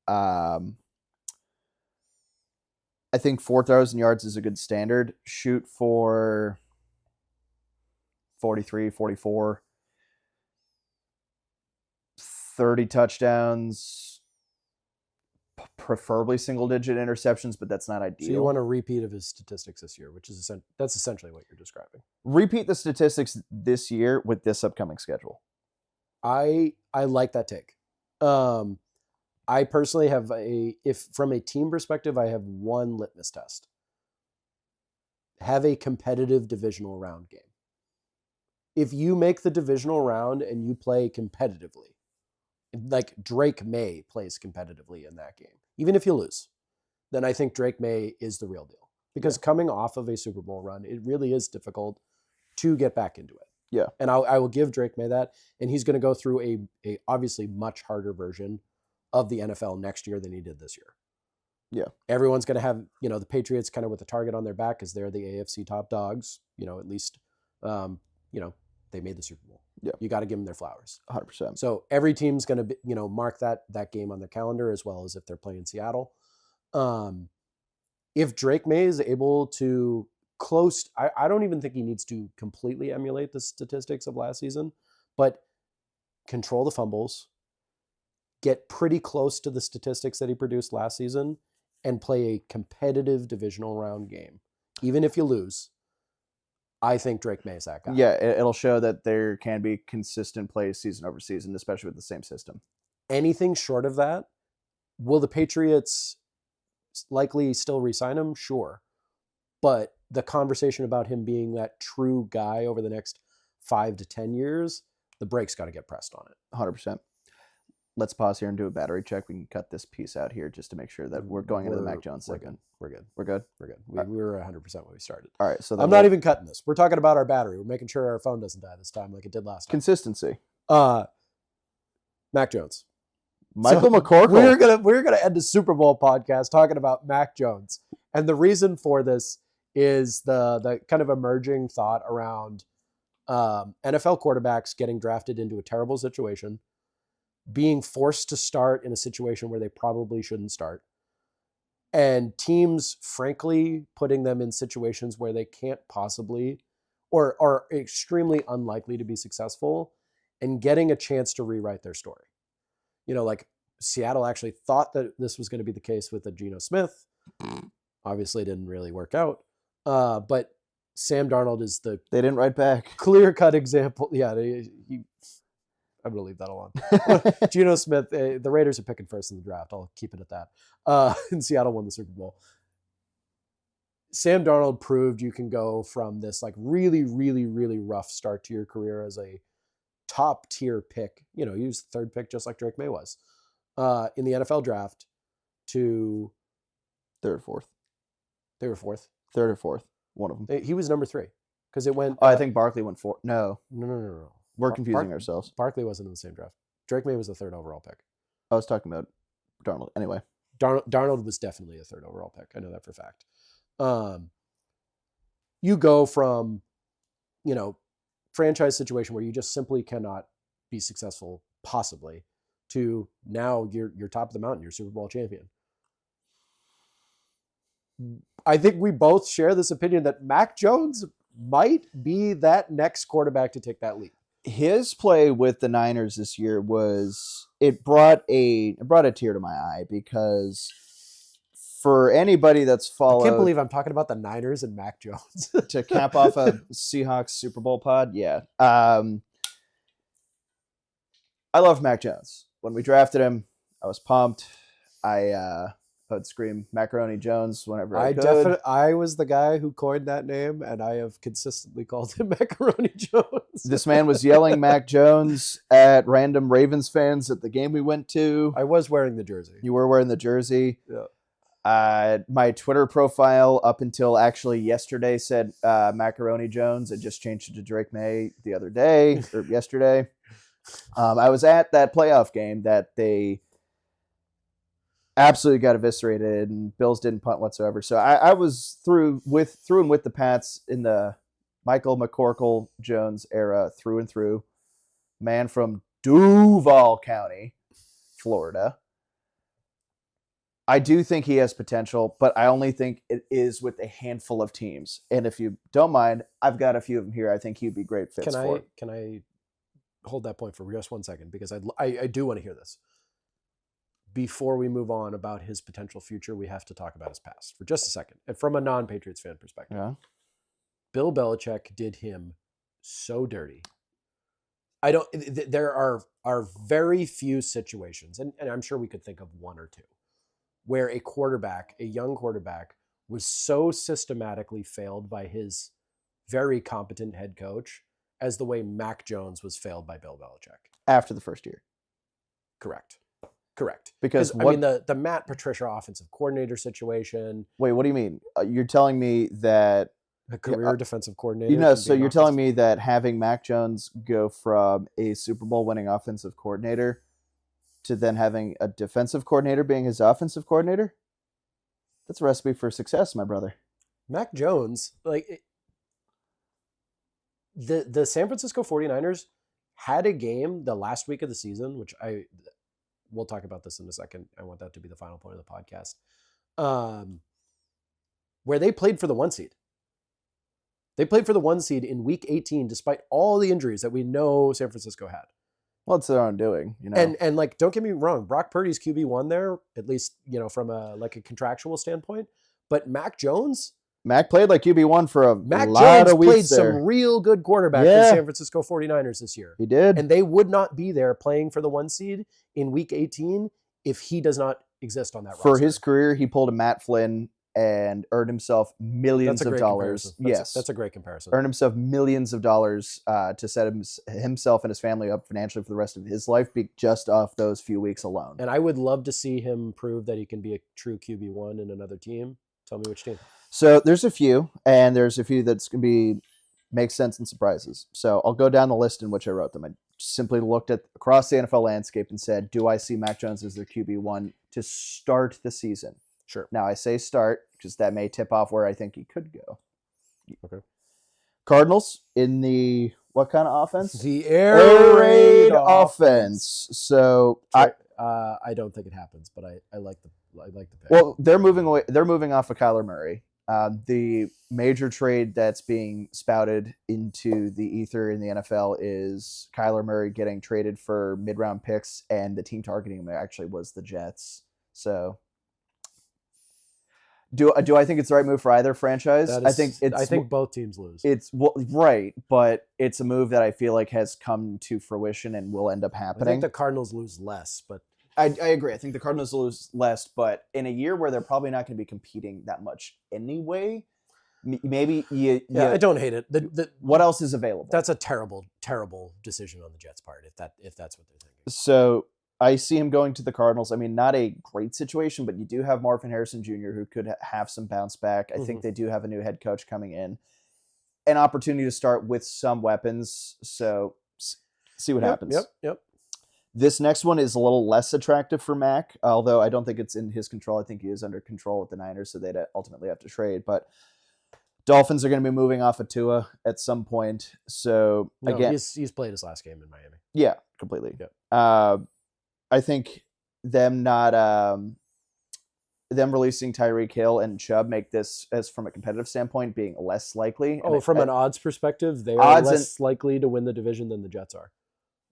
I think 4,000 yards is a good standard. Shoot for 43, 44. 30 touchdowns. Preferably single-digit interceptions, but that's not ideal. So you want a repeat of his statistics this year, which is that's essentially what you're describing. Repeat the statistics this year with this upcoming schedule. I like that take. I personally have if from a team perspective, I have one litmus test. Have a competitive divisional round game. If you make the divisional round and you play competitively, like Drake May plays competitively in that game, even if you lose, then I think Drake May is the real deal. Because coming off of a Super Bowl run, it really is difficult to get back into it. Yeah. And I will give Drake May that. And he's going to go through a obviously much harder version of the NFL next year than he did this year. Yeah. Everyone's going to have, the Patriots kind of with the target on their back because they're the AFC top dogs, at least, they made the Super Bowl. Yeah. You got to give them their flowers. 100%. So every team's going to, mark that game on their calendar as well as if they're playing Seattle. If Drake May is able to I don't even think he needs to completely emulate the statistics of last season, but control the fumbles, get pretty close to the statistics that he produced last season, and play a competitive divisional round game. Even if you lose, I think Drake May is that guy. Yeah, it'll show that there can be consistent plays season over season, especially with the same system. Anything short of that, will the Patriots likely still re-sign him? Sure. But the conversation about him being that true guy over the next 5 to 10 years, the brakes got to get pressed on it. 100%. Let's pause here and do a battery check. We can cut this piece out here just to make sure that we're going into the Mac Jones segment. We're good. We're good? We're good. We were 100% when we started. All right. So I'm not even cutting this. We're talking about our battery. We're making sure our phone doesn't die this time like it did last time. Consistency. Mac Jones. Michael McCorkle. We're gonna end the Super Bowl podcast talking about Mac Jones. And the reason for this is the kind of emerging thought around NFL quarterbacks getting drafted into a terrible situation, being forced to start in a situation where they probably shouldn't start, and teams, frankly, putting them in situations where they can't possibly or are extremely unlikely to be successful and getting a chance to rewrite their story. Like Seattle actually thought that this was going to be the case with Geno Smith. Obviously, it didn't really work out. But Sam Darnold is the They didn't write back. clear-cut example. Yeah, I'm going to leave that alone. Geno Smith, the Raiders are picking first in the draft. I'll keep it at that. And Seattle won the Super Bowl. Sam Darnold proved you can go from this like really, really, really rough start to your career as a top-tier pick. He was the third pick just like Drake May was in the NFL draft to... Third or fourth. They were fourth. Third or fourth. One of them. He was number 3 because it went... I think Barkley went fourth. No. No. We're confusing ourselves. Barkley wasn't in the same draft. Drake May was the third overall pick. I was talking about Darnold. Anyway. Darnold was definitely a third overall pick. I know that for a fact. You go from, franchise situation where you just simply cannot be successful possibly to now you're top of the mountain. You're Super Bowl champion. I think we both share this opinion that Mac Jones might be that next quarterback to take that leap. his play with the Niners this year it brought a tear to my eye, because for anybody that's I followed, can't believe I'm talking about the Niners and Mac Jones. to cap off a Seahawks Super Bowl pod, yeah. I love Mac Jones. When we drafted him, I was pumped. I would scream Macaroni Jones whenever I could. I was the guy who coined that name, and I have consistently called him Macaroni Jones. This man was yelling Mac Jones at random Ravens fans at the game we went to. I was wearing the jersey. You were wearing the jersey. Yeah. My Twitter profile up until actually yesterday said Macaroni Jones. I just changed it to Drake May the other day, or yesterday. I was at that playoff game that they absolutely got eviscerated, and Bills didn't punt whatsoever. So I was through and with the Pats in the Michael McCorkle Jones era through and through. Man from Duval County, Florida. I do think he has potential, but I only think it is with a handful of teams. And if you don't mind, I've got a few of them here I think he'd be great fits for. Can I hold that point for just 1 second, because I do want to hear this. Before we move on about his potential future, we have to talk about his past for just a second. And from a non-Patriots fan perspective, Yeah. Bill Belichick did him so dirty. There are very few situations, and I'm sure we could think of one or two, where a young quarterback, was so systematically failed by his very competent head coach as the way Mac Jones was failed by Bill Belichick. After the first year. Correct. Because I mean, the Matt Patricia offensive coordinator situation. Wait, what do you mean? You're telling me that A career defensive coordinator. so you're telling me that having Mac Jones go from a Super Bowl winning offensive coordinator to then having a defensive coordinator being his offensive coordinator? That's a recipe for success, my brother. Mac Jones, the San Francisco 49ers had a game the last week of the season, which we'll talk about this in a second. I want that to be the final point of the podcast. Where they played for the 1 seed. They played for the 1 seed in week 18, despite all the injuries that we know San Francisco had. Well, it's their own doing, you know. And don't get me wrong, Brock Purdy's QB1 there, at least, from a contractual standpoint. But Mac Jones played like QB1 for a Mac lot Jones of weeks played there. some real good quarterback for the San Francisco 49ers this year. He did. And they would not be there playing for the 1 seed in week 18 if he does not exist on that roster. For his career, he pulled a Matt Flynn and earned himself millions of dollars. That's a great comparison. Earned himself millions of dollars to set himself and his family up financially for the rest of his life, just off those few weeks alone. And I would love to see him prove that he can be a true QB1 in another team. Tell me which team. So there's a few, and there's a few that's going to make sense and surprises. So I'll go down the list in which I wrote them. I simply looked at across the NFL landscape and said, do I see Mac Jones as their QB1 to start the season? Sure. Now I say start because that may tip off where I think he could go. Okay. Cardinals in the what kind of offense? The air raid offense. So I don't think it happens, but I like the pick. Well, they're moving away. They're moving off of Kyler Murray. The major trade that's being spouted into the ether in the NFL is Kyler Murray getting traded for mid-round picks, and the team targeting him actually was the Jets. So, do I think it's the right move for either franchise? I think both teams lose. Right, but it's a move that I feel like has come to fruition and will end up happening. I think the Cardinals lose less, but I agree. I think the Cardinals lose less, but in a year where they're probably not going to be competing that much anyway, maybe I don't hate it. What else is available? That's a terrible, terrible decision on the Jets' part if that's what they're thinking. So I see him going to the Cardinals. I mean, not a great situation, but you do have Marvin Harrison Jr. who could have some bounce back. I think they do have a new head coach coming in. An opportunity to start with some weapons. So see what happens. Yep. This next one is a little less attractive for Mac, although I don't think it's in his control. I think he is under control with the Niners, so they'd ultimately have to trade. But Dolphins are going to be moving off of Tua at some point. So again, he's played his last game in Miami. Yeah, completely. Yep. I think them not them releasing Tyreek Hill and Chubb make this, as from a competitive standpoint, being less likely. Oh, from an odds perspective, they are odds less likely to win the division than the Jets are.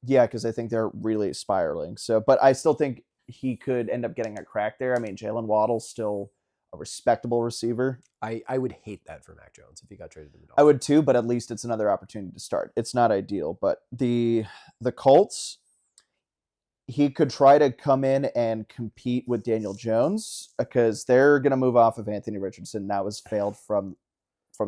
Yeah, because I think they're really spiraling. So, but I still think he could end up getting a crack there. I mean, Jalen Waddle's still a respectable receiver. I would hate that for Mac Jones if he got traded to the Dolphins. I would too, but at least it's another opportunity to start. It's not ideal, but the Colts, he could try to come in and compete with Daniel Jones because they're going to move off of Anthony Richardson. That was failed from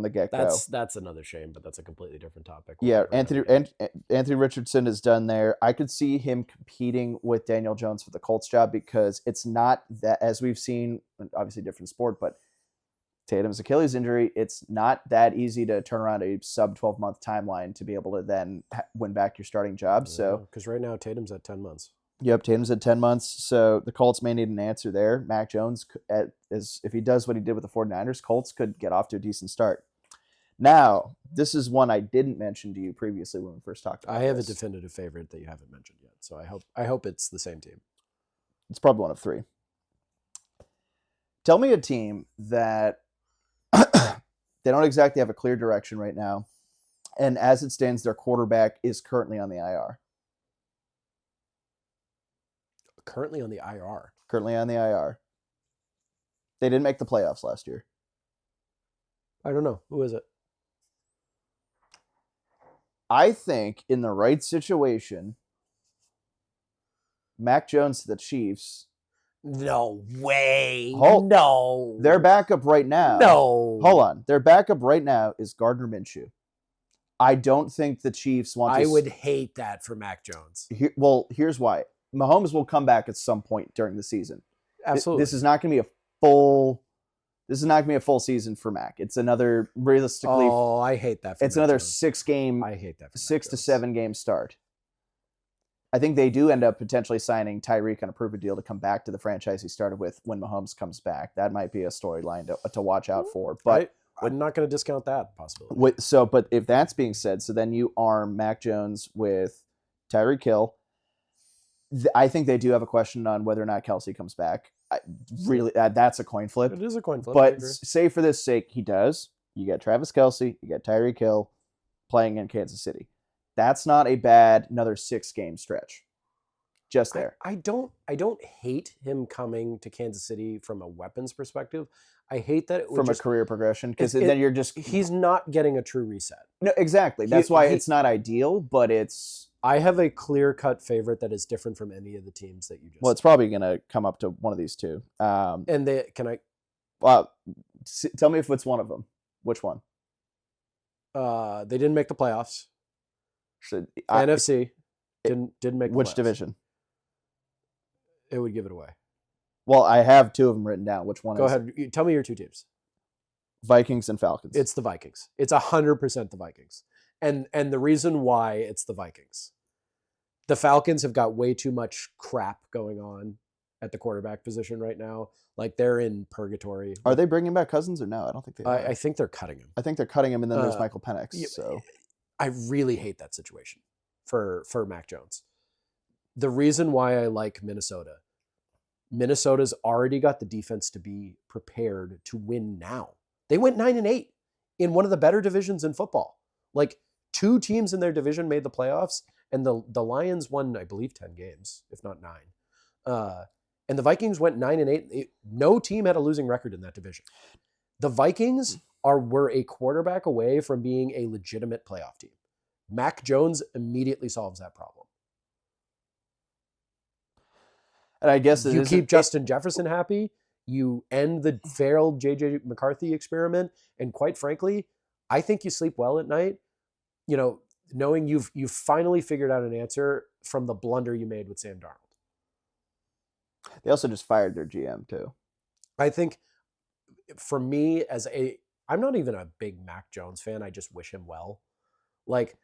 the get-go. That's another shame, but that's a completely different topic. Yeah, Anthony Richardson is done there. I could see him competing with Daniel Jones for the Colts job because it's not that, as we've seen, obviously different sport, but Tatum's Achilles injury, it's not that easy to turn around a sub 12-month timeline to be able to then win back your starting job. So, because right now Tatum's at 10 months. Yep, Tatum's at 10 months. So the Colts may need an answer there. Mac Jones, if he does what he did with the 49ers, Colts could get off to a decent start. Now, this is one I didn't mention to you previously when we first talked about it. I have a definitive favorite that you haven't mentioned yet. So I hope it's the same team. It's probably one of three. Tell me a team that they don't exactly have a clear direction right now, and as it stands, their quarterback is currently on the IR. Currently on the IR. Currently on the IR. They didn't make the playoffs last year. I don't know. Who is it? I think in the right situation, Mac Jones to the Chiefs. No way. Hold, no. Their backup right now. No. Hold on. Their backup right now is Gardner Minshew. I don't think the Chiefs want to. I would hate that for Mac Jones. Here's why. Mahomes will come back at some point during the season. Absolutely. This is not going to be a full. This is not going to be a full season for Mac. It's another realistically. Oh, I hate that. It's another 6 game. I hate that. 6 to 7 game start. I think they do end up potentially signing Tyreek on a prove-it deal to come back to the franchise he started with when Mahomes comes back. That might be a storyline to watch out for. But I'm not going to discount that possibility. But if that's being said, so then you arm Mac Jones with Tyreek Hill. I think they do have a question on whether or not Kelsey comes back. That's a coin flip. It is a coin flip. But say for this sake, he does. You got Travis Kelsey, you got Tyreek Hill playing in Kansas City. That's not a bad another 6 game stretch. Just there. I don't hate him coming to Kansas City from a weapons perspective. I hate that from a career progression because then you're just he's not getting a true reset. No, exactly. That's why it's not ideal, but it's. I have a clear-cut favorite that is different from any of the teams that you just. Well, it's probably going to come up to one of these two. And can I? Well, tell me if it's one of them. Which one? They didn't make the playoffs. NFC didn't make the which playoffs. division? It would give it away. Well, I have 2 of them written down. Which one? Go ahead. Tell me your 2 teams. Vikings and Falcons. It's the Vikings. It's 100% the Vikings. And the reason why it's the Vikings. The Falcons have got way too much crap going on at the quarterback position right now. Like they're in purgatory. Are they bringing back Cousins or no? I don't think they are. I think they're cutting him. I think they're cutting him, and then there's Michael Penix. So I really hate that situation for Mac Jones. The reason why I like Minnesota's already got the defense to be prepared to win now. They went 9-8 in one of the better divisions in football. Like 2 teams in their division made the playoffs, and the Lions won, I believe, 10 games, if not 9. And the Vikings went 9-8. No team had a losing record in that division. The Vikings were a quarterback away from being a legitimate playoff team. Mac Jones immediately solves that problem. And I guess you keep Justin Jefferson happy. You end the failed J.J. McCarthy experiment. And quite frankly, I think you sleep well at night, knowing you've finally figured out an answer from the blunder you made with Sam Darnold. They also just fired their GM too. I think for me I'm not even a big Mac Jones fan. I just wish him well. Like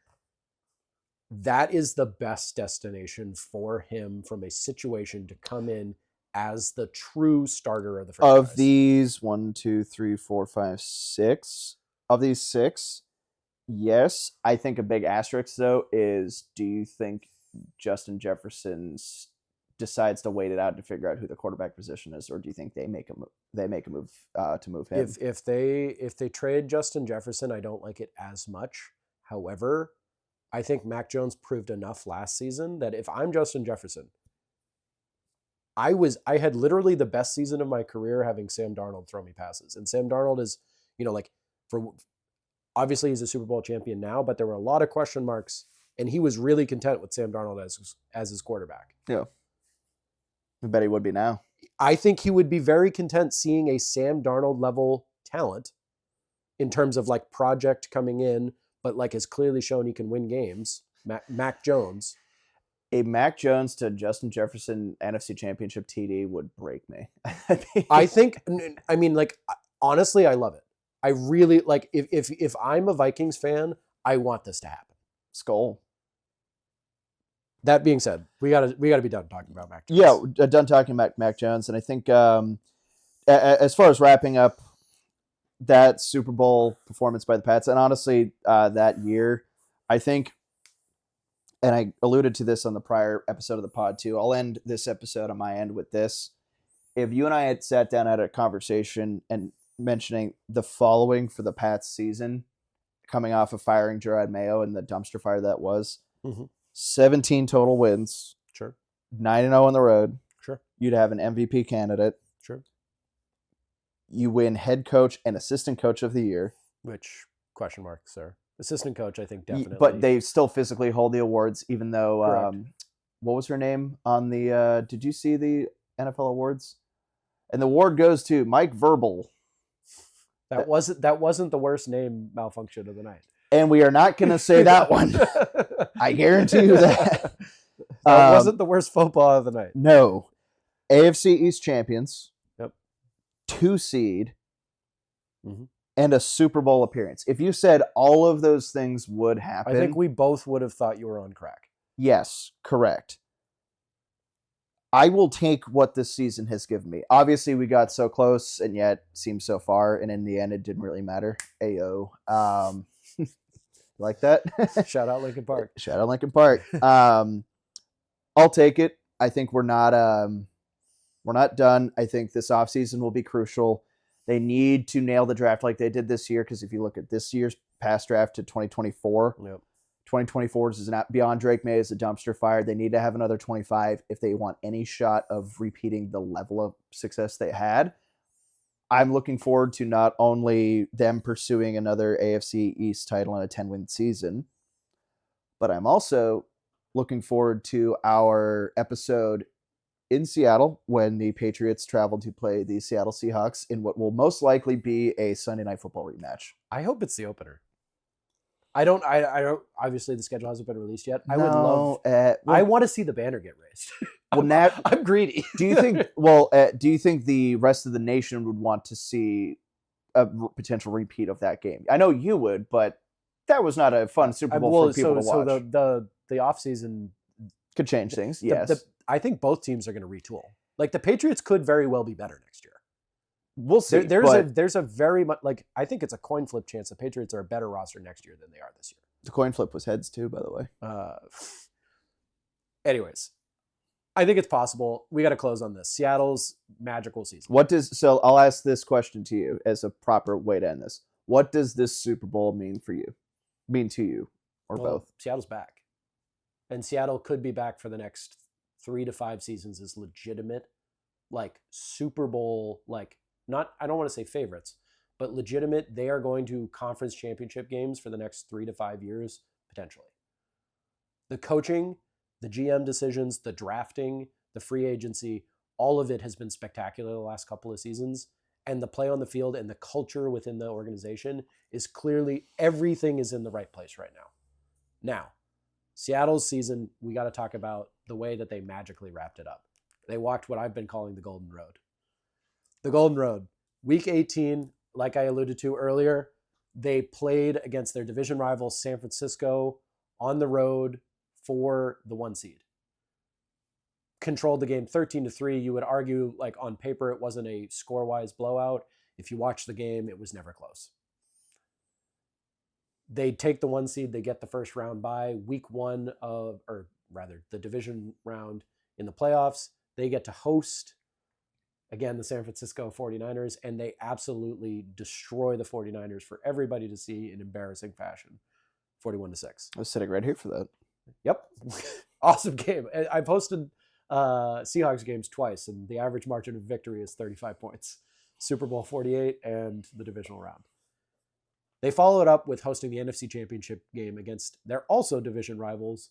that is the best destination for him from a situation to come in as the true starter of the franchise. Of these 1, 2, 3, 4, 5, 6. Of these 6, yes. I think a big asterisk though is: do you think Justin Jefferson decides to wait it out to figure out who the quarterback position is, or do you think they make a move to move him? If they trade Justin Jefferson, I don't like it as much. However, I think Mac Jones proved enough last season that if I'm Justin Jefferson, I had literally the best season of my career having Sam Darnold throw me passes. And Sam Darnold is, obviously he's a Super Bowl champion now, but there were a lot of question marks, and he was really content with Sam Darnold as his quarterback. Yeah. I bet he would be now. I think he would be very content seeing a Sam Darnold level talent in terms of like project coming in, but like has clearly shown he can win games. Mac Jones. A Mac Jones to Justin Jefferson NFC Championship TD would break me. Honestly, I love it. I really like if I'm a Vikings fan, I want this to happen. Skull. That being said, we gotta be done talking about Mac Jones. Yeah, done talking about Mac Jones, and I think as far as wrapping up that Super Bowl performance by the Pats, and honestly that year, I think, and I alluded to this on the prior episode of the pod too. I'll end this episode on my end with this. If you and I had sat down at a conversation and mentioning the following for the Pats season, coming off of firing Gerard Mayo and the dumpster fire that was. Mm-hmm. 17 total wins. Sure. 9-0 on the road. Sure. You'd have an MVP candidate. Sure. You win head coach and assistant coach of the year. Which, question mark, sir. Assistant coach, I think definitely. But they still physically hold the awards, even though, what was her name on the, did you see the NFL awards? And the award goes to Mike Verbal. That wasn't the worst name malfunction of the night. And we are not going to say that one. I guarantee you that. That wasn't the worst football of the night. No. AFC East champions. Yep. 2 seed. Mm-hmm. And a Super Bowl appearance. If you said all of those things would happen. I think we both would have thought you were on crack. Yes, correct. I will take what this season has given me. Obviously, we got so close and yet seemed so far. And in the end, it didn't really matter. Ayo. Like that? Shout out Lincoln Park. Shout out Lincoln Park. I'll take it. I think we're not done. I think this offseason will be crucial. They need to nail the draft like they did this year, because if you look at this year's past draft to 2024, 2024 is not beyond Drake May is a dumpster fire. They need to have another 25 if they want any shot of repeating the level of success they had. I'm looking forward to not only them pursuing another AFC East title in a 10-win season, but I'm also looking forward to our episode in Seattle when the Patriots travel to play the Seattle Seahawks in what will most likely be a Sunday Night Football rematch. I hope it's the opener. I don't. Obviously, the schedule hasn't been released yet. I want to see the banner get raised. Well, I'm greedy. Do you think? Well, do you think the rest of the nation would want to see a potential repeat of that game? I know you would, but that was not a fun Super Bowl for people to watch. So the offseason could change things. Yes, I think both teams are going to retool. Like the Patriots could very well be better next year. We'll see. There's a very much I think it's a coin flip chance the Patriots are a better roster next year than they are this year. The coin flip was heads too, by the way. Anyways, I think it's possible. We got to close on this. Seattle's magical season. So I'll ask this question to you as a proper way to end this. What does this Super Bowl mean to you, or both? Seattle's back, and Seattle could be back for the next 3 to 5 seasons as legitimate, like Super Bowl, like. Not, I don't want to say favorites, but legitimate. They are going to conference championship games for the next 3 to 5 years, potentially. The coaching, the GM decisions, the drafting, the free agency, all of it has been spectacular the last couple of seasons. And the play on the field and the culture within the organization is clearly, everything is in the right place right now. Now, Seattle's season, we got to talk about the way that they magically wrapped it up. They walked what I've been calling the Golden Road. The Golden Road. Week 18, like I alluded to earlier, they played against their division rival San Francisco on the road for the 1 seed. Controlled the game 13-3. You would argue, like on paper, it wasn't a score-wise blowout. If you watch the game, it was never close. They take the 1 seed. They get the first round bye. Week 1 the division round in the playoffs. They get to host, again, the San Francisco 49ers, and they absolutely destroy the 49ers for everybody to see in embarrassing fashion. 41-6. I was sitting right here for that. Yep. Awesome game. I posted Seahawks games twice, and the average margin of victory is 35 points. Super Bowl 48 and the divisional round. They followed up with hosting the NFC Championship game against their also division rivals,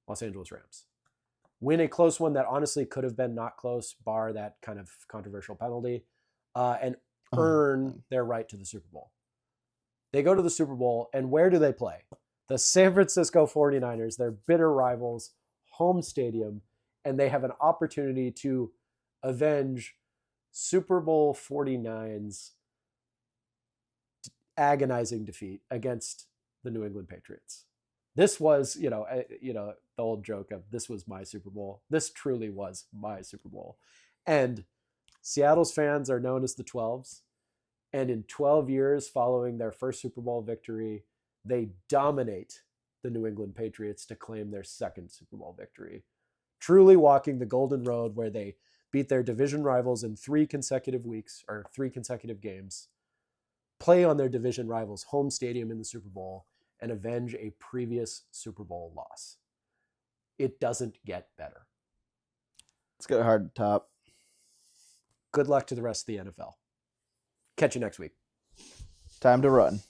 Los Angeles Rams. Win a close one that honestly could have been not close, bar that kind of controversial penalty, and earn their right to the Super Bowl. They go to the Super Bowl, and where do they play? The San Francisco 49ers, their bitter rivals, home stadium, and they have an opportunity to avenge Super Bowl 49's agonizing defeat against the New England Patriots. This was, the old joke of this was my Super Bowl. This truly was my Super Bowl. And Seattle's fans are known as the 12s. And in 12 years following their first Super Bowl victory, they dominate the New England Patriots to claim their second Super Bowl victory. Truly walking the golden road where they beat their division rivals in 3 consecutive weeks or 3 consecutive games, play on their division rivals' home stadium in the Super Bowl, and avenge a previous Super Bowl loss. It doesn't get better. It's got hard to top. Good luck to the rest of the NFL. Catch you next week. Time to run.